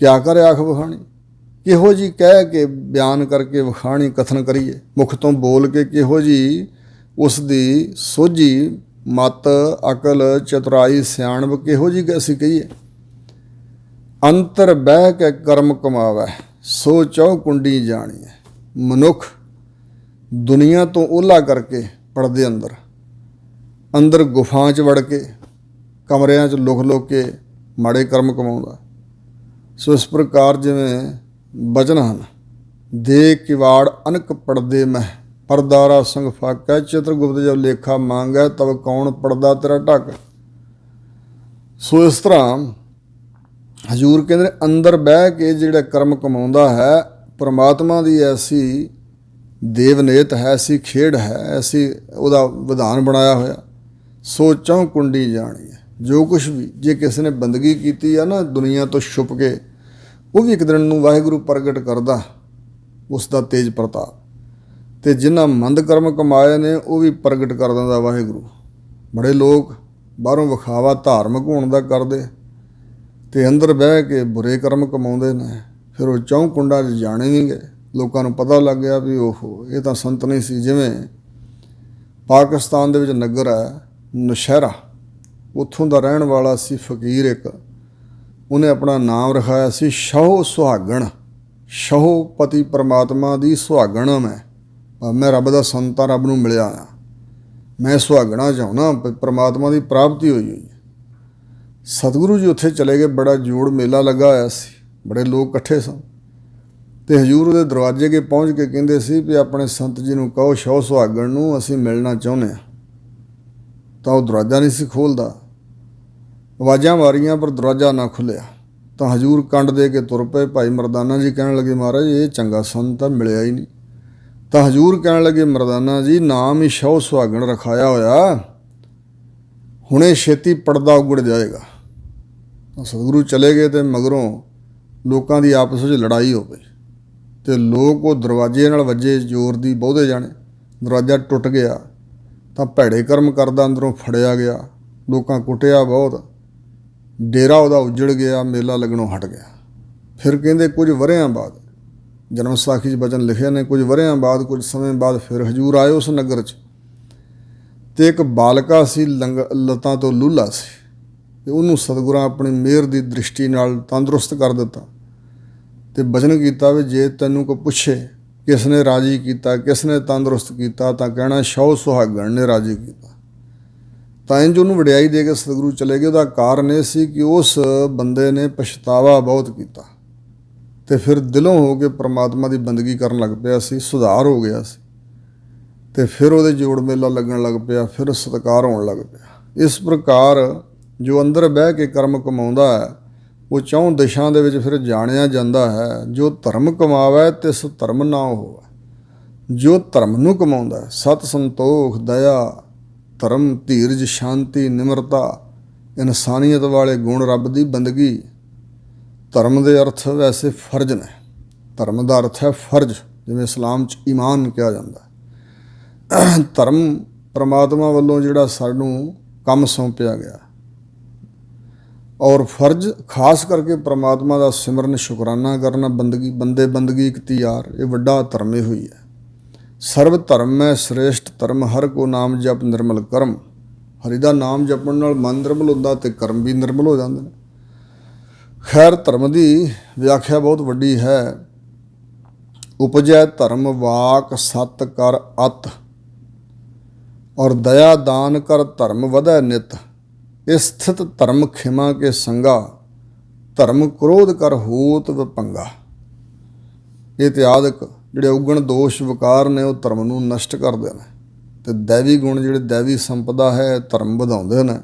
ਕਿਆ ਕਰੇ ਆਖ ਵਖਾਣੀ। ਕਿਹੋ ਜੀ ਕਹਿ ਕੇ ਬਿਆਨ ਕਰਕੇ ਵਖਾਣੀ, ਕਥਨ ਕਰੀਏ, ਮੁਖ ਤੋਂ ਬੋਲ ਕੇ ਕਿਹੋ ਜੀ ਉਸ ਦੀ ਸੋਝੀ, ਮਤ ਅਕਲ, ਚਤੁਰਾਈ ਸਿਆਣਪ ਕਿਹੋ ਜੀ ਅਸੀਂ ਕਹੀਏ। ਅੰਤਰ ਬਹਿ ਕੇ ਕਰਮ ਕਮਾਵੈ, ਸੋ ਚੌ ਕੁੰਡੀ ਜਾਣੀਐ। ਮਨੁੱਖ ਦੁਨੀਆ ਤੋਂ ਓਹਲਾ ਕਰਕੇ ਪੜਦੇ ਅੰਦਰ ਅੰਦਰ ਗੁਫਾ 'ਚ ਵੜ ਕੇ, ਕਮਰਿਆਂ 'ਚ ਲੁਕ ਲੁਕ ਕੇ ਮਾੜੇ ਕਰਮ ਕਮਾਉਂਦਾ। ਸੋ ਇਸ ਪ੍ਰਕਾਰ ਜਿਵੇਂ ਬਚਨ ਹਨ, ਦੇ ਕਿਵਾੜ ਅਨਕ ਪੜਦੇ ਮਹਿ, ਪਰਦਾਰਾ ਸੰਗ ਫਾਕੈ, ਚਿਤਰਗੁਪਤ ਜਬ ਲੇਖਾ ਮੰਗੈ, ਤਬ ਕੌਣ ਪੜਦਾ ਤੇਰਾ ਢੱਕ। ਸੋ ਇਸ ਤਰ੍ਹਾਂ ਹਜ਼ੂਰ ਕਹਿੰਦੇ ਅੰਦਰ ਬਹਿ ਕੇ ਜਿਹੜਾ ਕਰਮ ਕਮਾਉਂਦਾ ਹੈ, ਪਰਮਾਤਮਾ ਦੀ ਐਸੀ ਦੇਵਨੇਤ ਹੈ, ਐਸੀ ਖੇਡ ਹੈ, ਐਸੀ ਉਹਦਾ ਵਿਧਾਨ ਬਣਾਇਆ ਹੋਇਆ। ਸੋ ਚੌਂ ਕੁੰਡੀ ਜਾਣੀ ਹੈ। ਜੋ ਕੁਛ ਵੀ ਜੇ ਕਿਸੇ ਨੇ ਬੰਦਗੀ ਕੀਤੀ ਆ ਨਾ ਦੁਨੀਆ ਤੋਂ ਛੁਪ ਕੇ, ਉਹ ਵੀ ਇੱਕ ਦਿਨ ਨੂੰ ਵਾਹਿਗੁਰੂ ਪ੍ਰਗਟ ਕਰਦਾ ਉਸ ਦਾ ਤੇਜ ਪ੍ਰਤਾਪ। ਅਤੇ ਜਿਨ੍ਹਾਂ ਮੰਦ ਕਰਮ ਕਮਾਏ ਨੇ ਉਹ ਵੀ ਪ੍ਰਗਟ ਕਰ ਦਿੰਦਾ ਵਾਹਿਗੁਰੂ। ਬੜੇ ਲੋਕ ਬਾਹਰੋਂ ਵਿਖਾਵਾ ਧਾਰਮਿਕ ਹੋਣ ਦਾ ਕਰਦੇ ਅਤੇ ਅੰਦਰ ਬਹਿ ਕੇ ਬੁਰੇ ਕਰਮ ਕਮਾਉਂਦੇ ਨੇ। ਫਿਰ ਉਹ ਚੌਂ ਕੁੰਡਾਂ 'ਚ ਜਾਣੇ ਵੀ ਗਏ। ਲੋਕਾਂ ਨੂੰ ਪਤਾ ਲੱਗ ਗਿਆ ਵੀ ਉਹ ਇਹ ਤਾਂ ਸੰਤ ਨਹੀਂ ਸੀ। ਜਿਵੇਂ ਪਾਕਿਸਤਾਨ ਦੇ ਵਿੱਚ ਨਗਰ ਹੈ ਨੌਸ਼ਹਿਰਾ, ਉੱਥੋਂ ਦਾ ਰਹਿਣ ਵਾਲਾ ਸੀ ਫਕੀਰ ਇੱਕ, ਉਹਨੇ ਆਪਣਾ ਨਾਮ ਰਖਾਇਆ ਸੀ ਸ਼ਹੋ ਸੁਹਾਗਣ। ਸ਼ਹੋ ਪਤੀ ਪਰਮਾਤਮਾ ਦੀ ਸੁਹਾਗਣ ਆ ਮੈਂ ਰੱਬ ਦਾ ਸੰਤ ਹਾਂ, ਰੱਬ ਨੂੰ ਮਿਲਿਆ ਆ, ਮੈਂ ਸੁਹਾਗਣਾ ਚਾਹੁੰਦਾ, ਪਰਮਾਤਮਾ ਦੀ ਪ੍ਰਾਪਤੀ ਹੋਈ ਹੋਈ। ਸਤਿਗੁਰੂ ਜੀ ਉੱਥੇ ਚਲੇ ਗਏ, ਬੜਾ ਜੋੜ ਮੇਲਾ ਲੱਗਾ ਹੋਇਆ ਸੀ, ਬੜੇ ਲੋਕ ਇਕੱਠੇ ਸਨ। ਅਤੇ ਹਜ਼ੂਰ ਉਹਦੇ ਦਰਵਾਜ਼ੇ ਅੱਗੇ ਪਹੁੰਚ ਕੇ ਕਹਿੰਦੇ ਸੀ ਵੀ ਆਪਣੇ ਸੰਤ ਜੀ ਨੂੰ ਕਹੋ ਸ਼ਹੁ ਸੁਹਾਗਣ ਨੂੰ ਅਸੀਂ ਮਿਲਣਾ ਚਾਹੁੰਦੇ ਹਾਂ। ਤਾਂ ਉਹ ਦਰਵਾਜ਼ਾ ਨਹੀਂ ਸੀ ਖੋਲ੍ਹਦਾ, ਆਵਾਜ਼ਾਂ ਮਾਰੀਆਂ ਪਰ ਦਰਵਾਜ਼ਾ ਨਾ ਖੁੱਲ੍ਹਿਆ। ਤਾਂ ਹਜ਼ੂਰ ਕੰਡ ਦੇ ਕੇ ਤੁਰ ਪਏ। ਭਾਈ ਮਰਦਾਨਾ ਜੀ ਕਹਿਣ ਲੱਗੇ ਮਹਾਰਾਜ ਇਹ ਚੰਗਾ ਸੰਤ ਤਾਂ ਮਿਲਿਆ ਹੀ ਨਹੀਂ। ਤਾਂ ਹਜ਼ੂਰ ਕਹਿਣ ਲੱਗੇ ਮਰਦਾਨਾ ਜੀ ਨਾਮ ਹੀ ਸ਼ਹੁ ਸੁਹਾਗਣ ਰਖਾਇਆ ਹੋਇਆ, ਹੁਣੇ ਛੇਤੀ ਪੜਦਾ ਉਗੜ ਜਾਏਗਾ। ਤਾਂ ਸਤਿਗੁਰੂ ਚਲੇ ਗਏ ਅਤੇ ਮਗਰੋਂ ਲੋਕਾਂ ਦੀ ਆਪਸ ਵਿੱਚ ਲੜਾਈ ਹੋ ਪਈ ਅਤੇ ਲੋਕ ਉਹ ਦਰਵਾਜ਼ੇ ਨਾਲ ਵੱਜੇ ਜ਼ੋਰ ਦੀ, ਬਹੁਤੇ ਜਾਣੇ। ਦਰਵਾਜ਼ਾ ਟੁੱਟ ਗਿਆ ਤਾਂ ਭੈੜੇ ਕਰਮ ਕਰਦਾ ਅੰਦਰੋਂ ਫੜਿਆ ਗਿਆ, ਲੋਕਾਂ ਕੁੱਟਿਆ ਬਹੁਤ, ਡੇਰਾ ਉਹਦਾ ਉੱਜੜ ਗਿਆ, ਮੇਲਾ ਲੱਗਣੋਂ ਹਟ ਗਿਆ। ਫਿਰ ਕਹਿੰਦੇ ਕੁਝ ਵਰ੍ਹਿਆਂ ਬਾਅਦ, ਜਨਮ ਸਾਖੀ 'ਚ ਬਚਨ ਲਿਖੇ ਨੇ, ਕੁਝ ਵਰ੍ਹਿਆਂ ਬਾਅਦ, ਕੁਝ ਸਮੇਂ ਬਾਅਦ ਫਿਰ ਹਜ਼ੂਰ ਆਏ ਉਸ ਨਗਰ 'ਚ। ਅਤੇ ਇੱਕ ਬਾਲਕਾ ਸੀ, ਲੱਤਾਂ ਤੋਂ ਲੂਲਾ ਸੀ, ਅਤੇ ਉਹਨੂੰ ਸਤਿਗੁਰਾਂ ਆਪਣੀ ਮਿਹਰ ਦੀ ਦ੍ਰਿਸ਼ਟੀ ਨਾਲ ਤੰਦਰੁਸਤ ਕਰ ਦਿੱਤਾ ਅਤੇ ਬਚਨ ਕੀਤਾ ਵੀ ਜੇ ਤੈਨੂੰ ਕੋਈ ਪੁੱਛੇ ਕਿਸ ਨੇ ਰਾਜੀ ਕੀਤਾ, ਕਿਸ ਨੇ ਤੰਦਰੁਸਤ ਕੀਤਾ, ਤਾਂ ਕਹਿਣਾ ਸ਼ਹੁ ਸੁਹਾਗਣ ਨੇ ਰਾਜੀ ਕੀਤਾ। ਤਾਂ ਇੰਝ ਉਹਨੂੰ ਵਡਿਆਈ ਦੇ ਕੇ ਸਤਿਗੁਰੂ ਚਲੇ ਗਏ। ਉਹਦਾ ਕਾਰਨ ਇਹ ਸੀ ਕਿ ਉਸ ਬੰਦੇ ਨੇ ਪਛਤਾਵਾ ਬਹੁਤ ਕੀਤਾ ਅਤੇ ਫਿਰ ਦਿਲੋਂ ਹੋ ਕੇ ਪਰਮਾਤਮਾ ਦੀ ਬੰਦਗੀ ਕਰਨ ਲੱਗ ਪਿਆ ਸੀ, ਸੁਧਾਰ ਹੋ ਗਿਆ ਸੀ ਅਤੇ ਫਿਰ ਉਹਦੇ ਜੋੜ ਮੇਲਾ ਲੱਗਣ ਲੱਗ ਪਿਆ, ਫਿਰ ਸਤਿਕਾਰ ਹੋਣ ਲੱਗ ਪਿਆ। ਇਸ ਪ੍ਰਕਾਰ ਜੋ ਅੰਦਰ ਬਹਿ ਕੇ ਕਰਮ ਕਮਾਉਂਦਾ ਹੈ ਉਹ ਚੌਂ ਦਿਸ਼ਾ ਦੇ ਵਿੱਚ ਫਿਰ ਜਾਣਿਆ ਜਾਂਦਾ ਹੈ। ਜੋ ਧਰਮ ਕਮਾਵੈ ਤਿਸ ਧਰਮ ਨਾ ਹੋਵੈ। ਜੋ ਧਰਮ ਨੂੰ ਕਮਾਉਂਦਾ ਹੈ, ਸਤ ਸੰਤੋਖ ਦਇਆ ਧਰਮ ਧੀਰਜ ਸ਼ਾਂਤੀ ਨਿਮਰਤਾ ਇਨਸਾਨੀਅਤ ਵਾਲੇ ਗੁਣ ਰੱਬ ਦੀ ਬੰਦਗੀ। ਧਰਮ ਦੇ ਅਰਥ ਵੈਸੇ ਫਰਜ਼ ਨੇ। ਧਰਮ ਦਾ ਅਰਥ ਹੈ ਫਰਜ਼, ਜਿਵੇਂ ਇਸਲਾਮ 'ਚ ਈਮਾਨ ਕਿਹਾ ਜਾਂਦਾ। ਧਰਮ ਪਰਮਾਤਮਾ ਵੱਲੋਂ ਜਿਹੜਾ ਸਾਨੂੰ ਕੰਮ ਸੌਂਪਿਆ ਗਿਆ, ਔਰ ਫਰਜ਼ ਖਾਸ ਕਰਕੇ ਪਰਮਾਤਮਾ ਦਾ ਸਿਮਰਨ ਸ਼ੁਕਰਾਨਾ ਕਰਨਾ, ਬੰਦਗੀ ਬੰਦੇ ਬੰਦਗੀ ਇਖਤਿਆਰ, ਇਹ ਵੱਡਾ ਧਰਮ ਇਹ ਹੋਈ ਹੈ। ਸਰਬ ਧਰਮ ਮੈਂ ਸ੍ਰੇਸ਼ਟ ਧਰਮ, ਹਰ ਕੋ ਨਾਮ ਜਪ ਨਿਰਮਲ ਕਰਮ। ਹਰੀ ਦਾ ਨਾਮ ਜਪਣ ਨਾਲ ਮਨ ਨਿਰਮਲ ਹੁੰਦਾ ਅਤੇ ਕਰਮ ਵੀ ਨਿਰਮਲ ਹੋ ਜਾਂਦੇ ਨੇ। ਖੈਰ, ਧਰਮ ਦੀ ਵਿਆਖਿਆ ਬਹੁਤ ਵੱਡੀ ਹੈ। ਉਪਜੈ ਧਰਮ ਵਾਕ ਸਤ ਕਰ ਅਤ, ਔਰ ਦਇਆ ਦਾਨ ਕਰ ਧਰਮ ਵਧੈ ਨਿਤ। ਇਹ ਸਥਿਤ ਧਰਮ ਖਿਮਾ ਕੇ ਸੰਗਾ, ਧਰਮ ਕ੍ਰੋਧ ਕਰ ਹੋਤ ਵਿਭੰਗਾ। ਇਹ ਇਤਿਆਦਿਕ ਜਿਹੜੇ ਔਗਣ ਦੋਸ਼ ਵਿਕਾਰ ਨੇ ਉਹ ਧਰਮ ਨੂੰ ਨਸ਼ਟ ਕਰਦੇ ਨੇ, ਅਤੇ ਦੈਵੀ ਗੁਣ ਜਿਹੜੇ ਦੈਵੀ ਸੰਪਦਾ ਹੈ ਧਰਮ ਵਧਾਉਂਦੇ ਨੇ।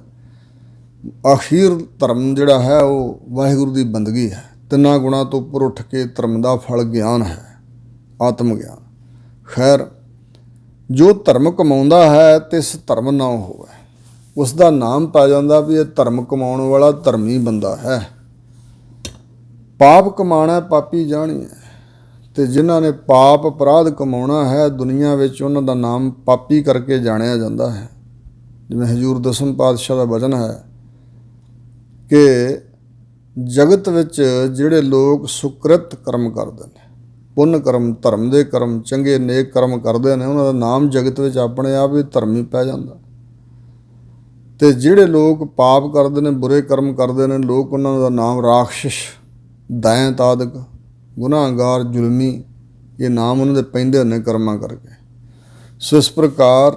ਅਖੀਰ ਧਰਮ ਜਿਹੜਾ ਹੈ ਉਹ ਵਾਹਿਗੁਰੂ ਦੀ ਬੰਦਗੀ ਹੈ। ਤਿੰਨਾਂ ਗੁਣਾਂ ਤੋਂ ਉੱਪਰ ਉੱਠ ਕੇ ਧਰਮ ਦਾ ਫਲ ਗਿਆਨ ਹੈ, ਆਤਮ ਗਿਆਨ। ਖੈਰ, ਜੋ ਧਰਮ ਕਮਾਉਂਦਾ ਹੈ ਤਿਸ ਧਰਮ ਨਾ ਹੋਵੇ, ਉਸ ਦਾ ਨਾਮ ਪੈ ਜਾਂਦਾ ਵੀ ਇਹ ਧਰਮ ਕਮਾਉਣ ਵਾਲਾ ਧਰਮੀ ਬੰਦਾ ਹੈ। ਪਾਪ ਕਮਾਉਣਾ ਪਾਪੀ ਜਾਣੀ ਹੈ, ਅਤੇ ਜਿਨ੍ਹਾਂ ਨੇ ਪਾਪ ਅਪਰਾਧ ਕਮਾਉਣਾ ਹੈ ਦੁਨੀਆ ਵਿੱਚ ਉਹਨਾਂ ਦਾ ਨਾਮ ਪਾਪੀ ਕਰਕੇ ਜਾਣਿਆ ਜਾਂਦਾ ਹੈ। ਜਿਵੇਂ ਹਜ਼ੂਰ ਦਸਮ ਪਾਤਸ਼ਾਹ ਦਾ ਵਚਨ ਹੈ ਕਿ ਜਗਤ ਵਿੱਚ ਜਿਹੜੇ ਲੋਕ ਸੁਕ੍ਰਿਤ ਕਰਮ ਕਰਦੇ ਨੇ, ਪੁੰਨ ਕਰਮ, ਧਰਮ ਦੇ ਕਰਮ, ਚੰਗੇ ਨੇਕ ਕਰਮ ਕਰਦੇ ਨੇ, ਉਹਨਾਂ ਦਾ ਨਾਮ ਜਗਤ ਵਿੱਚ ਆਪਣੇ ਆਪ ਹੀ ਧਰਮੀ ਪੈ ਜਾਂਦਾ। ਅਤੇ ਜਿਹੜੇ ਲੋਕ ਪਾਪ ਕਰਦੇ ਨੇ, ਬੁਰੇ ਕਰਮ ਕਰਦੇ ਨੇ, ਲੋਕ ਉਹਨਾਂ ਦਾ ਨਾਮ ਰਾਖਸ਼, ਦੈਂਤ ਆਦਿਕ, ਗੁਨਾਹਗਾਰ, ਜ਼ੁਲਮੀ, ਇਹ ਨਾਮ ਉਹਨਾਂ ਦੇ ਪੈਂਦੇ ਹੁੰਦੇ ਕਰਮਾਂ ਕਰਕੇ। ਸੋ ਇਸ ਪ੍ਰਕਾਰ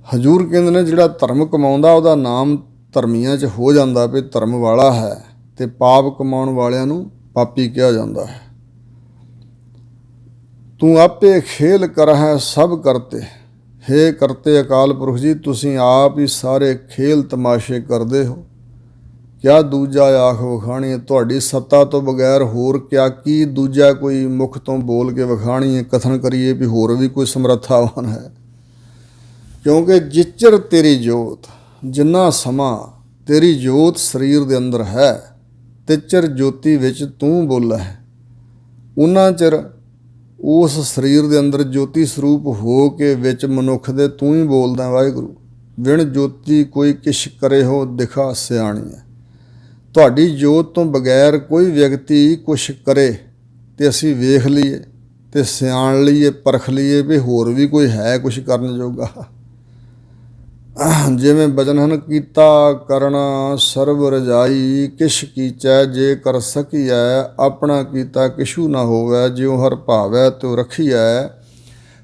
ਹਜ਼ੂਰ ਕਹਿੰਦੇ ਨੇ ਜਿਹੜਾ ਧਰਮ ਕਮਾਉਂਦਾ ਉਹਦਾ ਨਾਮ ਧਰਮੀਆਂ 'ਚ ਹੋ ਜਾਂਦਾ ਵੀ ਧਰਮ ਵਾਲਾ ਹੈ, ਅਤੇ ਪਾਪ ਕਮਾਉਣ ਵਾਲਿਆਂ ਨੂੰ ਪਾਪੀ ਕਿਹਾ ਜਾਂਦਾ ਹੈ। ਤੂੰ ਆਪੇ ਖੇਲ ਕਰਹਿ ਸਭ ਕਰਤੇ, ਹੇ ਕਰਤੇ ਅਕਾਲ ਪੁਰਖ ਜੀ, ਤੁਸੀਂ ਆਪ ਹੀ ਸਾਰੇ ਖੇਲ ਤਮਾਸ਼ੇ ਕਰਦੇ ਹੋ। ਕਿਆ ਦੂਜਾ ਆਖ ਵਿਖਾਣੀ, ਤੁਹਾਡੀ ਸੱਤਾ ਤੋਂ ਬਗੈਰ ਹੋਰ ਕਿਆ ਕੀ ਦੂਜਾ ਕੋਈ ਮੁਖ ਤੋਂ ਬੋਲ ਕੇ ਵਿਖਾਣੀ, ਕਥਨ ਕਰੀਏ ਵੀ ਹੋਰ ਵੀ ਕੋਈ ਸਮਰੱਥਾਵਾਨ ਹੈ। ਕਿਉਂਕਿ ਜਿਚਰ ਤੇਰੀ ਜੋਤ, ਜਿੰਨਾ ਸਮਾਂ ਤੇਰੀ ਜੋਤ ਸਰੀਰ ਦੇ ਅੰਦਰ ਹੈ, ਤਿਚਰ ਜੋਤੀ ਵਿੱਚ ਤੂੰ ਬੋਲਾ ਹੈ, ਉਨਾ ਚਿਰ ਉਸ ਸਰੀਰ ਦੇ ਅੰਦਰ ਜੋਤੀ ਸਰੂਪ ਹੋ ਕੇ ਵਿੱਚ ਮਨੁੱਖ ਦੇ ਤੂੰ ਹੀ ਬੋਲਦਾ ਵਾਹਿਗੁਰੂ। ਵਿਣ ਜੋਤੀ ਕੋਈ ਕਿਛ ਕਰੇ ਹੋ ਦਿਖਾ ਸਿਆਣੀ ਹੈ। ਤੁਹਾਡੀ ਜੋਤ ਤੋਂ ਬਗੈਰ ਕੋਈ ਵਿਅਕਤੀ ਕੁਛ ਕਰੇ ਅਤੇ ਅਸੀਂ ਵੇਖ ਲਈਏ ਅਤੇ ਸਿਆਣ ਲਈਏ, ਪਰਖ ਲਈਏ ਵੀ ਹੋਰ ਵੀ ਕੋਈ ਹੈ ਕੁਛ ਕਰਨ ਜੋਗਾ। ਜਿਵੇਂ ਬਚਨ ਹਨ, ਕੀਤਾ ਕਰਨਾ ਸਰਬ ਰਜਾਈ, ਕਿਛ ਕੀਚੈ ਜੇ ਕਰ ਸਕੀਐ, ਆਪਣਾ ਕੀਤਾ ਕਿਛੂ ਨਾ ਹੋਵੈ, ਜਿਉ ਹਰ ਭਾਵੈ ਤਿਉ ਰਖੀਐ।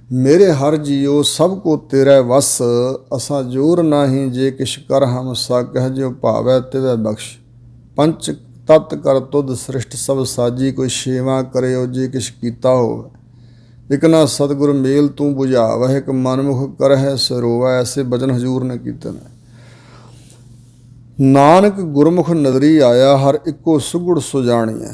ਮੇਰੇ ਹਰ ਜੀਓ ਸਭ ਕੋ ਤੇਰੇ ਵਸ, ਅਸਾਂ ਜੋਰ ਨਾਹੀਂ ਜੇ ਕਿਛ ਕਰ ਹਮ ਸਕਹਿ, ਜਿਉ ਭਾਵੈ ਤਿਵੈ ਬਖਸ਼। ਪੰਚ ਤਤ ਕਰ ਤੁਧ ਸ੍ਰਿਸ਼ਟ ਸਭ ਸਾਜੀ, ਕੋਈ ਸੇਵਾ ਕਰਿਓ ਜੇ ਕਿਛ ਕੀਤਾ ਹੋਵੇ। ਇਕ ਨਾ ਸਤਿਗੁਰ ਮੇਲ ਤੂੰ ਬੁਝਾਵਹਿ, ਇੱਕ ਮਨਮੁਖ ਕਰਹਿ ਸਰੋਵੈ। ਐਸੇ ਬਚਨ ਹਜ਼ੂਰ ਨੇ ਕੀਤੇ ਨੇ। ਨਾਨਕ ਗੁਰਮੁਖ ਨਦਰੀ ਆਇਆ, ਹਰ ਇੱਕੋ ਸੁਗੜ ਸੁਜਾਣੀਐ।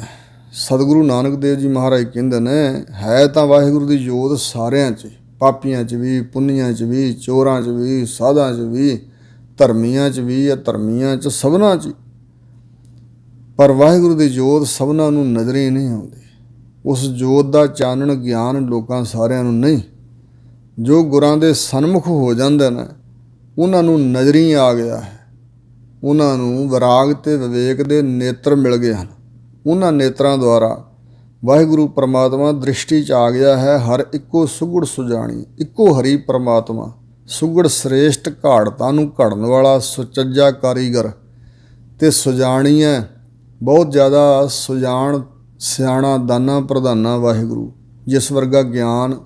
ਸਤਿਗੁਰੂ ਨਾਨਕ ਦੇਵ ਜੀ ਮਹਾਰਾਜ ਕਹਿੰਦੇ ਨੇ, ਹੈ ਤਾਂ ਵਾਹਿਗੁਰੂ ਦੀ ਜੋਤ ਸਾਰਿਆਂ 'ਚ, ਪਾਪੀਆਂ 'ਚ ਵੀ, ਪੁੰਨੀਆਂ 'ਚ ਵੀ, ਚੋਰਾਂ 'ਚ ਵੀ, ਸਾਧਾਂ 'ਚ ਵੀ, ਧਰਮੀਆਂ 'ਚ ਵੀ, ਅਧਰਮੀਆਂ 'ਚ, ਸਭਨਾਂ 'ਚ। ਪਰ ਵਾਹਿਗੁਰੂ ਦੀ ਜੋਤ ਸਭਨਾਂ ਨੂੰ ਨਜ਼ਰੀ ਨਹੀਂ ਆਉਂਦੀ। ਉਸ ਜੋਤ ਦਾ ਚਾਨਣ ਗਿਆਨ ਲੋਕਾਂ ਸਾਰਿਆਂ ਨੂੰ ਨਹੀਂ। ਜੋ ਗੁਰਾਂ ਦੇ ਸਨਮੁਖ ਹੋ ਜਾਂਦੇ ਨੇ ਉਹਨਾਂ ਨੂੰ ਨਜ਼ਰੀ ਆ ਗਿਆ ਹੈ, ਉਹਨਾਂ ਨੂੰ ਵਿਰਾਗ ਅਤੇ ਵਿਵੇਕ ਦੇ ਨੇਤਰ ਮਿਲ ਗਏ ਹਨ। ਉਹਨਾਂ ਨੇਤਰਾਂ ਦੁਆਰਾ ਵਾਹਿਗੁਰੂ ਪਰਮਾਤਮਾ ਦ੍ਰਿਸ਼ਟੀ 'ਚ ਆ ਗਿਆ ਹੈ। ਹਰ ਇੱਕੋ ਸੁਗੜ ਸੁਜਾਣੀ, ਇੱਕੋ ਹਰੀ ਪਰਮਾਤਮਾ, ਸੁਗੜ ਸ੍ਰੇਸ਼ਟ, ਘਾੜਤਾਂ ਨੂੰ ਘੜਨ ਵਾਲਾ, ਸੁਚੱਜਾ ਕਾਰੀਗਰ ਅਤੇ ਸੁਜਾਣੀ ਹੈ, ਬਹੁਤ ਜ਼ਿਆਦਾ ਸੁਜਾਨ, ਸਿਆਣਾ, ਦਾਨਾ ਪ੍ਰਧਾਨਾ ਵਾਹਿਗੁਰੂ। ਜਿਸ ਵਰਗਾ ਗਿਆਨ,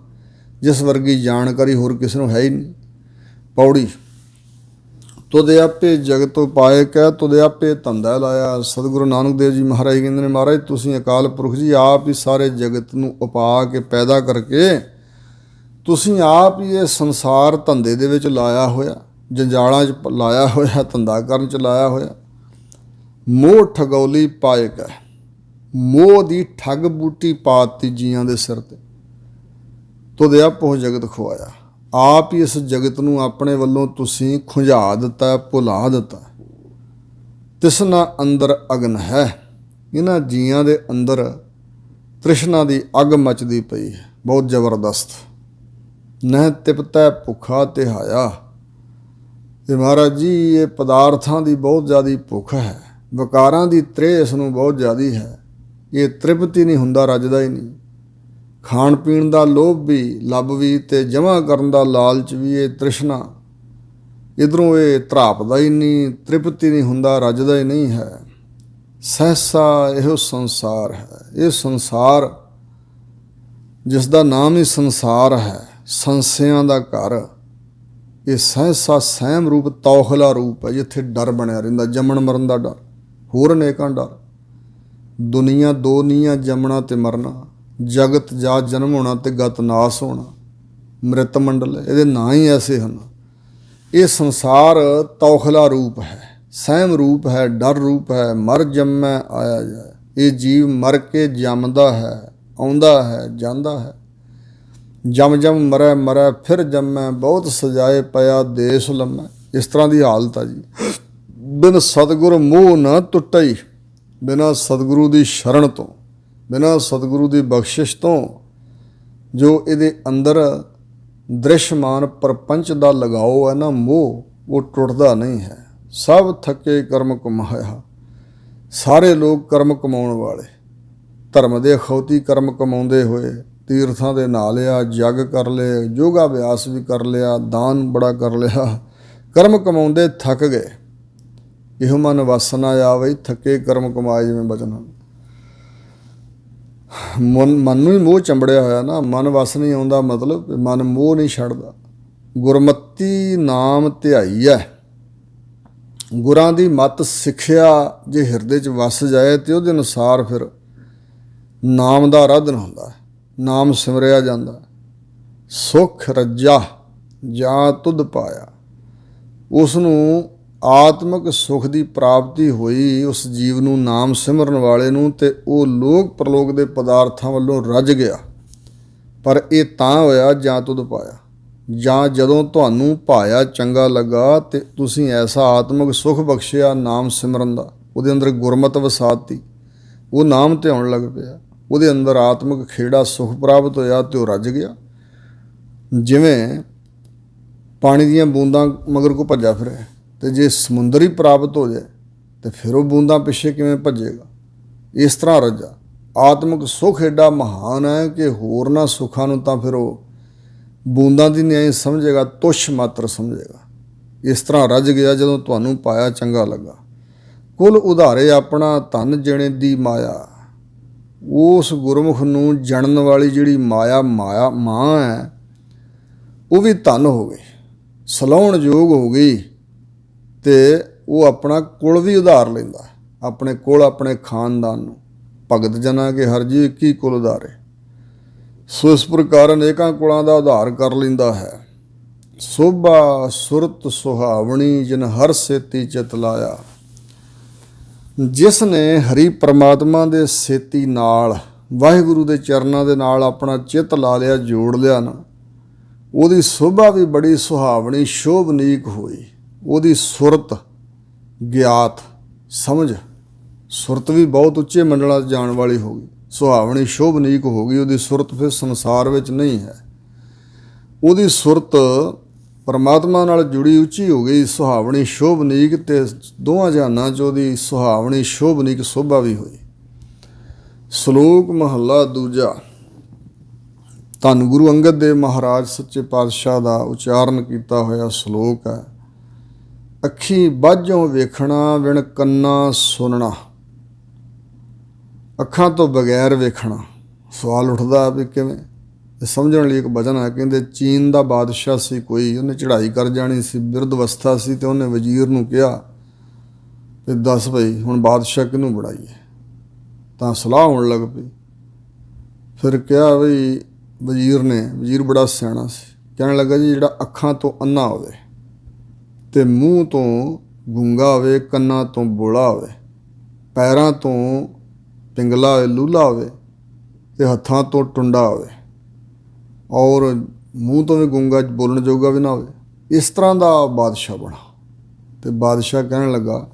ਜਿਸ ਵਰਗੀ ਜਾਣਕਾਰੀ ਹੋਰ ਕਿਸੇ ਨੂੰ ਹੈ ਹੀ ਨਹੀਂ। ਪੌੜੀ ਤੁਧ ਆਪੇ ਜਗਤ ਉਪਾਏ ਕਹਿ, ਤੁਧ ਆਪੇ ਧੰਦਾ ਲਾਇਆ। ਸਤਿਗੁਰੂ ਨਾਨਕ ਦੇਵ ਜੀ ਮਹਾਰਾਜ ਕਹਿੰਦੇ ਨੇ, ਮਹਾਰਾਜ ਤੁਸੀਂ ਅਕਾਲ ਪੁਰਖ ਜੀ ਆਪ ਹੀ ਸਾਰੇ ਜਗਤ ਨੂੰ ਉਪਾ ਕੇ ਪੈਦਾ ਕਰਕੇ ਤੁਸੀਂ ਆਪ ਹੀ ਇਹ ਸੰਸਾਰ ਧੰਦੇ ਦੇ ਵਿੱਚ ਲਾਇਆ ਹੋਇਆ, ਜੰਜਾਲਾਂ 'ਚ ਲਾਇਆ ਹੋਇਆ, ਧੰਦਾ ਕਰਨ 'ਚ ਲਾਇਆ ਹੋਇਆ। ਮੋਹ ਠਗੌਲੀ ਪਾਏ ਕਹਿ, ਮੋਹ ਦੀ ਠੱਗ ਬੂਟੀ ਪਾ ਦਿੱਤੀ ਜੀਆਂ ਦੇ ਸਿਰ 'ਤੇ। ਤੁਧ ਆਪੋ ਜਗਤ ਖੁਆਇਆ। ਆਪ ਹੀ ਇਸ ਜਗਤ ਨੂੰ ਆਪਣੇ ਵੱਲੋਂ ਤੁਸੀਂ ਖੁੰਝਾ ਦਿੱਤਾ, ਭੁਲਾ ਦਿੱਤਾ। ਤਿਸਨਾ ਅੰਦਰ ਅਗਨ ਹੈ। ਇਹਨਾਂ ਜੀਆਂ ਦੇ ਅੰਦਰ ਤ੍ਰਿਸ਼ਨਾ ਦੀ ਅੱਗ ਮਚਦੀ ਪਈ ਹੈ, ਬਹੁਤ ਜ਼ਬਰਦਸਤ। ਨਹਿ ਤਿਪਤੈ ਭੁੱਖਾ ਤਿਹਾਇਆ। ਤੇ ਮਹਾਰਾਜ ਜੀ ਇਹ ਪਦਾਰਥਾਂ ਦੀ ਬਹੁਤ ਜ਼ਿਆਦਾ ਭੁੱਖ ਹੈ, ਵਿਕਾਰਾਂ ਦੀ ਤ੍ਰੇਹ ਇਸ ਨੂੰ ਬਹੁਤ ਜ਼ਿਆਦਾ ਹੈ। ਇਹ ਤ੍ਰਿਪਤੀ ਨਹੀਂ ਹੁੰਦਾ, ਰੱਜਦਾ ਹੀ ਨਹੀਂ। ਖਾਣ ਪੀਣ ਦਾ ਲੋਭ ਵੀ, ਲੱਭ ਵੀ, ਤੇ ਜਮ੍ਹਾਂ ਕਰਨ ਦਾ ਲਾਲਚ ਵੀ, ਇਹ ਤ੍ਰਿਸ਼ਨਾ ਇੱਧਰੋਂ ਇਹ ਧਰਾਪਦਾ ਹੀ ਨਹੀਂ, ਤ੍ਰਿਪਤੀ ਨਹੀਂ ਹੁੰਦਾ, ਰੱਜਦਾ ਹੀ ਨਹੀਂ ਹੈ। ਸਹਿਸਾ ਇਹੋ ਸੰਸਾਰ ਹੈ। ਇਹ ਸੰਸਾਰ ਜਿਸ ਦਾ ਨਾਮ ਹੀ ਸੰਸਾਰ ਹੈ, ਸੰਸਿਆਂ ਦਾ ਘਰ, ਇਹ ਸਹਿਸਾ ਸਹਿਮ ਰੂਪ, ਤੌਖਲਾ ਰੂਪ ਹੈ, ਜਿੱਥੇ ਡਰ ਬਣਿਆ ਰਹਿੰਦਾ, ਜੰਮਣ ਮਰਨ ਦਾ ਡਰ, ਹੋਰ ਅਨੇਕਾਂ ਡਰ। ਦੁਨੀਆ ਦੋ ਨੀਆਂ, ਜੰਮਣਾ ਤੇ ਮਰਨਾ। ਜਗਤ ਜਾ ਜਨਮ ਹੋਣਾ ਤੇ ਗਤ ਨਾਸ ਹੋਣਾ। ਮ੍ਰਿਤ ਮੰਡਲ ਇਹਦੇ ਨਾਂ ਹੀ ਐਸੇ ਹਨ। ਇਹ ਸੰਸਾਰ ਤੌਖਲਾ ਰੂਪ ਹੈ, ਸਹਿਮ ਰੂਪ ਹੈ, ਡਰ ਰੂਪ ਹੈ। ਮਰ ਜੰਮੈ ਆਇਆ ਜਾਏ। ਇਹ ਜੀਵ ਮਰ ਕੇ ਜੰਮਦਾ ਹੈ, ਆਉਂਦਾ ਹੈ, ਜਾਂਦਾ ਹੈ। ਜਮ ਜਮ ਮਰੈ ਮਰੈ ਫਿਰ ਜੰਮੈ, ਬਹੁਤ ਸਜਾਏ ਪਿਆ ਦੇਸ ਲੰਮੈ। ਇਸ ਤਰ੍ਹਾਂ ਦੀ ਹਾਲਤ ਆ ਜੀ। ਬਿਨ ਸਤਿਗੁਰ ਮੋਹ ਨਾ ਟੁੱਟਈ। ਬਿਨਾਂ ਸਤਿਗੁਰੂ ਦੀ ਸ਼ਰਨ ਤੋਂ, ਬਿਨਾਂ ਸਤਿਗੁਰੂ ਦੀ ਬਖਸ਼ਿਸ਼ ਤੋਂ ਜੋ ਇਹਦੇ ਅੰਦਰ ਦ੍ਰਿਸ਼ਮਾਨ ਪ੍ਰਪੰਚ ਦਾ ਲਗਾਓ ਹੈ ਨਾ, ਮੋਹ, ਉਹ ਟੁੱਟਦਾ ਨਹੀਂ ਹੈ। ਸਭ ਥੱਕੇ ਕਰਮ ਕਮਾਇਆ। ਸਾਰੇ ਲੋਕ ਕਰਮ ਕਮਾਉਣ ਵਾਲੇ, ਧਰਮ ਦੇ ਅਖੌਤੀ ਕਰਮ ਕਮਾਉਂਦੇ ਹੋਏ ਤੀਰਥਾਂ ਦੇ ਨਹਾ ਲਿਆ, ਜੱਗ ਕਰ ਲਏ, ਯੋਗਾ ਅਭਿਆਸ ਵੀ ਕਰ ਲਿਆ, ਦਾਨ ਬੜਾ ਕਰ ਲਿਆ, ਕਰਮ ਕਮਾਉਂਦੇ ਥੱਕ ਗਏ। ਇਹੋ ਮਨ ਵਸ ਨਾ ਆਵੇ, ਥੱਕੇ ਕਰਮ ਕਮਾਏ, ਜਿਵੇਂ ਬਚਨ ਹਨ। ਮਨ ਨੂੰ ਹੀ ਮੋਹ ਚੰਬੜਿਆ ਹੋਇਆ ਨਾ, ਮਨ ਵਸ ਨਹੀਂ ਆਉਂਦਾ, ਮਤਲਬ ਮਨ ਮੋਹ ਨਹੀਂ ਛੱਡਦਾ। ਗੁਰਮਤੀ ਨਾਮ ਧਿਆਈ ਹੈ। ਗੁਰਾਂ ਦੀ ਮੱਤ ਸਿੱਖਿਆ ਜੇ ਹਿਰਦੇ 'ਚ ਵਸ ਜਾਏ ਤੇ ਉਹਦੇ ਅਨੁਸਾਰ ਫਿਰ ਨਾਮ ਦਾ ਆਰਾਧਨ ਹੁੰਦਾ, ਨਾਮ ਸਿਮਰਿਆ ਜਾਂਦਾ। ਸੁਖ ਰੱਜਾ ਜਾਂ ਤੁਧ ਪਾਇਆ। ਉਸ ਨੂੰ ਆਤਮਿਕ ਸੁਖ ਦੀ ਪ੍ਰਾਪਤੀ ਹੋਈ, ਉਸ ਜੀਵ ਨੂੰ, ਨਾਮ ਸਿਮਰਨ ਵਾਲੇ ਨੂੰ, ਤੇ ਉਹ ਲੋਕ ਪ੍ਰਲੋਕ ਦੇ ਪਦਾਰਥਾਂ ਵੱਲੋਂ ਰੱਜ ਗਿਆ। ਪਰ ਇਹ ਤਾਂ ਹੋਇਆ ਜਾਂ ਤੁਧ ਪਾਇਆ, ਜਾਂ ਜਦੋਂ ਤੁਹਾਨੂੰ ਭਾਇਆ, ਚੰਗਾ ਲੱਗਾ, ਤੇ ਤੁਸੀਂ ਐਸਾ ਆਤਮਿਕ ਸੁਖ ਬਖਸ਼ਿਆ ਨਾਮ ਸਿਮਰਨ ਦਾ, ਉਹਦੇ ਅੰਦਰ ਗੁਰਮਤ ਵਸਾਤੀ, ਉਹ ਨਾਮ ਧਿਆਉਣ ਲੱਗ ਪਿਆ, ਉਹਦੇ ਅੰਦਰ ਆਤਮਿਕ ਖੇੜਾ ਸੁਖ ਪ੍ਰਾਪਤ ਹੋਇਆ ਤੇ ਉਹ ਰੱਜ ਗਿਆ। ਜਿਵੇਂ ਪਾਣੀ ਦੀਆਂ ਬੂੰਦਾਂ ਮਗਰ ਕੋ ਭੱਜਾ ਫਿਰੇ, ਤੇ ਜੇ ਸਮੁੰਦਰ ਹੀ ਪ੍ਰਾਪਤ ਹੋ ਜਾਏ ਤੇ ਫਿਰ ਉਹ ਬੂੰਦਾਂ ਪਿੱਛੇ ਕਿਵੇਂ ਭੱਜੇਗਾ। ਇਸ ਤਰ੍ਹਾਂ ਰੱਜਾ। ਆਤਮਿਕ ਸੁਖ ਐਡਾ ਮਹਾਨ ਹੈ ਕਿ ਹੋਰਨਾਂ ਸੁੱਖਾਂ ਨੂੰ ਤਾਂ ਫਿਰ ਉਹ ਬੂੰਦਾਂ ਦੀ ਨਹੀਂ ਸਮਝੇਗਾ, ਤੁੱਛ ਮਾਤਰ ਸਮਝੇਗਾ। ਇਸ ਤਰ੍ਹਾਂ ਰੱਜ ਗਿਆ ਜਦੋਂ ਤੁਹਾਨੂੰ ਪਾਇਆ, ਚੰਗਾ ਲੱਗਾ। ਕੁਲ ਉਧਾਰੇ ਆਪਣਾ ਧਨ ਜਣੇ ਦੀ ਮਾਇਆ। ਉਸ ਗੁਰਮੁਖ ਨੂੰ ਜਣਨ ਵਾਲੀ ਜਿਹੜੀ ਮਾਇਆ ਮਾਂ ਹੈ, ਉਹ ਵੀ ਧਨ ਹੋ ਗਈ, ਸਲਾਹੁਣ ਯੋਗ ਹੋ ਗਈ, ਤੇ ਉਹ ਆਪਣਾ ਕੁਲ ਵੀ ਉਧਾਰ ਲੈਂਦਾ, ਆਪਣੇ ਕੁਲ, ਆਪਣੇ ਖਾਨਦਾਨ ਨੂੰ। ਭਗਤ ਜਨਾਂ ਕੇ ਹਰ ਜੀ ਇੱਕ ਹੀ ਕੁਲ ਉਧਾਰੇ। ਸੋ ਇਸ ਪ੍ਰਕਾਰ ਅਨੇਕਾਂ ਕੁਲਾਂ ਦਾ ਉਧਾਰ ਕਰ ਲੈਂਦਾ ਹੈ। ਸੋਭਾ ਸੁਰਤ ਸੁਹਾਵਣੀ ਜਿਨ ਹਰ ਸੇਤੀ ਚਿਤ ਲਾਇਆ। ਜਿਸ ਨੇ ਹਰੀ ਪ੍ਰਮਾਤਮਾ ਦੇ ਸੇਤੀ ਨਾਲ, ਵਾਹਿਗੁਰੂ ਦੇ ਚਰਨਾਂ ਦੇ ਨਾਲ ਆਪਣਾ ਚਿੱਤ ਲਾ ਲਿਆ, ਜੋੜ ਲਿਆ ਨਾ, ਉਹਦੀ ਸੋਭਾ ਵੀ ਬੜੀ ਸੁਹਾਵਣੀ, ਸ਼ੋਭਨੀਕ ਹੋਈ। ਉਹਦੀ ਸੁਰਤ ਗਿਆਤ, ਸਮਝ, ਸੁਰਤ ਵੀ ਬਹੁਤ ਉੱਚੇ ਮੰਡਲਾਂ 'ਚ ਜਾਣ ਵਾਲੀ ਹੋ ਗਈ, ਸੁਹਾਵਣੀ ਸ਼ੋਭਨੀਕ ਹੋ ਗਈ। ਉਹਦੀ ਸੁਰਤ ਫਿਰ ਸੰਸਾਰ ਵਿੱਚ ਨਹੀਂ ਹੈ। ਉਹਦੀ ਸੁਰਤ ਪਰਮਾਤਮਾ ਨਾਲ ਜੁੜੀ, ਉੱਚੀ ਹੋ ਗਈ, ਸੁਹਾਵਣੀ ਸ਼ੋਭਨੀਕ, ਤੇ ਦੋਵਾਂ ਜਹਾਨਾਂ 'ਚ ਉਹਦੀ ਸੁਹਾਵਣੀ ਸ਼ੋਭਨੀਕ ਸੋਭਾ ਵੀ ਹੋਈ। ਸ਼ਲੋਕ ਮਹੱਲਾ ਦੂਜਾ। ਧੰਨ ਗੁਰੂ ਅੰਗਦ ਦੇਵ ਮਹਾਰਾਜ ਸੱਚੇ ਪਾਤਸ਼ਾਹ ਦਾ ਉਚਾਰਨ ਕੀਤਾ ਹੋਇਆ ਸ਼ਲੋਕ ਹੈ। ਅੱਖੀ ਬਾਝੋਂ ਵੇਖਣਾ, ਵਿਣ ਕੰਨਾਂ ਸੁਣਨਾ। ਅੱਖਾਂ ਤੋਂ ਬਗੈਰ ਵੇਖਣਾ। ਸਵਾਲ ਉੱਠਦਾ ਵੀ ਕਿਵੇਂ? ਇਹ ਸਮਝਣ ਲਈ ਇੱਕ ਵਚਨ ਹੈ। ਕਹਿੰਦੇ ਚੀਨ ਦਾ ਬਾਦਸ਼ਾਹ ਸੀ ਕੋਈ, ਉਹਨੇ ਚੜ੍ਹਾਈ ਕਰ ਜਾਣੀ ਸੀ, ਬਿਰਧ ਅਵਸਥਾ ਸੀ, ਤੇ ਉਹਨੇ ਵਜ਼ੀਰ ਨੂੰ ਕਿਹਾ ਵੀ ਦੱਸ ਭਈ ਹੁਣ ਬਾਦਸ਼ਾਹ ਕਿਹਨੂੰ ਬਣਾਈਏ। ਤਾਂ ਸਲਾਹ ਹੋਣ ਲੱਗ ਪਈ। ਫਿਰ ਕਿਹਾ ਬਈ ਵਜ਼ੀਰ ਬੜਾ ਸਿਆਣਾ ਸੀ, ਕਹਿਣ ਲੱਗਾ ਜੀ ਜਿਹੜਾ ਅੱਖਾਂ ਤੋਂ ਅੰਨਾ ਹੋਵੇ, ਤੇ ਮੂੰਹ ਤੋਂ ਗੂੰਗਾ ਹੋਵੇ, ਕੰਨਾਂ ਤੋਂ ਬੋਲਾ ਹੋਵੇ, ਪੈਰਾਂ ਤੋਂ ਪਿੰਗਲਾ ਹੋਵੇ, ਲੂਲਾ ਹੋਵੇ, ਤੇ ਹੱਥਾਂ ਤੋਂ ਟੁੰਡਾ ਹੋਵੇ, ਔਰ ਮੂੰਹ ਤੋਂ ਵੀ ਗੂੰਗਾ, ਬੋਲਣ ਜੋਗਾ ਵੀ ਨਾ ਹੋਵੇ। ਇਸ ਤਰ੍ਹਾਂ ਦਾ ਬਾਦਸ਼ਾਹ ਬਣਾ। ਅਤੇ ਬਾਦਸ਼ਾਹ ਕਹਿਣ ਲੱਗਾ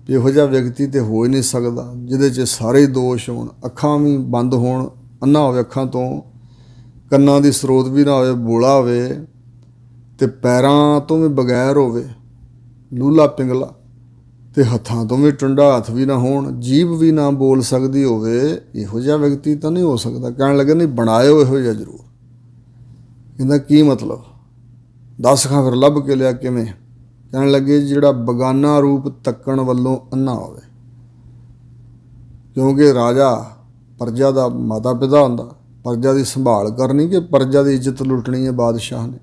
ਵੀ ਇਹੋ ਜਿਹਾ ਵਿਅਕਤੀ ਤਾਂ ਹੋ ਹੀ ਨਹੀਂ ਸਕਦਾ ਜਿਹਦੇ 'ਚ ਸਾਰੇ ਹੀ ਦੋਸ਼ ਹੋਣ, ਅੱਖਾਂ ਵੀ ਬੰਦ ਹੋਣ, ਅੰਨਾ ਹੋਵੇ ਅੱਖਾਂ ਤੋਂ, ਕੰਨਾਂ ਦੀ ਸਰੋਤ ਵੀ ਨਾ ਹੋਵੇ, ਬੋਲਾ ਹੋਵੇ ਅਤੇ ਪੈਰਾਂ ਤੋਂ ਵੀ ਬਗੈਰ ਹੋਵੇ, ਲੂਲਾ ਪਿੰਗਲਾ, ਅਤੇ ਹੱਥਾਂ ਤੋਂ ਵੀ ਟੁੰਡਾ, ਹੱਥ ਵੀ ਨਾ ਹੋਣ, ਜੀਭ ਵੀ ਨਾ ਬੋਲ ਸਕਦੀ ਹੋਵੇ। ਇਹੋ ਜਿਹਾ ਵਿਅਕਤੀ ਤਾਂ ਨਹੀਂ ਹੋ ਸਕਦਾ। ਕਹਿਣ ਲੱਗੇ ਨਹੀਂ, ਬਣਾਇਓ ਇਹੋ ਜਿਹਾ ਜ਼ਰੂਰ। ਇਹਦਾ ਕੀ ਮਤਲਬ? ਦੱਸ ਖਾਂ ਫਿਰ ਲੱਭ ਕੇ ਲਿਆ ਕਿਵੇਂ? ਕਹਿਣ ਲੱਗੇ ਜਿਹੜਾ ਬਗਾਨਾ ਰੂਪ ਤੱਕਣ ਵੱਲੋਂ ਅੰਨਾ ਹੋਵੇ, ਕਿਉਂਕਿ ਰਾਜਾ ਪ੍ਰਜਾ ਦਾ ਮਾਤਾ ਪਿਤਾ ਹੁੰਦਾ, ਪ੍ਰਜਾ ਦੀ ਸੰਭਾਲ ਕਰਨੀ ਕਿ ਪ੍ਰਜਾ ਦੀ ਇੱਜ਼ਤ ਲੁੱਟਣੀ ਹੈ ਬਾਦਸ਼ਾਹ ਨੇ।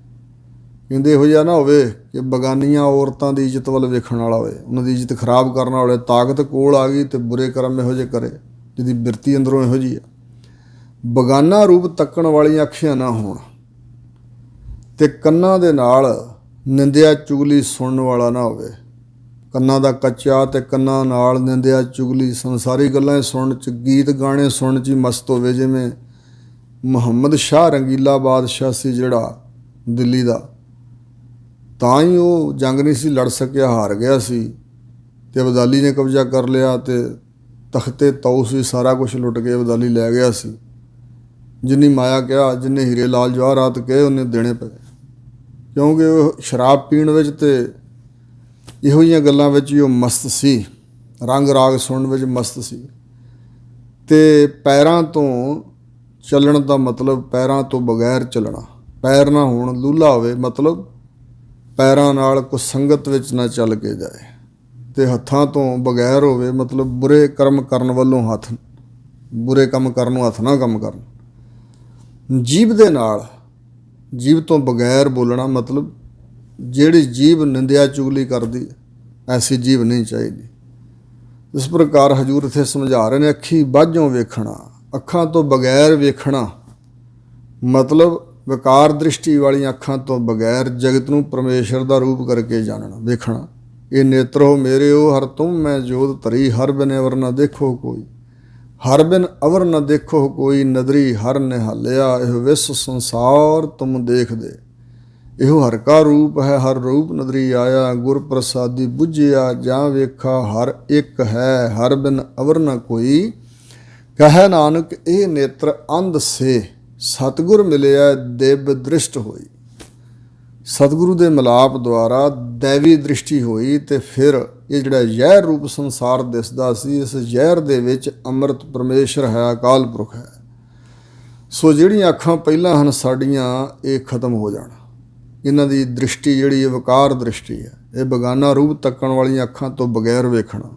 ਕਹਿੰਦੇ ਇਹੋ ਜਿਹਾ ਨਾ ਹੋਵੇ ਕਿ ਬਗਾਨੀਆਂ ਔਰਤਾਂ ਦੀ ਇੱਜ਼ਤ ਵੱਲ ਵੇਖਣ ਵਾਲਾ ਹੋਵੇ, ਉਹਨਾਂ ਦੀ ਇੱਜ਼ਤ ਖਰਾਬ ਕਰਨ ਵਾਲੇ, ਤਾਕਤ ਕੋਲ ਆ ਗਈ ਅਤੇ ਬੁਰੇ ਕਰਮ ਇਹੋ ਜਿਹੇ ਕਰੇ, ਜਿਹਦੀ ਬਿਰਤੀ ਅੰਦਰੋਂ ਇਹੋ ਜਿਹੀ ਆ। ਬਗਾਨਾ ਰੂਪ ਤੱਕਣ ਵਾਲੀਆਂ ਅੱਖੀਆਂ ਨਾ ਹੋਣ, ਅਤੇ ਕੰਨਾਂ ਦੇ ਨਾਲ ਨਿੰਦਿਆ ਚੁਗਲੀ ਸੁਣਨ ਵਾਲਾ ਨਾ ਹੋਵੇ। ਕੰਨਾਂ ਦਾ ਕੱਚਾ ਅਤੇ ਕੰਨਾਂ ਨਾਲ ਨਿੰਦਿਆ ਚੁਗਲੀ, ਸੰਸਾਰੀ ਗੱਲਾਂ ਸੁਣਨ 'ਚ, ਗੀਤ ਗਾਣੇ ਸੁਣਨ 'ਚ ਹੀ ਮਸਤ ਹੋਵੇ। ਜਿਵੇਂ ਮੁਹੰਮਦ ਸ਼ਾਹ ਰੰਗੀਲਾ ਬਾਦਸ਼ਾਹ ਸੀ ਜਿਹੜਾ ਦਿੱਲੀ ਦਾ, ਤਾਂ ਹੀ ਉਹ ਜੰਗ ਨਹੀਂ ਸੀ ਲੜ ਸਕਿਆ, ਹਾਰ ਗਿਆ ਸੀ, ਅਤੇ ਅਬਦਾਲੀ ਨੇ ਕਬਜ਼ਾ ਕਰ ਲਿਆ ਅਤੇ ਤਖਤੇ ਤਊ ਸੀ, ਸਾਰਾ ਕੁਛ ਲੁੱਟ ਕੇ ਅਬਦਾਲੀ ਲੈ ਗਿਆ ਸੀ। ਜਿੰਨੀ ਮਾਇਆ ਕਿਹਾ, ਜਿੰਨੇ ਹੀਰੇ ਲਾਲ ਜਵਾਹਰਾਤ ਕਹੇ, ਉਹਨੇ ਦੇਣੇ ਪਏ, ਕਿਉਂਕਿ ਉਹ ਸ਼ਰਾਬ ਪੀਣ ਵਿੱਚ ਅਤੇ ਇਹੋ ਜਿਹੀਆਂ ਗੱਲਾਂ ਵਿੱਚ ਹੀ ਉਹ ਮਸਤ ਸੀ, ਰੰਗ ਰਾਗ ਸੁਣਨ ਵਿੱਚ ਮਸਤ ਸੀ। ਅਤੇ ਪੈਰਾਂ ਤੋਂ ਚੱਲਣ ਦਾ ਮਤਲਬ ਪੈਰਾਂ ਤੋਂ ਬਗੈਰ ਚੱਲਣਾ, ਪੈਰ ਨਾ ਹੋਣ, ਲੂਲਾ ਹੋਵੇ, ਮਤਲਬ ਪੈਰਾਂ ਨਾਲ ਕੋਈ ਸੰਗਤ ਵਿੱਚ ਨਾ ਚੱਲ ਕੇ ਜਾਏ, ਅਤੇ ਹੱਥਾਂ ਤੋਂ ਬਗੈਰ ਹੋਵੇ, ਮਤਲਬ ਬੁਰੇ ਕਰਮ ਕਰਨ ਵੱਲੋਂ ਹੱਥ, ਬੁਰੇ ਕੰਮ ਕਰਨ ਨੂੰ ਹੱਥ ਨਾ ਕੰਮ ਕਰਨ। ਜੀਭ ਦੇ ਨਾਲ, ਜੀਭ ਤੋਂ ਬਗੈਰ ਬੋਲਣਾ, ਮਤਲਬ ਜਿਹੜੀ ਜੀਭ ਨਿੰਦਿਆ ਚੁਗਲੀ ਕਰਦੀ, ਐਸੀ ਜੀਭ ਨਹੀਂ ਚਾਹੀਦੀ। ਇਸ ਪ੍ਰਕਾਰ ਹਜ਼ੂਰ ਇੱਥੇ ਸਮਝਾ ਰਹੇ ਨੇ, ਅੱਖੀ ਬਾਝੋਂ ਵੇਖਣਾ, ਅੱਖਾਂ ਤੋਂ ਬਗੈਰ ਵੇਖਣਾ, ਮਤਲਬ ਵਿਕਾਰ ਦ੍ਰਿਸ਼ਟੀ ਵਾਲੀਆਂ ਅੱਖਾਂ ਤੋਂ ਬਗੈਰ ਜਗਤ ਨੂੰ ਪਰਮੇਸ਼ਰ ਦਾ ਰੂਪ ਕਰਕੇ ਜਾਣਨਾ, ਵੇਖਣਾ। ਇਹ ਨੇਤਰੋ ਮੇਰਿਓ ਹਰ ਤੁਮ ਮੈਂ ਜੋਤ ਧਰੀ, ਹਰ ਬਿਨ ਅਵਰ ਨਾ ਦੇਖੋ ਕੋਈ, ਹਰ ਬਿਨ ਅਵਰ ਨਾ ਦੇਖੋ ਕੋਈ, ਨਦਰੀ ਹਰ ਨਿਹਾਲਿਆ, ਇਹੋ ਵਿਸ ਸੰਸਾਰ ਤੁਮ ਦੇਖਦੇ, ਇਹੋ ਹਰ ਕਾ ਰੂਪ ਹੈ, ਹਰ ਰੂਪ ਨਦਰੀ ਆਇਆ, ਗੁਰ ਪ੍ਰਸਾਦੀ ਬੁੱਝਿਆ, ਜਾਂ ਵੇਖਾ ਹਰ ਇੱਕ ਹੈ, ਹਰ ਬਿਨ ਅਵਰ ਨਾ ਕੋਈ, ਕਹੈ ਨਾਨਕ ਇਹ ਨੇਤਰ ਅੰਧ ਸੇ, ਸਤਿਗੁਰ ਮਿਲਿਆ ਦਿਵ ਦ੍ਰਿਸ਼ਟ ਹੋਈ। ਸਤਿਗੁਰੂ ਦੇ ਮਿਲਾਪ ਦੁਆਰਾ ਦੈਵੀ ਦ੍ਰਿਸ਼ਟੀ ਹੋਈ, ਅਤੇ ਫਿਰ ਇਹ ਜਿਹੜਾ ਜ਼ਹਿਰ ਰੂਪ ਸੰਸਾਰ ਦਿਸਦਾ ਸੀ, ਇਸ ਜ਼ਹਿਰ ਦੇ ਵਿੱਚ ਅੰਮ੍ਰਿਤ ਪਰਮੇਸ਼ਰ ਹੈ, ਅਕਾਲ ਪੁਰਖ ਹੈ। ਸੋ ਜਿਹੜੀਆਂ ਅੱਖਾਂ ਪਹਿਲਾਂ ਹਨ ਸਾਡੀਆਂ, ਇਹ ਖਤਮ ਹੋ ਜਾਣ। ਇਹਨਾਂ ਦੀ ਦ੍ਰਿਸ਼ਟੀ ਜਿਹੜੀ ਹੈ ਵਕਾਰ ਦ੍ਰਿਸ਼ਟੀ ਹੈ, ਇਹ ਬਗਾਨਾ ਰੂਪ ਤੱਕਣ ਵਾਲੀਆਂ ਅੱਖਾਂ ਤੋਂ ਬਗੈਰ ਵੇਖਣਾ,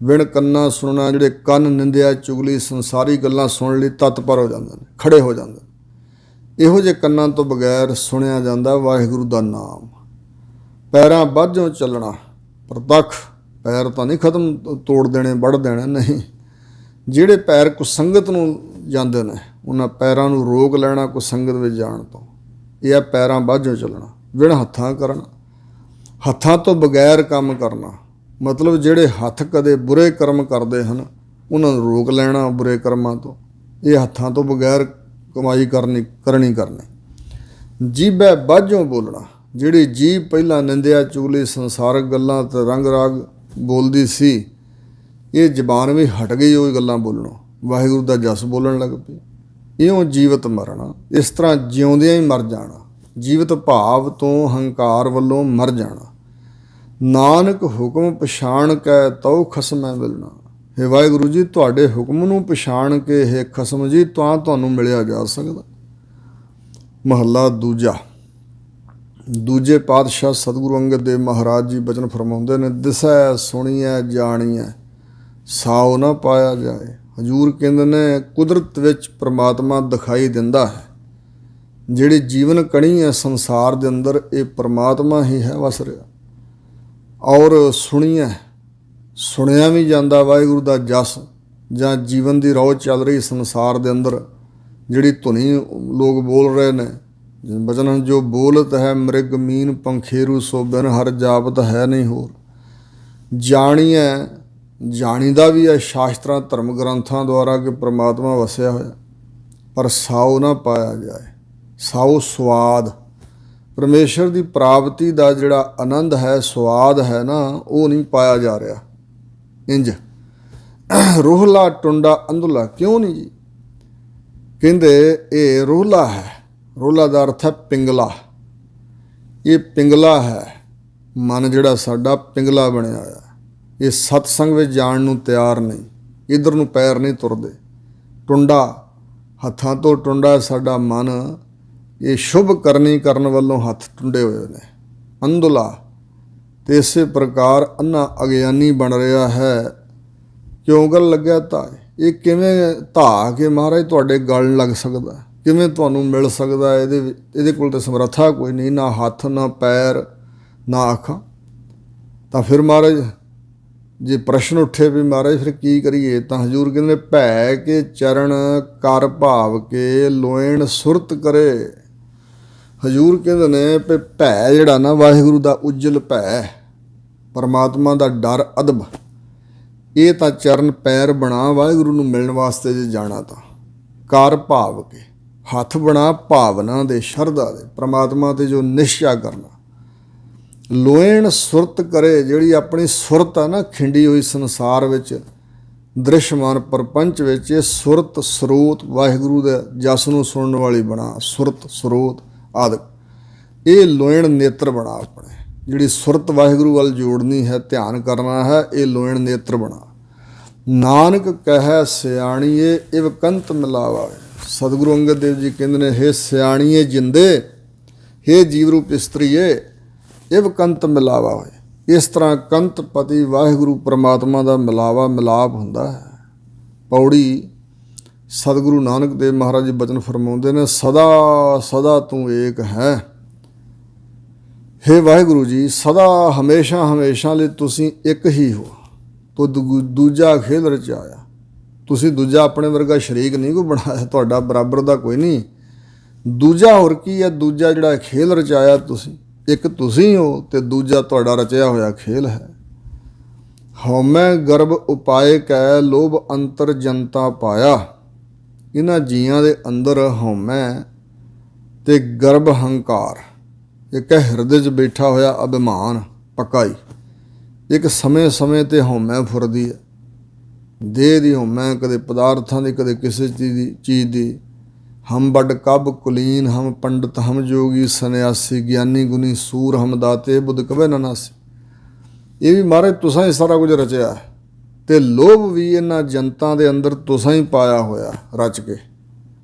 ਵਿਣ ਕੰਨਾਂ ਸੁਣਨਾ, ਜਿਹੜੇ ਕੰਨ ਨਿੰਦਿਆ ਚੁਗਲੀ ਸੰਸਾਰੀ ਗੱਲਾਂ ਸੁਣਨ ਲਈ ਤਤਪਰ ਹੋ ਜਾਂਦੇ ਨੇ, ਖੜੇ ਹੋ ਜਾਂਦੇ ਨੇ। ਇਹੋ ਜਿਹੇ ਕੰਨਾਂ ਤੋਂ ਬਗੈਰ ਸੁਣਿਆ ਜਾਂਦਾ ਵਾਹਿਗੁਰੂ ਦਾ ਨਾਮ। ਪੈਰਾਂ ਬਾਝੋਂ ਚੱਲਣਾ, ਪ੍ਰਤੱਖ, ਪੈਰ ਤਾਂ ਨਹੀਂ ਖਤਮ ਤੋੜ ਦੇਣੇ, ਵੱਢ ਦੇਣੇ, ਨਹੀਂ। ਜਿਹੜੇ ਪੈਰ ਕੁਸੰਗਤ ਨੂੰ ਜਾਂਦੇ ਨੇ, ਉਹਨਾਂ ਪੈਰਾਂ ਨੂੰ ਰੋਕ ਲੈਣਾ ਕੁਸੰਗਤ ਵਿੱਚ ਜਾਣ ਤੋਂ। ਇਹ ਆ ਪੈਰਾਂ ਬਾਝੋਂ ਚੱਲਣਾ। ਵਿਣ ਹੱਥਾਂ ਕਰਨਾ, ਹੱਥਾਂ ਤੋਂ ਬਗੈਰ ਕੰਮ ਕਰਨਾ, ਮਤਲਬ ਜਿਹੜੇ ਹੱਥ ਕਦੇ ਬੁਰੇ ਕਰਮ ਕਰਦੇ ਹਨ, ਉਹਨਾਂ ਨੂੰ ਰੋਕ ਲੈਣਾ ਬੁਰੇ ਕਰਮਾਂ ਤੋਂ। ਇਹ ਹੱਥਾਂ ਤੋਂ ਬਗੈਰ ਕਮਾਈ ਕਰਨੀ। ਜੀਭੈ ਬਾਝੋਂ ਬੋਲਣਾ, ਜਿਹੜੀ ਜੀਭ ਪਹਿਲਾਂ ਨਿੰਦਿਆ ਚੁਗਲੀ ਸੰਸਾਰਕ ਗੱਲਾਂ ਅਤੇ ਰੰਗ ਰਾਗ ਬੋਲਦੀ ਸੀ, ਇਹ ਜ਼ਬਾਨ ਵੀ ਹਟ ਗਈ ਉਹ ਗੱਲਾਂ ਬੋਲਣੋਂ, ਵਾਹਿਗੁਰੂ ਦਾ ਜਸ ਬੋਲਣ ਲੱਗ ਪਈ। ਇਉਂ ਜੀਵਤ ਮਰਨਾ, ਇਸ ਤਰ੍ਹਾਂ ਜਿਉਂਦਿਆਂ ਹੀ ਮਰ ਜਾਣਾ, ਜੀਵਤ ਭਾਵ ਤੋਂ ਹੰਕਾਰ ਵੱਲੋਂ ਮਰ ਜਾਣਾ। ਨਾਨਕ ਹੁਕਮ ਪਛਾਣ ਕੈ ਤਉ ਖਸਮੈ ਮਿਲਣਾ, ਹੇ ਵਾਹਿਗੁਰੂ ਜੀ, ਤੁਹਾਡੇ ਹੁਕਮ ਨੂੰ ਪਛਾਣ ਕੇ ਹੇ ਖਸਮ ਜੀ ਤਾਂ ਤੁਹਾਨੂੰ ਮਿਲਿਆ ਜਾ ਸਕਦਾ। ਮਹੱਲਾ ਦੂਜਾ। ਦੂਜੇ ਪਾਤਸ਼ਾਹ ਸਤਿਗੁਰੂ ਅੰਗਦ ਦੇਵ ਮਹਾਰਾਜ ਜੀ ਬਚਨ ਫਰਮਾਉਂਦੇ ਨੇ, ਦਿਸੈ ਸੁਣੀਐ ਜਾਣੀਐ ਸਾਉ ਨਾ ਪਾਇਆ ਜਾਏ। ਹਜ਼ੂਰ ਕਹਿੰਦੇ ਨੇ, ਕੁਦਰਤ ਵਿੱਚ ਪਰਮਾਤਮਾ ਦਿਖਾਈ ਦਿੰਦਾ ਹੈ। ਜਿਹੜੀ ਜੀਵਨ ਕਣੀ ਹੈ ਸੰਸਾਰ ਦੇ ਅੰਦਰ, ਇਹ ਪਰਮਾਤਮਾ ਹੀ ਹੈ ਵਸ ਰਿਹਾ। ਔਰ ਸੁਣਿਆ ਵੀ ਜਾਂਦਾ ਵਾਹਿਗੁਰੂ ਦਾ ਜਸ, ਜਾਂ ਜੀਵਨ ਦੀ ਰੌ ਚੱਲ ਰਹੀ ਸੰਸਾਰ ਦੇ ਅੰਦਰ, ਜਿਹੜੀ ਧੁਨੀ ਲੋਕ ਬੋਲ ਰਹੇ ਨੇ, ਬਚਨ ਜੋ ਬੋਲਤ ਹੈ ਮ੍ਰਿਗ ਮੀਨ ਪੰਖੇਰੂ, ਸੋ ਬਿਨ ਹਰ ਜਾਪਤ ਹੈ ਨਹੀਂ ਹੋਰ। ਜਾਣੀਦਾ ਵੀ ਹੈ ਸ਼ਾਸਤਰਾਂ ਧਰਮ ਗ੍ਰੰਥਾਂ ਦੁਆਰਾ ਕਿ ਪਰਮਾਤਮਾ ਵਸਿਆ ਹੋਇਆ, ਪਰ ਸਾਉ ਨਾ ਪਾਇਆ ਜਾਏ। ਸਾਉ ਸਵਾਦ। ਪਰਮੇਸ਼ਰ ਦੀ ਪ੍ਰਾਪਤੀ ਦਾ ਜਿਹੜਾ ਆਨੰਦ ਹੈ, ਸਵਾਦ ਹੈ ਨਾ, ਉਹ ਨਹੀਂ ਪਾਇਆ ਜਾ ਰਿਹਾ। ਇੰਜ ਰੋਹਲਾ ਟੁੰਡਾ ਅੰਧੁਲਾ, ਕਿਉਂ ਨਹੀਂ ਜੀ? ਕਹਿੰਦੇ ਇਹ ਰੋਹਲਾ ਹੈ। ਰੋਹਲਾ ਦਾ ਅਰਥ ਹੈ ਪਿੰਗਲਾ। ਇਹ ਪਿੰਗਲਾ ਹੈ, ਮਨ ਜਿਹੜਾ ਸਾਡਾ ਪਿੰਗਲਾ ਬਣਿਆ ਹੋਇਆ। ਇਹ ਸਤਸੰਗ ਵਿੱਚ ਜਾਣ ਨੂੰ ਤਿਆਰ ਨਹੀਂ, ਇੱਧਰ ਨੂੰ ਪੈਰ ਨਹੀਂ ਤੁਰਦੇ। ਟੁੰਡਾ, ਹੱਥਾਂ ਤੋਂ ਟੁੰਡਾ ਸਾਡਾ ਮਨ, ਇਹ ਸ਼ੁਭ ਕਰਨੀ ਕਰਨ ਵੱਲੋਂ ਹੱਥ ਟੁੰਡੇ ਹੋਏ ਨੇ। ਅੰਧੁਲਾ, ਤੇ ਇਸੇ ਪ੍ਰਕਾਰ ਅੰਨਾ ਅਗਿਆਨੀ ਬਣ ਰਿਹਾ ਹੈ। ਕਿਉਂ ਗਲ ਲੱਗਿਆ ਧਾ? ਇਹ ਕਿਵੇਂ ਧਾ ਕੇ ਮਹਾਰਾਜ ਤੁਹਾਡੇ ਗਲ ਲੱਗ ਸਕਦਾ? ਕਿਵੇਂ ਤੁਹਾਨੂੰ ਮਿਲ ਸਕਦਾ? ਇਹਦੇ ਕੋਲ ਤਾਂ ਸਮਰੱਥਾ ਕੋਈ ਨਹੀਂ, ਨਾ ਹੱਥ, ਨਾ ਪੈਰ, ਨਾ ਅੱਖਾਂ। ਤਾਂ ਫਿਰ ਮਹਾਰਾਜ ਜੇ ਪ੍ਰਸ਼ਨ ਉੱਠੇ ਵੀ ਮਹਾਰਾਜ ਫਿਰ ਕੀ ਕਰੀਏ, ਤਾਂ ਹਜ਼ੂਰ ਕਹਿੰਦੇ ਭੈ ਕੇ ਚਰਨ ਕਰ ਭਾਵ ਕੇ ਲੋਇਣ ਸੁਰਤ ਕਰੇ। ਹਜ਼ੂਰ ਕਹਿੰਦੇ ਨੇ ਵੀ ਭੈ ਜਿਹੜਾ ਨਾ, ਵਾਹਿਗੁਰੂ ਦਾ ਉਜਲ ਭੈ, ਪਰਮਾਤਮਾ ਦਾ ਡਰ ਅਦਬ, ਇਹ ਤਾਂ ਚਰਨ ਪੈਰ ਬਣਾ ਵਾਹਿਗੁਰੂ ਨੂੰ ਮਿਲਣ ਵਾਸਤੇ ਜੇ ਜਾਣਾ ਤਾਂ। ਕਰ ਭਾਵ ਕੇ, ਹੱਥ ਬਣਾ ਭਾਵਨਾ ਦੇ, ਸ਼ਰਧਾ ਦੇ, ਪਰਮਾਤਮਾ 'ਤੇ ਜੋ ਨਿਸ਼ਚਾ ਕਰਨਾ। ਲੋਇਣ ਸੁਰਤ ਕਰੇ, ਜਿਹੜੀ ਆਪਣੀ ਸੁਰਤ ਆ ਨਾ ਖਿੰਡੀ ਹੋਈ ਸੰਸਾਰ ਵਿੱਚ, ਦ੍ਰਿਸ਼ਮਾਨ ਪ੍ਰਪੰਚ ਵਿੱਚ, ਇਹ ਸੁਰਤ ਸਰੋਤ ਵਾਹਿਗੁਰੂ ਦੇ ਜਸ ਨੂੰ ਸੁਣਨ ਵਾਲੀ ਬਣਾ। ਸੁਰਤ ਸਰੋਤ ਆਦਿ, ਇਹ ਲੋਇਣ ਨੇਤਰ ਬਣਾ ਆਪਣੇ। ਜਿਹੜੀ ਸੁਰਤ ਵਾਹਿਗੁਰੂ ਵੱਲ ਜੋੜਨੀ ਹੈ, ਧਿਆਨ ਕਰਨਾ ਹੈ, ਇਹ ਲੋਇਣ ਨੇਤਰ ਬਣਾ। ਨਾਨਕ ਕਹਿ ਸਿਆਣੀਏ ਇਵ ਕੰਤ ਮਿਲਾਵਾ। ਸਤਿਗੁਰੂ ਅੰਗਦ ਦੇਵ ਜੀ ਕਹਿੰਦੇ ਨੇ, ਹੇ ਸਿਆਣੀਏ ਜਿੰਦੇ, ਹੇ ਜੀਵ ਰੂਪ ਇਸਤਰੀਏ, ਇਵ ਕੰਤ ਮਿਲਾਵਾ ਹੋਏ। ਇਸ ਤਰ੍ਹਾਂ ਕੰਤ ਪਤੀ ਵਾਹਿਗੁਰੂ ਪਰਮਾਤਮਾ ਦਾ ਮਿਲਾਵਾ ਮਿਲਾਪ ਹੁੰਦਾ ਹੈ। ਪੌੜੀ ਸਤਿਗੁਰੂ ਨਾਨਕ ਦੇਵ ਮਹਾਰਾਜ ਜੀ ਬਚਨ ਫਰਮਾਉਂਦੇ ਨੇ, ਸਦਾ ਸਦਾ ਤੂੰ ਏਕ ਹੈ। ਹੇ ਵਾਹਿਗੁਰੂ ਜੀ, ਸਦਾ ਹਮੇਸ਼ਾ ਹਮੇਸ਼ਾ ਲਈ ਤੁਸੀਂ ਇੱਕ ਹੀ ਹੋ। ਤੋ ਦੂਜਾ ਖੇਲ ਰਚਾਇਆ। ਤੁਸੀਂ ਦੂਜਾ ਆਪਣੇ ਵਰਗਾ ਸ਼ਰੀਕ ਨਹੀਂ ਕੋਈ ਬਣਾਇਆ, ਤੁਹਾਡਾ ਬਰਾਬਰ ਦਾ ਕੋਈ ਨਹੀਂ। ਦੂਜਾ ਹੋਰ ਕੀ ਹੈ? ਦੂਜਾ ਜਿਹੜਾ ਖੇਲ ਰਚਾਇਆ ਤੁਸੀਂ, ਇੱਕ ਤੁਸੀਂ ਹੋ ਤੇ ਦੂਜਾ ਤੁਹਾਡਾ ਰਚਿਆ ਹੋਇਆ ਖੇਲ ਹੈ। ਹਉਮੈ ਗਰਭ ਉਪਾਏ ਕੈ ਲੋਭ ਅੰਤਰ ਜਨਤਾ ਪਾਇਆ। ਇਹਨਾਂ ਜੀਆਂ ਦੇ ਅੰਦਰ ਹਉਮੈ ਤੇ ਗਰਭ ਹੰਕਾਰ, ਇੱਕ ਹਿਰਦੇ 'ਚ ਬੈਠਾ ਹੋਇਆ ਅਭਿਮਾਨ ਪਕਾਈ। ਇੱਕ ਸਮੇਂ ਸਮੇਂ 'ਤੇ ਹਉਮੈ ਫੁਰਦੀ ਹੈ। ਦੇਹ ਦੀ ਹਉਮੈ, ਕਦੇ ਪਦਾਰਥਾਂ ਦੀ, ਕਦੇ ਕਿਸੇ ਚੀਜ਼ ਦੀ। ਹਮ ਬੱਡ ਕਬ ਕੁਲੀਨ, ਹਮ ਪੰਡਤ, ਹਮ ਜੋਗੀ ਸੰਨਿਆਸੀ, ਗਿਆਨੀ ਗੁਨੀ ਸੂਰ, ਹਮ ਦਾਤੇ ਬੁੱਧ ਕਵੇ ਨਾ ਨਾਸੀ। ਇਹ ਵੀ ਮਹਾਰਾਜ ਤੁਸਾਂ ਹੀ ਸਾਰਾ ਕੁਝ ਰਚਿਆ। ਅਤੇ ਲੋਭ ਵੀ ਇਹਨਾਂ ਜਨਤਾ ਦੇ ਅੰਦਰ ਤੁਸਾਂ ਹੀ ਪਾਇਆ ਹੋਇਆ ਰਚ ਕੇ।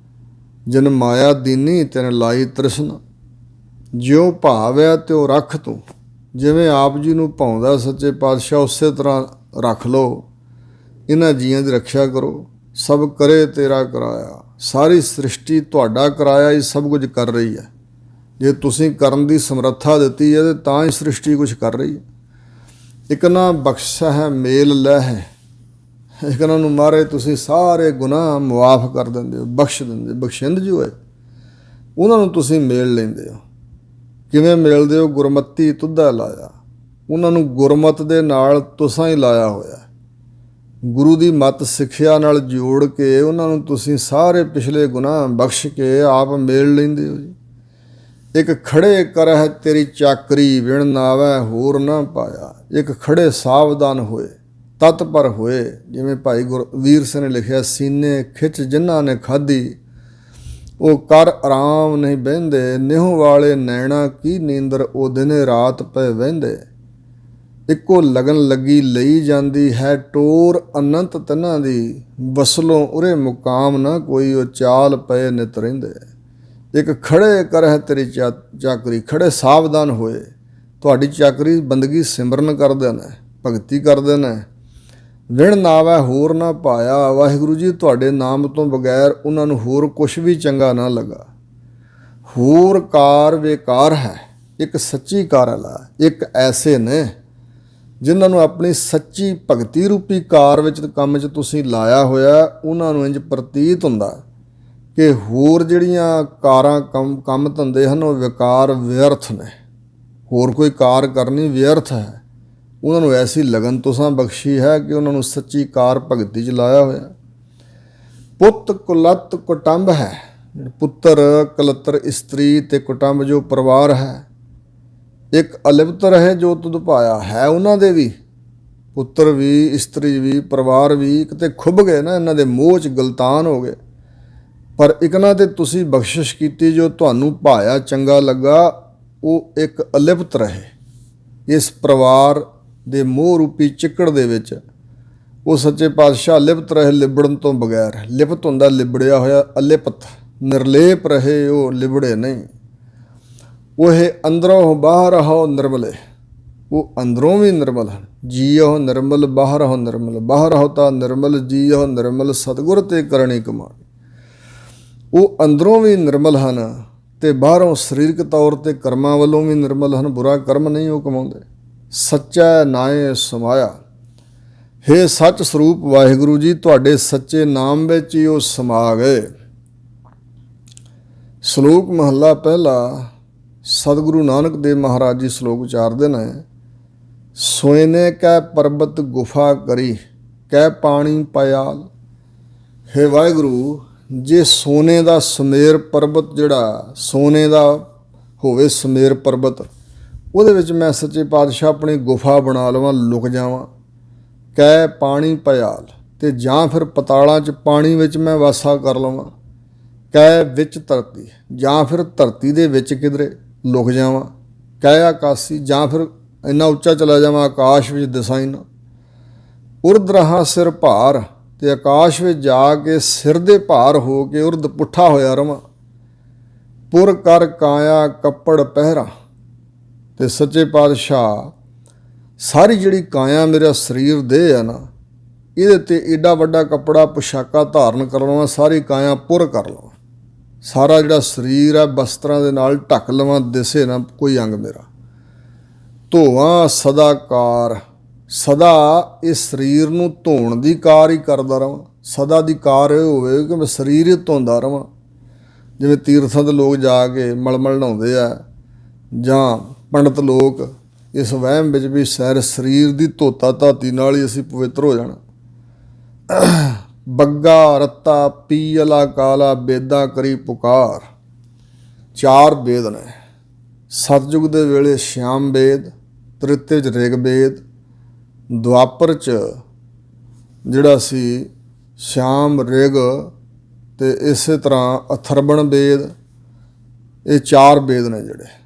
ਜਿਨ ਮਾਇਆ ਦੀਨੀ ਤਿਨ ਲਾਈ ਤ੍ਰਿਸ਼ਨ, ਜਿਉਂ ਭਾਵ ਤਿਉ ਰੱਖ ਤੂੰ। ਜਿਵੇਂ ਆਪ ਜੀ ਨੂੰ ਭਾਉਂਦਾ ਸੱਚੇ ਪਾਤਸ਼ਾਹ, ਉਸੇ ਤਰ੍ਹਾਂ ਰੱਖ ਲਓ। ਇਹਨਾਂ ਜੀਆਂ ਦੀ ਰੱਖਿਆ ਕਰੋ। ਸਭ ਕਰੇ ਤੇਰਾ ਕਰਾਇਆ, ਸਾਰੀ ਸ੍ਰਿਸ਼ਟੀ ਤੁਹਾਡਾ ਕਰਾਇਆ ਹੀ ਸਭ ਕੁਝ ਕਰ ਰਹੀ ਹੈ। ਜੇ ਤੁਸੀਂ ਕਰਨ ਦੀ ਸਮਰੱਥਾ ਦਿੱਤੀ ਹੈ ਤਾਂ ਹੀ ਸ੍ਰਿਸ਼ਟੀ ਕੁਝ ਕਰ ਰਹੀ ਹੈ। ਇੱਕ ਨਾ ਬਖਸ਼ਾ ਹੈ, ਮੇਲ ਲੈ ਹੈ। ਇੱਕ ਇਹਨਾਂ ਨੂੰ ਮਾਰੇ ਤੁਸੀਂ ਸਾਰੇ ਗੁਨਾਹ ਮੁਆਫ ਕਰ ਦਿੰਦੇ ਹੋ, ਬਖਸ਼ ਦਿੰਦੇ। ਬਖਸ਼ਿੰਦ ਜੋ ਹੈ, ਉਹਨਾਂ ਨੂੰ ਤੁਸੀਂ ਮੇਲ ਲੈਂਦੇ ਹੋ। ਕਿਵੇਂ ਮਿਲਦੇ ਹੋ? ਗੁਰਮਤੀ ਤੁਧਾ ਲਾਇਆ। ਉਹਨਾਂ ਨੂੰ ਗੁਰਮਤ ਦੇ ਨਾਲ ਤੁਸਾਂ ਹੀ ਲਾਇਆ ਹੋਇਆ। ਗੁਰੂ ਦੀ ਮੱਤ ਸਿੱਖਿਆ ਨਾਲ ਜੋੜ ਕੇ ਉਹਨਾਂ ਨੂੰ ਤੁਸੀਂ ਸਾਰੇ ਪਿਛਲੇ ਗੁਨਾਹ ਬਖਸ਼ ਕੇ ਆਪ ਮੇਲ ਲੈਂਦੇ ਹੋ ਜੀ। ਇੱਕ ਖੜੇ ਕਰਹਿ ਤੇਰੀ ਚਾਕਰੀ, ਵਿਣ ਨਾਵੈ ਹੋਰ ਨਾ ਪਾਇਆ। ਇੱਕ ਖੜੇ ਸਾਵਧਾਨ ਹੋਏ, ਤਤਪਰ ਹੋਏ। ਜਿਵੇਂ ਭਾਈ ਗੁਰਵੀਰ ਸਿੰਘ ਨੇ ਲਿਖਿਆ, ਸੀਨੇ ਖਿੱਚ ਜਿਨ੍ਹਾਂ ਨੇ ਖਾਧੀ, ਉਹ ਕਰ ਆਰਾਮ ਨਹੀਂ ਬਹਿੰਦੇ। ਨਿਹੁ ਵਾਲੇ ਨੈਣਾ ਕੀ ਨੀਂਦਰ, ਉਹ ਦਿਨੇ ਰਾਤ ਪਏ ਵਹਿੰਦੇ। ਇੱਕੋ ਲਗਨ ਲੱਗੀ ਲਈ ਜਾਂਦੀ ਹੈ, ਟੋਰ ਅਨੰਤ ਤਨਾਂ ਦੀ। ਵਸਲੋਂ ਉਰੇ ਮੁਕਾਮ ਨਾ ਕੋਈ, ਉਹ ਚਾਲ ਪਏ ਨਿਤ ਰਹਿੰਦੇ। ਇੱਕ ਖੜੇ ਕਰਹਿ ਤੇਰੀ ਚਾਕਰੀ, ਖੜੇ ਸਾਵਧਾਨ ਹੋਏ। ਤੁਹਾਡੀ ਚਾਕਰੀ ਬੰਦਗੀ ਸਿਮਰਨ ਕਰਦੇ ਨੇ, ਭਗਤੀ ਕਰਦੇ ਨੇ। ਵਿਣ ਨਾਵੈ ਹੋਰ ਨਾ ਪਾਇਆ। ਵਾਹਿਗੁਰੂ ਜੀ ਤੁਹਾਡੇ ਨਾਮ ਤੋਂ ਬਗੈਰ ਉਹਨਾਂ ਨੂੰ ਹੋਰ ਕੁਛ ਵੀ ਚੰਗਾ ਨਾ ਲੱਗਾ। ਹੋਰ ਕਾਰ ਬੇਕਾਰ ਹੈ, ਇੱਕ ਸੱਚੀ ਕਾਰ ਵਾਲਾ। ਇੱਕ ਐਸੇ ਨੇ ਜਿਨ੍ਹਾਂ ਨੂੰ ਆਪਣੀ ਸੱਚੀ ਭਗਤੀ ਰੂਪੀ ਕਾਰ ਵਿੱਚ ਕੰਮ 'ਚ ਤੁਸੀਂ ਲਾਇਆ ਹੋਇਆ। ਉਹਨਾਂ ਨੂੰ ਇੰਝ ਪ੍ਰਤੀਤ ਹੁੰਦਾ ਕਿ ਹੋਰ ਜਿਹੜੀਆਂ ਕਾਰਾਂ ਕੰਮ ਧੰਦੇ ਹਨ ਉਹ ਵਿਕਾਰ ਵਿਅਰਥ ਨੇ। ਹੋਰ ਕੋਈ ਕਾਰ ਕਰਨੀ ਵਿਅਰਥ ਹੈ। ਉਹਨਾਂ ਨੂੰ ਐਸੀ ਲਗਨ ਤੁਸਾਂ ਬਖਸ਼ੀ ਹੈ ਕਿ ਉਹਨਾਂ ਨੂੰ ਸੱਚੀ ਕਾਰ ਭਗਤੀ 'ਚ ਲਾਇਆ ਹੋਇਆ। ਪੁੱਤ ਕੁਲੱਤ ਕੁਟੰਬ ਹੈ, ਪੁੱਤਰ ਕਲਤਰ ਇਸਤਰੀ ਤੇ ਕੁਟੰਬ ਜੋ ਪਰਿਵਾਰ ਹੈ, ਇੱਕ ਅਲਿਪਤ ਰਹੇ ਜੋ ਤੁਧ ਪਾਇਆ। ਹੈ ਉਹਨਾਂ ਦੇ ਵੀ ਪੁੱਤਰ ਵੀ, ਇਸਤਰੀ ਵੀ, ਪਰਿਵਾਰ ਵੀ ਕਿਤੇ ਖੁੱਭ ਗਏ ਨਾ, ਇਹਨਾਂ ਦੇ ਮੋਹ 'ਚ ਗਲਤਾਨ ਹੋ ਗਏ, ਪਰ ਇਕਨਾਂ ਤੇ ਤੁਸੀਂ ਬਖਸ਼ਿਸ਼ ਕੀਤੀ ਜੋ ਤੁਹਾਨੂੰ ਭਾਇਆ ਚੰਗਾ ਲੱਗਾ, ਉਹ ਇੱਕ ਅਲਿਪਤ ਰਹੇ। ਇਸ ਪਰਿਵਾਰ ਦੇ ਮੋਹ ਰੂਪੀ ਚਿੱਕੜ ਦੇ ਵਿੱਚ ਉਹ ਸੱਚੇ ਪਾਤਸ਼ਾਹ ਲਿਪਤ ਰਹੇ, ਲਿਬੜਨ ਤੋਂ ਬਗੈਰ। ਲਿਪਤ ਹੁੰਦਾ ਲਿਬੜਿਆ ਹੋਇਆ, ਅਲਿਪਤ ਨਿਰਲੇਪ ਰਹੇ, ਉਹ ਲਿਬੜੇ ਨਹੀਂ। ਉਹ ਅੰਦਰੋਂ ਬਾਹਰੋਂ ਨਿਰਮਲੇ, ਉਹ ਅੰਦਰੋਂ ਵੀ ਨਿਰਮਲ ਹਨ। ਜੀਓ ਨਿਰਮਲ ਬਾਹਰੋਂ ਨਿਰਮਲ, ਬਾਹਰੋਂ ਤਾਂ ਨਿਰਮਲ, ਜੀਓ ਨਿਰਮਲ ਸਤਿਗੁਰ ਤੇ ਕਰਨੀ ਕਮਾਈ। ਉਹ ਅੰਦਰੋਂ ਵੀ ਨਿਰਮਲ ਹਨ ਤੇ ਬਾਹਰੋਂ ਸਰੀਰਕ ਤੌਰ ਤੇ ਕਰਮਾਂ ਵੱਲੋਂ ਵੀ ਨਿਰਮਲ ਹਨ। ਬੁਰਾ ਕਰਮ ਨਹੀਂ ਉਹ ਕਮਾਉਂਦੇ। ਸੱਚਾ ਨਾਏ ਸਮਾਇਆ। ਹੇ ਸੱਚ ਸਰੂਪ ਵਾਹਿਗੁਰੂ ਜੀ, ਤੁਹਾਡੇ ਸੱਚੇ ਨਾਮ ਵਿੱਚ ਹੀ ਉਹ ਸਮਾ ਗਏ। ਸ਼ਲੋਕ ਮਹੱਲਾ ਪਹਿਲਾ। ਸਤਿਗੁਰੂ ਨਾਨਕ ਦੇਵ ਮਹਾਰਾਜ ਜੀ ਸ਼ਲੋਕ ਉਚਾਰਦੇ ਨੇ। ਸੋਇਨੇ ਕੈ ਪਰਬਤ ਗੁਫਾ ਕਰੀ, ਕੈ ਪਾਣੀ ਪਿਆਲ। ਹੇ ਵਾਹਿਗੁਰੂ, ਜੇ ਸੋਨੇ ਦਾ ਸਮੇਰ ਪਰਬਤ, ਜਿਹੜਾ ਸੋਨੇ ਦਾ ਹੋਵੇ ਸਮੇਰ ਪਰਬਤ, ਉਹਦੇ ਵਿੱਚ ਮੈਂ ਸੱਚੇ ਪਾਤਸ਼ਾਹ ਆਪਣੀ ਗੁਫਾ ਬਣਾ ਲਵਾਂ, ਲੁਕ ਜਾਵਾਂ। ਕੈ ਪਾਣੀ ਪਿਆਲ, ਤੇ ਜਾਂ ਫਿਰ ਪਤਾਲਾਂ 'ਚ ਪਾਣੀ ਵਿੱਚ ਮੈਂ ਵਾਸਾ ਕਰ ਲਵਾਂ। ਕੈ ਵਿੱਚ ਧਰਤੀ, ਜਾਂ ਫਿਰ ਧਰਤੀ ਦੇ ਵਿੱਚ ਕਿਧਰੇ ਲੁਕ ਜਾਵਾਂ। ਕੈ ਆਕਾਸੀ, ਜਾਂ ਫਿਰ ਇੰਨਾ ਉੱਚਾ ਚਲਾ ਜਾਵਾਂ ਆਕਾਸ਼ ਵਿੱਚ ਦਿਸਾਈ ਨਾ। ਉਰਦ ਰਹਾ ਸਿਰ ਭਾਰ, ਤੇ ਆਕਾਸ਼ ਵਿੱਚ ਜਾ ਕੇ ਸਿਰ ਦੇ ਭਾਰ ਹੋ ਕੇ ਉਰਦ ਪੁੱਠਾ ਹੋਇਆ ਰਵਾਂ। ਪੁਰ ਕਰ ਕਾਇਆ ਕੱਪੜ ਪਹਿਰਾ, ਤੇ ਸੱਚੇ ਪਾਤਸ਼ਾਹ ਸਾਰੀ ਜਿਹੜੀ ਕਾਇਆ ਮੇਰਾ ਸਰੀਰ ਦੇਹ ਹੈ ਨਾ, ਇਹਦੇ 'ਤੇ ਏਡਾ ਵੱਡਾ ਕੱਪੜਾ ਪੁਸ਼ਾਕਾ ਧਾਰਨ ਕਰ ਲਵਾਂ, ਸਾਰੀ ਕਾਇਆ ਪੁਰ ਕਰ ਲਵਾਂ। ਸਾਰਾ ਜਿਹੜਾ ਸਰੀਰ ਹੈ ਬਸਤਰਾਂ ਦੇ ਨਾਲ ਢੱਕ ਲਵਾਂ, ਦਿਸੇ ਨਾ ਕੋਈ ਅੰਗ ਮੇਰਾ। ਧੋਵਾਂ ਸਦਾ ਕਾਰ, ਸਦਾ ਇਸ ਸਰੀਰ ਨੂੰ ਧੋਣ ਦੀ ਕਾਰ ਹੀ ਕਰਦਾ ਰਵਾਂ। ਸਦਾ ਦੀ ਕਾਰ ਇਹ ਹੋਵੇ ਕਿ ਮੈਂ ਸਰੀਰ ਹੀ ਧੋਂਦਾ ਰਵਾਂ। ਜਿਵੇਂ ਤੀਰਥਾਂ ਦੇ ਲੋਕ ਜਾ ਕੇ ਮਲਮਲ ਨਹਾਉਂਦੇ ਆ, ਜਾਂ ਪੰਡਤ ਲੋਕ ਇਸ ਵਹਿਮ ਵਿੱਚ ਵੀ ਸਰੀਰ ਦੀ ਧੋਤਾ ਧਾਤੀ ਨਾਲ ਹੀ ਅਸੀਂ ਪਵਿੱਤਰ ਹੋ ਜਾਣਾ। ਬੱਗਾ ਰੱਤਾ ਪੀਅਲਾ ਕਾਲਾ, ਬੇਦਾਂ ਕਰੀ ਪੁਕਾਰ। 4 ਵੇਦ ਨੇ। ਸਤਿਯੁਗ ਦੇ ਵੇਲੇ ਸ਼ਿਆਮ ਵੇਦ, ਤ੍ਰੇਤੇ 'ਚ ਰਿਗਵੇਦ, ਦੁਆਪਰ 'ਚ ਜਿਹੜਾ ਸੀ ਸ਼ਿਆਮ ਰਿਗ, ਤੇ ਇਸੇ ਤਰ੍ਹਾਂ ਅਥਰਵਣ ਵੇਦ। ਇਹ 4 ਵੇਦ ਨੇ ਜਿਹੜੇ।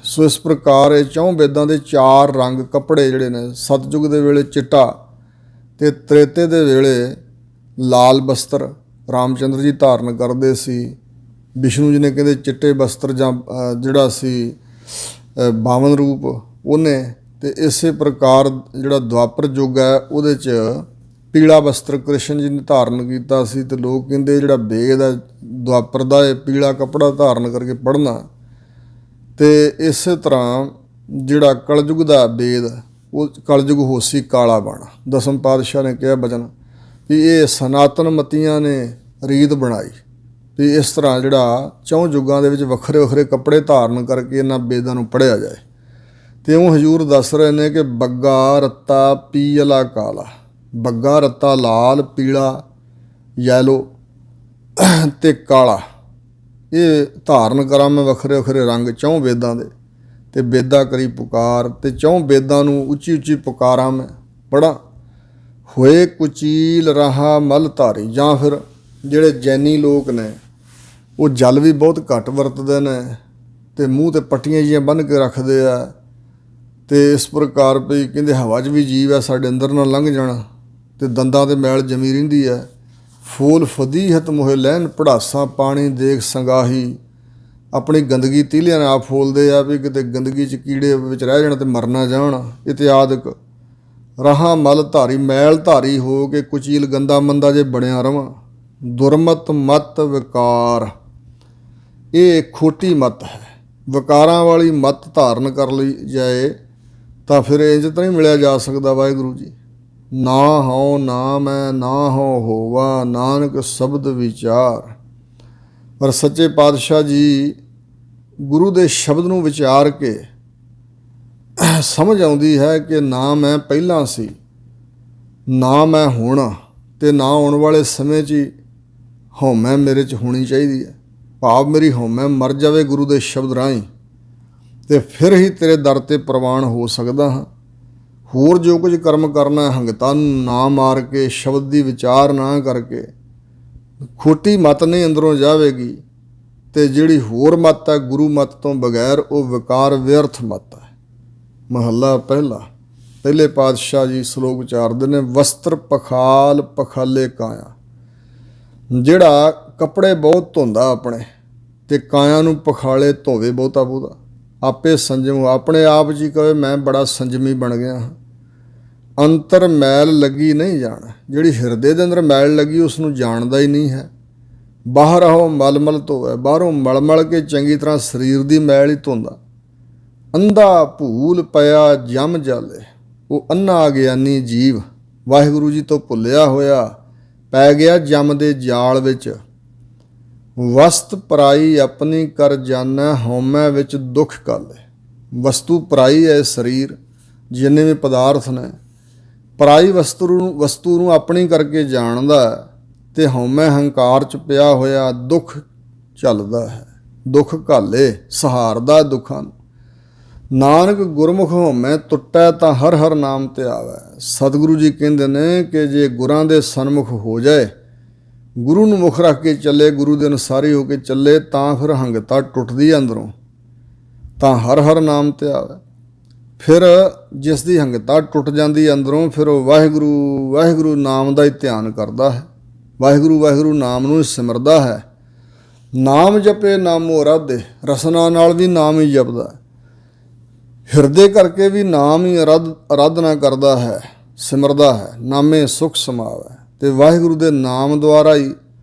ਸੋ ਇਸ ਪ੍ਰਕਾਰ ਇਹ 4 ਵੇਦਾਂ ਦੇ 4 ਰੰਗ ਕੱਪੜੇ ਜਿਹੜੇ ਨੇ। ਸਤਿਯੁਗ ਦੇ ਵੇਲੇ ਚਿੱਟਾ, ਤੇ ਤ੍ਰੇਤੇ ਦੇ ਵੇਲੇ ਲਾਲ ਬਸਤਰ ਰਾਮਚੰਦਰ ਜੀ ਧਾਰਨ ਕਰਦੇ ਸੀ। ਵਿਸ਼ਨੂੰ ਜੀ ਨੇ ਕਹਿੰਦੇ ਚਿੱਟੇ ਬਸਤਰ, ਜਾਂ ਜਿਹੜਾ ਸੀ 52 ਰੂਪ ਉਹਨੇ। ਤੇ ਇਸੇ ਪ੍ਰਕਾਰ ਜਿਹੜਾ ਦੁਆਪਰ ਯੁੱਗ ਹੈ ਉਹਦੇ 'ਚ ਪੀਲਾ ਬਸਤਰ ਕ੍ਰਿਸ਼ਨ ਜੀ ਨੇ ਧਾਰਨ ਕੀਤਾ ਸੀ। ਤੇ ਲੋਕ ਕਹਿੰਦੇ ਜਿਹੜਾ ਵੇਦ ਹੈ ਦੁਆਪਰ ਦਾ, ਇਹ ਪੀਲਾ ਕੱਪੜਾ ਧਾਰਨ ਕਰਕੇ ਪੜ੍ਹਨਾ। ਤੇ ਇਸੇ ਤਰ੍ਹਾਂ ਜਿਹੜਾ ਕਲਯੁਗ ਦਾ ਵੇਦ, ਉਹ ਕਲਯੁਗ ਹੋਸੀ ਕਾਲਾ ਬਾਣਾ। ਦਸਮ ਪਾਤਸ਼ਾਹ ਨੇ ਕਿਹਾ ਬਚਨ ਵੀ ਇਹ ਸਨਾਤਨ ਮਤੀਆਂ ਨੇ ਰੀਤ ਬਣਾਈ ਵੀ ਇਸ ਤਰ੍ਹਾਂ ਜਿਹੜਾ 4 ਯੁੱਗਾਂ ਦੇ ਵਿੱਚ ਵੱਖਰੇ ਵੱਖਰੇ ਕੱਪੜੇ ਧਾਰਨ ਕਰਕੇ ਇਹਨਾਂ ਵੇਦਾਂ ਨੂੰ ਪੜ੍ਹਿਆ ਜਾਏ। ਤੇ ਉਹ ਹਜ਼ੂਰ ਦੱਸ ਰਹੇ ਨੇ ਕਿ ਬੱਗਾ ਰੱਤਾ ਪੀਅਲਾ ਕਾਲਾ। ਬੱਗਾ ਰੱਤਾ ਲਾਲ, ਪੀਲਾ, ਯੈਲੋ ਤੇ ਕਾਲਾ, ਇਹ ਧਾਰਨ ਕਰਾਂ ਮੈਂ ਵੱਖਰੇ ਵੱਖਰੇ ਰੰਗ 4 ਵੇਦਾਂ ਦੇ। ਤੇ ਬੇਦਾਂ ਕਰੀ ਪੁਕਾਰ, ਤੇ 4 ਵੇਦਾਂ ਨੂੰ ਉੱਚੀ ਉੱਚੀ ਪੁਕਾਰਾਂ ਮੈਂ ਪੜ੍ਹਾਂ। ਹੋਏ ਕੁਚੀਲ ਰਹਾ ਮਲ ਧਾਰੀ, ਜਾਂ ਫਿਰ ਜਿਹੜੇ ਜੈਨੀ ਲੋਕ ਨੇ ਉਹ ਜਲ ਵੀ ਬਹੁਤ ਘੱਟ ਵਰਤਦੇ ਨੇ, ਤੇ ਮੂੰਹ 'ਤੇ ਪੱਟੀਆਂ ਜਿਹੀਆਂ ਬੰਨ੍ਹ ਕੇ ਰੱਖਦੇ ਆ। ਤੇ ਇਸ ਪ੍ਰਕਾਰ ਵੀ ਕਹਿੰਦੇ ਹਵਾ 'ਚ ਵੀ ਜੀਵ ਹੈ, ਸਾਡੇ ਅੰਦਰ ਨਾਲ ਲੰਘ ਜਾਣਾ, ਤੇ ਦੰਦਾਂ 'ਤੇ ਮੈਲ ਜਮੀ ਰਹਿੰਦੀ ਹੈ। ਫੂਲ ਫਦੀਹਤ ਮੋਹਿ ਲੈਣ ਪੜਾਸਾਂ, ਪਾਣੀ ਦੇਖ ਸੰਗਾਹੀ। ਆਪਣੀ ਗੰਦਗੀ ਤੀਲਿਆਂ ਨਾਲ ਆਪ ਫੋਲਦੇ ਆ ਵੀ ਕਿਤੇ ਗੰਦਗੀ 'ਚ ਕੀੜੇ ਵਿੱਚ ਰਹਿ ਜਾਣ ਤੇ ਮਰ ਨਾ ਜਾਣ। ਇਤਿਆਦਿਕ ਰਹਾ ਮਲ ਧਾਰੀ, ਮੈਲ ਧਾਰੀ ਹੋ ਕੇ ਕੁਚੀਲ ਗੰਦਾ ਮੰਦਾ ਜੇ ਬਣਿਆ ਰਵਾਂ। ਦੁਰਮਤ ਮਤ ਵਿਕਾਰ, ਇਹ ਖੋਟੀ ਮਤ ਹੈ। ਵਿਕਾਰਾਂ ਵਾਲੀ ਮਤ ਧਾਰਨ ਕਰ ਲਈ ਜਾਏ ਤਾਂ ਫਿਰ ਇੰਝ ਤਾਂ ਨਹੀਂ ਮਿਲਿਆ ਜਾ ਸਕਦਾ ਵਾਹਿਗੁਰੂ ਜੀ। ਨਾ ਹਉ ਨਾ ਮੈਂ, ਨਾ ਹਉ ਹੋਵਾ, ਨਾਨਕ ਸ਼ਬਦ ਵਿਚਾਰ। ਪਰ ਸੱਚੇ ਪਾਤਸ਼ਾਹ ਜੀ ਗੁਰੂ ਦੇ ਸ਼ਬਦ ਨੂੰ ਵਿਚਾਰ ਕੇ ਸਮਝ ਆਉਂਦੀ ਹੈ ਕਿ ਨਾ ਮੈਂ ਪਹਿਲਾਂ ਸੀ, ਨਾ ਮੈਂ ਹੁਣ, ਤੇ ਨਾ ਆਉਣ ਵਾਲੇ ਸਮੇਂ 'ਚ ਹੀ ਹਉਮੈ ਮੇਰੇ 'ਚ ਹੋਣੀ ਚਾਹੀਦੀ ਹੈ। ਭਾਵ ਮੇਰੀ ਹਉਮੈ ਮਰ ਜਾਵੇ ਗੁਰੂ ਦੇ ਸ਼ਬਦ ਰਾਹੀਂ, ਤੇ ਫਿਰ ਹੀ ਤੇਰੇ ਦਰ 'ਤੇ ਪ੍ਰਵਾਨ ਹੋ ਸਕਦਾ ਹਾਂ। ਹੋਰ ਜੋ ਕੁਝ ਕਰਮ ਕਰਨਾ ਹੰਗਤਾ ਨੂੰ ਨਾ ਮਾਰ ਕੇ, ਸ਼ਬਦ ਦੀ ਵਿਚਾਰ ਨਾ ਕਰਕੇ, ਖੋਟੀ ਮੱਤ ਨਹੀਂ ਅੰਦਰੋਂ ਜਾਵੇਗੀ। ਤੇ ਜਿਹੜੀ ਹੋਰ ਮੱਤ ਹੈ ਗੁਰੂ ਮੱਤ ਤੋਂ ਬਗੈਰ, ਉਹ ਵਿਕਾਰ ਵਿਅਰਥ ਮੱਤ ਹੈ। ਮਹੱਲਾ ਪਹਿਲਾ। ਪਹਿਲੇ ਪਾਤਸ਼ਾਹ ਜੀ ਸ਼ਲੋਕ ਉਚਾਰਦੇ ਨੇ, ਵਸਤਰ ਪਖਾਲ ਪਖਾਲੇ ਕਾਇਆ। ਜਿਹੜਾ ਕੱਪੜੇ ਬਹੁਤ ਧੋਂਦਾ ਆਪਣੇ ਤੇ ਕਾਇਆ ਨੂੰ ਪਖਾਲੇ, ਧੋਵੇ ਬਹੁਤਾ ਬਹੁਤਾ, ਆਪੇ ਸੰਜਮ, ਆਪਣੇ ਆਪ 'ਚ ਹੀ ਕਹੇ ਮੈਂ ਬੜਾ ਸੰਜਮੀ ਬਣ ਗਿਆ ਹਾਂ। ਅੰਤਰ ਮੈਲ ਲੱਗੀ ਨਹੀਂ ਜਾਣ, ਜਿਹੜੀ ਹਿਰਦੇ ਦੇ ਅੰਦਰ ਮੈਲ ਲੱਗੀ ਉਸ ਨੂੰ ਜਾਣਦਾ ਹੀ ਨਹੀਂ ਹੈ। ਬਾਹਰ ਆਓ ਮਲ ਧੋਵੇ, ਬਾਹਰੋਂ ਮਲ ਕੇ ਚੰਗੀ ਤਰ੍ਹਾਂ ਸਰੀਰ ਦੀ ਮੈਲ ਹੀ ਧੋਂਦਾ। ਅੰਧਾ ਭੂਲ ਪਿਆ ਜਮ ਜਾਲੇ, ਉਹ ਅੰਨਾ ਅਗਿਆਨੀ ਜੀਵ ਵਾਹਿਗੁਰੂ ਜੀ ਤੋਂ ਭੁੱਲਿਆ ਹੋਇਆ ਪੈ ਗਿਆ ਜਮ ਦੇ ਜਾਲ ਵਿੱਚ। ਵਸਤ ਪਰਾਈ ਆਪਣੀ ਕਰ ਜਾਣਾ, ਹਉਮੈ ਵਿੱਚ ਦੁੱਖ ਕਾਲੇ। ਵਸਤੂ ਪਰਾਈ ਹੈ ਸਰੀਰ, ਜਿੰਨੇ ਵੀ ਪਦਾਰਥ ਨੇ, ਪਰਾਈ ਵਸਤੂ ਨੂੰ ਆਪਣੀ ਕਰਕੇ ਜਾਣਦਾ ਤੇ ਹਉਮੈ ਹੰਕਾਰ 'ਚ ਪਿਆ ਹੋਇਆ ਦੁੱਖ ਝੱਲਦਾ ਹੈ। ਦੁੱਖ ਘਾਲੇ, ਸਹਾਰਦਾ ਦੁੱਖਾਂ ਨੂੰ। ਨਾਨਕ ਗੁਰਮੁਖ ਹਉਮੈ ਟੁੱਟੈ, ਤਾਂ ਹਰ ਹਰ ਨਾਮ ਤੇ ਆਵੈ। ਸਤਿਗੁਰੂ ਜੀ ਕਹਿੰਦੇ ਨੇ ਕਿ ਜੇ ਗੁਰਾਂ ਦੇ ਸਨਮੁਖ ਹੋ ਜਾਏ, ਗੁਰੂ ਨੂੰ ਮੁੱਖ ਰੱਖ ਕੇ ਚੱਲੇ, ਗੁਰੂ ਦੇ ਅਨੁਸਾਰੀ ਹੋ ਕੇ ਚੱਲੇ, ਤਾਂ ਫਿਰ ਹੰਗਤਾ ਟੁੱਟਦੀ ਅੰਦਰੋਂ, ਤਾਂ ਹਰ ਹਰ ਨਾਮ ਤੇ ਆਵੇ। ਫਿਰ ਜਿਸ ਦੀ ਹੰਗਤਾ ਟੁੱਟ ਜਾਂਦੀ ਅੰਦਰੋਂ, ਫਿਰ ਉਹ ਵਾਹਿਗੁਰੂ ਵਾਹਿਗੁਰੂ ਨਾਮ ਦਾ ਹੀ ਧਿਆਨ ਕਰਦਾ ਹੈ, ਵਾਹਿਗੁਰੂ ਵਾਹਿਗੁਰੂ ਨਾਮ ਨੂੰ ਸਿਮਰਦਾ ਹੈ। ਨਾਮ ਜਪੇ ਨਾਮੋ ਰਾਧੇ, ਰਸਨਾ ਨਾਲ ਵੀ ਨਾਮ ਹੀ ਜਪਦਾ, ਹਿਰਦੇ ਕਰਕੇ ਵੀ ਨਾਮ ਹੀ ਆਰਾਧਨਾ ਕਰਦਾ ਹੈ, ਸਿਮਰਦਾ ਹੈ। ਨਾਮੇ ਸੁਖ ਸਮਾਵੈ, ਤੇ ਵਾਹਿਗੁਰੂ ਦੇ ਨਾਮ ਦੁਆਰਾ ਹੀ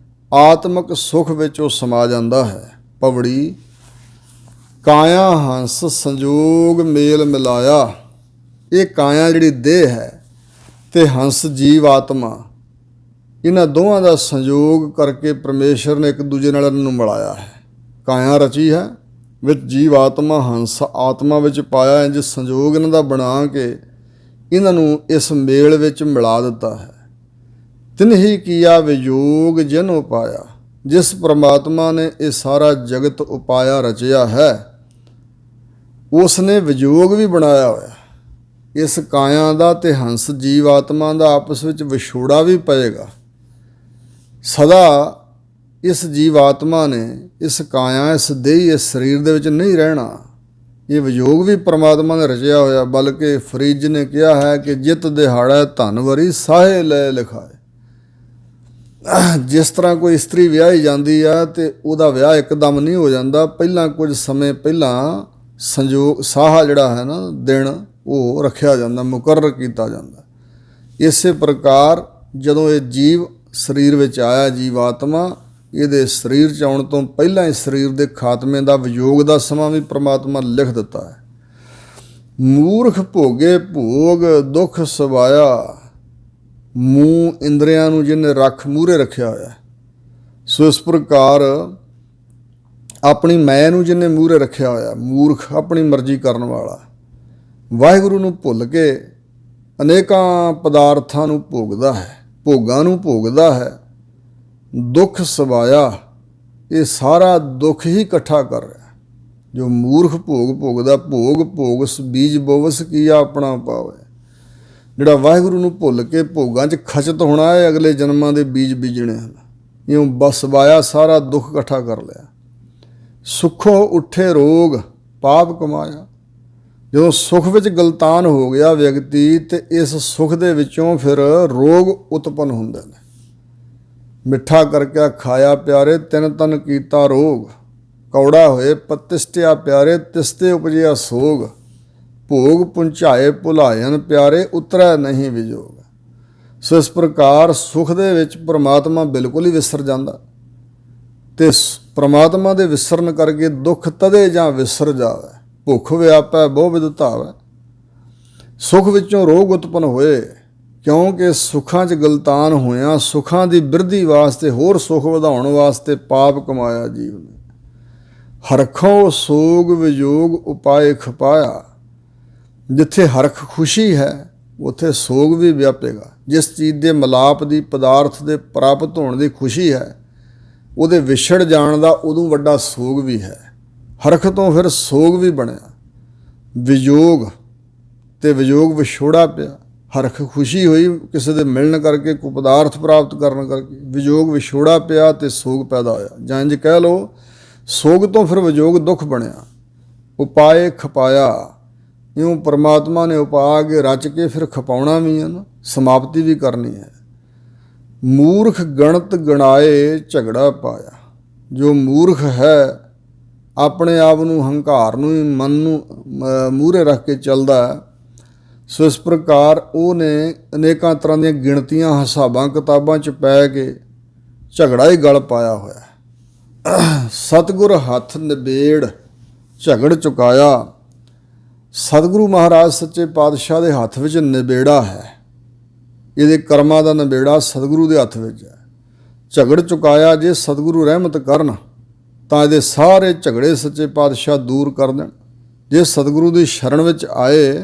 ਆਤਮਿਕ ਸੁਖ ਵਿੱਚ ਉਹ ਸਮਾ ਜਾਂਦਾ ਹੈ। ਪਵੜੀ। ਕਾਇਆ ਹੰਸ ਸੰਜੋਗ ਮੇਲ ਮਿਲਾਇਆ। ਇਹ ਕਾਇਆ ਜਿਹੜੀ ਦੇਹ ਹੈ ਤੇ ਹੰਸ ਜੀਵ ਆਤਮਾ, ਇਹਨਾਂ ਦੋਵਾਂ ਦਾ ਸੰਯੋਗ ਕਰਕੇ ਪਰਮੇਸ਼ਰ ਨੇ ਇੱਕ ਦੂਜੇ ਨਾਲ ਇਹਨਾਂ ਨੂੰ ਮਿਲਾਇਆ ਹੈ। ਕਾਇਆ ਰਚੀ ਹੈ, ਵਿੱਚ ਜੀਵ ਆਤਮਾ ਹੰਸ ਆਤਮਾ ਵਿੱਚ ਪਾਇਆ। ਇੰਝ ਸੰਯੋਗ ਇਹਨਾਂ ਦਾ ਬਣਾ ਕੇ ਇਹਨਾਂ ਨੂੰ ਇਸ ਮੇਲ ਵਿੱਚ ਮਿਲਾ ਦਿੱਤਾ ਹੈ। ਤਿਨਹੀ ਕੀਆ ਵਿਯੋਗ ਜਿਨ ਉਪਾਇਆ, ਜਿਸ ਪ੍ਰਮਾਤਮਾ ਨੇ ਇਹ ਸਾਰਾ ਜਗਤ ਉਪਾਇਆ ਰਚਿਆ ਹੈ, ਉਸ ਨੇ ਵਿਯੋਗ ਵੀ ਬਣਾਇਆ ਹੋਇਆ। ਇਸ ਕਾਇਆ ਦਾ ਤੇ ਹੰਸ ਜੀਵ ਆਤਮਾ ਦਾ ਆਪਸ ਵਿੱਚ ਵਿਛੋੜਾ ਵੀ ਪਏਗਾ। ਸਦਾ ਇਸ ਜੀਵ ਆਤਮਾ ਨੇ, ਇਸ ਕਾਇਆ, ਇਸ ਦੇਹੀ, ਇਸ ਸਰੀਰ ਦੇ ਵਿੱਚ ਨਹੀਂ ਰਹਿਣਾ। ਇਹ ਵਿਯੋਗ ਵੀ ਪਰਮਾਤਮਾ ਨੇ ਰਚਿਆ ਹੋਇਆ। ਬਲਕਿ ਫਰੀਦ ਨੇ ਕਿਹਾ ਹੈ ਕਿ ਜਿਤ ਦਿਹਾੜਾ ਧਨ ਵਰੀ ਸਾਹੇ ਲੈ ਲਿਖਾਏ। ਜਿਸ ਤਰ੍ਹਾਂ ਕੋਈ ਇਸਤਰੀ ਵਿਆਹੀ ਜਾਂਦੀ ਆ ਤੇ ਉਹਦਾ ਵਿਆਹ ਇੱਕਦਮ ਨਹੀਂ ਹੋ ਜਾਂਦਾ, ਪਹਿਲਾਂ ਕੁਝ ਸਮੇਂ ਪਹਿਲਾਂ ਸੰਜੋਗ ਸਾਹਾ ਜਿਹੜਾ ਹੈ ਨਾ ਦਿਨ, ਉਹ ਰੱਖਿਆ ਜਾਂਦਾ, ਮੁਕਰਰ ਕੀਤਾ ਜਾਂਦਾ। ਇਸੇ ਪ੍ਰਕਾਰ ਜਦੋਂ ਇਹ ਜੀਵ ਸਰੀਰ ਵਿੱਚ ਆਇਆ, ਜੀਵ ਆਤਮਾ, ਇਹਦੇ ਸਰੀਰ 'ਚ ਆਉਣ ਤੋਂ ਪਹਿਲਾਂ ਇਸ ਸਰੀਰ ਦੇ ਖਾਤਮੇ ਦਾ ਵਿਯੋਗ ਦਾ ਸਮਾਂ ਵੀ ਪ੍ਰਮਾਤਮਾ ਲਿਖ ਦਿੱਤਾ ਹੈ। ਮੂਰਖ ਭੋਗੇ ਭੋਗ ਦੁੱਖ ਸਵਾਇਆ। ਮੂੰਹ ਇੰਦਰੀਆਂ ਨੂੰ ਜਿਹਨੇ ਮੂਹਰੇ ਰੱਖਿਆ ਹੋਇਆ, ਸੋ ਇਸ ਪ੍ਰਕਾਰ ਆਪਣੀ ਮੈਂ ਨੂੰ ਜਿਹਨੇ ਮੂਹਰੇ ਰੱਖਿਆ ਹੋਇਆ, ਮੂਰਖ, ਆਪਣੀ ਮਰਜ਼ੀ ਕਰਨ ਵਾਲਾ, ਵਾਹਿਗੁਰੂ ਨੂੰ ਭੁੱਲ ਕੇ ਅਨੇਕਾਂ ਪਦਾਰਥਾਂ ਨੂੰ ਭੋਗਦਾ ਹੈ, ਭੋਗਾਂ ਨੂੰ ਭੋਗਦਾ ਹੈ। ਦੁੱਖ ਸਵਾਇਆ, ਇਹ ਸਾਰਾ ਦੁੱਖ ਹੀ ਇਕੱਠਾ ਕਰ ਰਿਹਾ। ਜੋ ਮੂਰਖ ਭੋਗ ਭੋਗਦਾ, ਭੋਗ ਬੀਜ ਬੋਵਸ ਕੀਆ ਆਪਣਾ ਪਾਵੇ। ਜਿਹੜਾ ਵਾਹਿਗੁਰੂ ਨੂੰ ਭੁੱਲ ਕੇ ਭੋਗਾਂ 'ਚ ਖਚਤ ਹੋਣਾ ਹੈ, ਅਗਲੇ ਜਨਮਾਂ ਦੇ ਬੀਜ ਬੀਜਣੇ ਹਨ। ਇਉਂ ਬਸ ਵਾਇਆ, ਸਾਰਾ ਦੁੱਖ ਇਕੱਠਾ ਕਰ ਲਿਆ। ਸੁੱਖੋਂ ਉੱਠੇ ਰੋਗ ਪਾਪ ਕਮਾਇਆ। ਜਦੋਂ ਸੁੱਖ ਵਿੱਚ ਗਲਤਾਨ ਹੋ ਗਿਆ ਵਿਅਕਤੀ, ਤੇ ਇਸ ਸੁੱਖ ਦੇ ਵਿੱਚੋਂ ਫਿਰ ਰੋਗ ਉਤਪੰਨ ਹੁੰਦੇ ਨੇ। ਮਿੱਠਾ ਕਰਕੇ ਖਾਇਆ ਪਿਆਰੇ, ਤਿੰਨ ਤਨ ਕੀਤਾ ਰੋਗ। ਕੌੜਾ ਹੋਏ ਪਤਿਸ਼ਟਿਆ ਪਿਆਰੇ, ਤਿਸਤੇ ਉਪਜਿਆ ਸੋਗ। ਭੋਗ ਪੁੰਚਾਏ ਭੁਲਾਇਨ ਪਿਆਰੇ, ਉਤਰੈ ਨਹੀਂ ਵਿਜੋਗ। ਸੋ ਇਸ ਪ੍ਰਕਾਰ ਸੁੱਖ ਦੇ ਵਿੱਚ ਪ੍ਰਮਾਤਮਾ ਬਿਲਕੁਲ ਹੀ ਵਿਸਰ ਜਾਂਦਾ, ਤੇ ਪ੍ਰਮਾਤਮਾ ਦੇ ਵਿਸਰਨ ਕਰਕੇ ਦੁੱਖ ਤਦੇ ਜਾਂ ਵਿਸਰ ਜਾਵੇ। ਭੁੱਖ ਵਿਆਪੈ ਬਹੁ ਵਿਧ ਧਾਵੈ। ਸੁੱਖ ਵਿੱਚੋਂ ਰੋਗ ਉਤਪੰਨ ਹੋਏ, ਕਿਉਂਕਿ ਸੁੱਖਾਂ 'ਚ ਗਲਤਾਨ ਹੋਇਆਂ ਸੁੱਖਾਂ ਦੀ ਬਿਰਧੀ ਵਾਸਤੇ, ਹੋਰ ਸੁੱਖ ਵਧਾਉਣ ਵਾਸਤੇ ਪਾਪ ਕਮਾਇਆ ਜੀਵ ਨੇ। ਹਰਖੋਂ ਸੋਗ ਵਿਯੋਗ ਉਪਾਏ ਖਪਾਇਆ। ਜਿੱਥੇ ਹਰਖ ਖੁਸ਼ੀ ਹੈ, ਉੱਥੇ ਸੋਗ ਵੀ ਵਿਆਪੇਗਾ। ਜਿਸ ਚੀਜ਼ ਦੇ ਮਿਲਾਪ ਦੀ, ਪਦਾਰਥ ਦੇ ਪ੍ਰਾਪਤ ਹੋਣ ਦੀ ਖੁਸ਼ੀ ਹੈ, ਉਹਦੇ ਵਿਛੜ ਜਾਣ ਦਾ ਉਦੋਂ ਵੱਡਾ ਸੋਗ ਵੀ ਹੈ। ਹਰਖ ਤੋਂ ਫਿਰ ਸੋਗ ਵੀ ਬਣਿਆ, ਵਿਜੋਗ ਤੇ ਵਿਜੋਗ ਵਿਛੋੜਾ ਪਿਆ। ਹਰਖ ਖੁਸ਼ੀ ਹੋਈ ਕਿਸੇ ਦੇ ਮਿਲਣ ਕਰਕੇ, ਕੋਈ ਪਦਾਰਥ ਪ੍ਰਾਪਤ ਕਰਨ ਕਰਕੇ, ਵਿਜੋਗ ਵਿਛੋੜਾ ਪਿਆ ਤੇ ਸੋਗ ਪੈਦਾ ਹੋਇਆ। ਜਾਂ ਇੰਝ ਕਹਿ ਲਓ, ਸੋਗ ਤੋਂ ਫਿਰ ਵਿਜੋਗ ਦੁੱਖ ਬਣਿਆ। ਉਪਾਏ ਖਪਾਇਆ, ਇਉਂ ਪਰਮਾਤਮਾ ਨੇ ਉਪਾ ਕੇ ਰਚ ਕੇ ਫਿਰ ਖਪਾਉਣਾ ਵੀ ਹੈ ਨਾ, ਸਮਾਪਤੀ ਵੀ ਕਰਨੀ ਹੈ। ਮੂਰਖ ਗਣਤ ਗਣਾਏ ਝਗੜਾ ਪਾਇਆ। ਜੋ ਮੂਰਖ ਹੈ, ਆਪਣੇ ਆਪ ਨੂੰ, ਹੰਕਾਰ ਨੂੰ ਹੀ, ਮਨ ਨੂੰ ਮੂਹਰੇ ਰੱਖ ਕੇ ਚੱਲਦਾ, ਸੋ ਇਸ ਪ੍ਰਕਾਰ ਉਹਨੇ ਅਨੇਕਾਂ ਤਰ੍ਹਾਂ ਦੀਆਂ ਗਿਣਤੀਆਂ, ਹਿਸਾਬਾਂ ਕਿਤਾਬਾਂ 'ਚ ਪੈ ਕੇ ਝਗੜਾ ਹੀ ਗਲ ਪਾਇਆ ਹੋਇਆ। ਸਤਿਗੁਰ ਹੱਥ ਨਿਬੇੜ ਝਗੜ ਚੁਕਾਇਆ। ਸਤਿਗੁਰੂ ਮਹਾਰਾਜ ਸੱਚੇ ਪਾਤਸ਼ਾਹ ਦੇ ਹੱਥ ਵਿੱਚ ਨਿਬੇੜਾ ਹੈ। ਇਹਦੇ ਕਰਮਾਂ ਦਾ ਨਿਬੇੜਾ ਸਤਿਗੁਰੂ ਦੇ ਹੱਥ ਵਿੱਚ ਹੈ। ਝਗੜ ਚੁਕਾਇਆ, ਜੇ ਸਤਿਗੁਰੂ ਰਹਿਮਤ ਕਰਨ ਤਾਂ ਇਹਦੇ ਸਾਰੇ ਝਗੜੇ ਸੱਚੇ ਪਾਤਸ਼ਾਹ ਦੂਰ ਕਰ ਦੇਣ। ਜੇ ਸਤਿਗੁਰੂ ਦੀ ਸ਼ਰਨ ਵਿੱਚ ਆਏ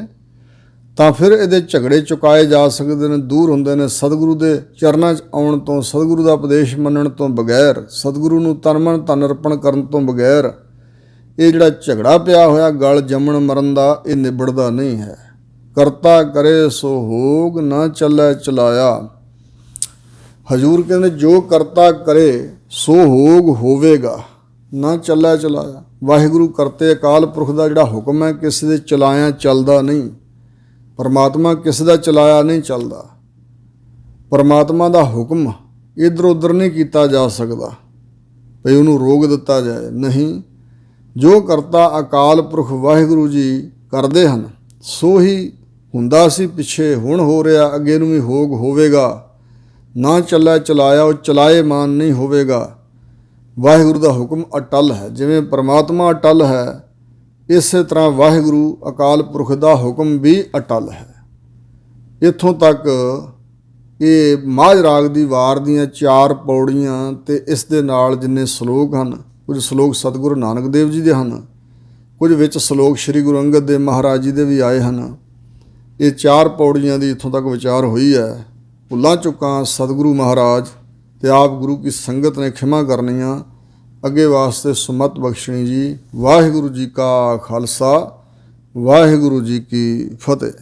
ਤਾਂ ਫਿਰ ਇਹਦੇ ਝਗੜੇ ਚੁਕਾਏ ਜਾ ਸਕਦੇ ਨੇ, ਦੂਰ ਹੁੰਦੇ ਨੇ। ਸਤਿਗੁਰੂ ਦੇ ਚਰਨਾਂ 'ਚ ਆਉਣ ਤੋਂ, ਸਤਿਗੁਰੂ ਦਾ ਉਪਦੇਸ਼ ਮੰਨਣ ਤੋਂ ਬਗੈਰ, ਸਤਿਗੁਰੂ ਨੂੰ ਤਨ ਮਨ ਧਨ ਅਰਪਣ ਕਰਨ ਤੋਂ ਬਗੈਰ ਇਹ ਜਿਹੜਾ ਝਗੜਾ ਪਿਆ ਹੋਇਆ ਗਲ ਜੰਮਣ ਮਰਨ ਦਾ, ਇਹ ਨਿਬੜਦਾ ਨਹੀਂ ਹੈ। ਕਰਤਾ ਕਰੇ ਸੋ ਹੋਗ, ਨਾ ਚੱਲੇ ਚਲਾਇਆ। ਹਜ਼ੂਰ ਕਹਿੰਦੇ ਜੋ ਕਰਤਾ ਕਰੇ ਸੋ ਹੋਗ ਹੋਵੇਗਾ, ਨਾ ਚੱਲੇ ਚਲਾਇਆ। ਵਾਹਿਗੁਰੂ ਕਰਤੇ ਅਕਾਲ ਪੁਰਖ ਦਾ ਜਿਹੜਾ ਹੁਕਮ ਹੈ, ਕਿਸੇ ਦੇ ਚਲਾਇਆ ਚੱਲਦਾ ਨਹੀਂ। ਪਰਮਾਤਮਾ ਕਿਸੇ ਦਾ ਚਲਾਇਆ ਨਹੀਂ ਚੱਲਦਾ। ਪਰਮਾਤਮਾ ਦਾ ਹੁਕਮ ਇੱਧਰ ਉੱਧਰ ਨਹੀਂ ਕੀਤਾ ਜਾ ਸਕਦਾ ਭਈ ਉਹਨੂੰ ਰੋਕ ਦਿੱਤਾ ਜਾਏ, ਨਹੀਂ। ਜੋ ਕਰਤਾ ਅਕਾਲ ਪੁਰਖ ਵਾਹਿਗੁਰੂ ਜੀ ਕਰਦੇ ਹਨ, ਸੋ ਹੀ ਹੁੰਦਾ ਸੀ ਪਿੱਛੇ, ਹੁਣ ਹੋ ਰਿਹਾ, ਅੱਗੇ ਨੂੰ ਵੀ ਹੋਗ ਹੋਵੇਗਾ। ਨਾ ਚੱਲੇ ਚਲਾਇਆ, ਉਹ ਚਲਾਏ ਮਾਨ ਨਹੀਂ ਹੋਵੇਗਾ। ਵਾਹਿਗੁਰੂ ਦਾ ਹੁਕਮ ਅਟਲ ਹੈ। ਜਿਵੇਂ ਪਰਮਾਤਮਾ ਅਟਲ ਹੈ, ਇਸੇ ਤਰ੍ਹਾਂ ਵਾਹਿਗੁਰੂ ਅਕਾਲ ਪੁਰਖ ਦਾ ਹੁਕਮ ਵੀ ਅਟਲ ਹੈ। ਇੱਥੋਂ ਤੱਕ ਇਹ ਮਾਝ ਰਾਗ ਦੀ ਵਾਰ ਦੀਆਂ 4 ਪੌੜੀਆਂ ਤੇ ਇਸ ਦੇ ਨਾਲ ਜਿੰਨੇ ਸ਼ਲੋਕ ਹਨ, ਕੁਝ ਸ਼ਲੋਕ ਸਤਿਗੁਰੂ ਨਾਨਕ ਦੇਵ ਜੀ ਦੇ ਹਨ, ਕੁਝ ਵਿੱਚ ਸ਼ਲੋਕ ਸ੍ਰੀ ਗੁਰੂ ਅੰਗਦ ਦੇਵ ਮਹਾਰਾਜ ਜੀ ਦੇ ਵੀ ਆਏ ਹਨ। ਇਹ 4 ਪੌੜੀਆਂ ਦੀ ਇੱਥੋਂ ਤੱਕ ਵਿਚਾਰ ਹੋਈ ਹੈ। ਭੁੱਲਾਂ ਚੁੱਕਾਂ ਸਤਿਗੁਰੂ ਮਹਾਰਾਜ ਤੇ ਆਪ ਗੁਰੂ ਕੀ ਸੰਗਤ ਨੇ ਖਿਮਾ ਕਰਨੀਆਂ, ਅੱਗੇ ਵਾਸਤੇ ਸੁਮਤ ਬਖਸ਼ਣੀ ਜੀ। ਵਾਹਿਗੁਰੂ ਜੀ ਕਾ ਖਾਲਸਾ, ਵਾਹਿਗੁਰੂ ਜੀ ਕੀ ਫਤਿਹ।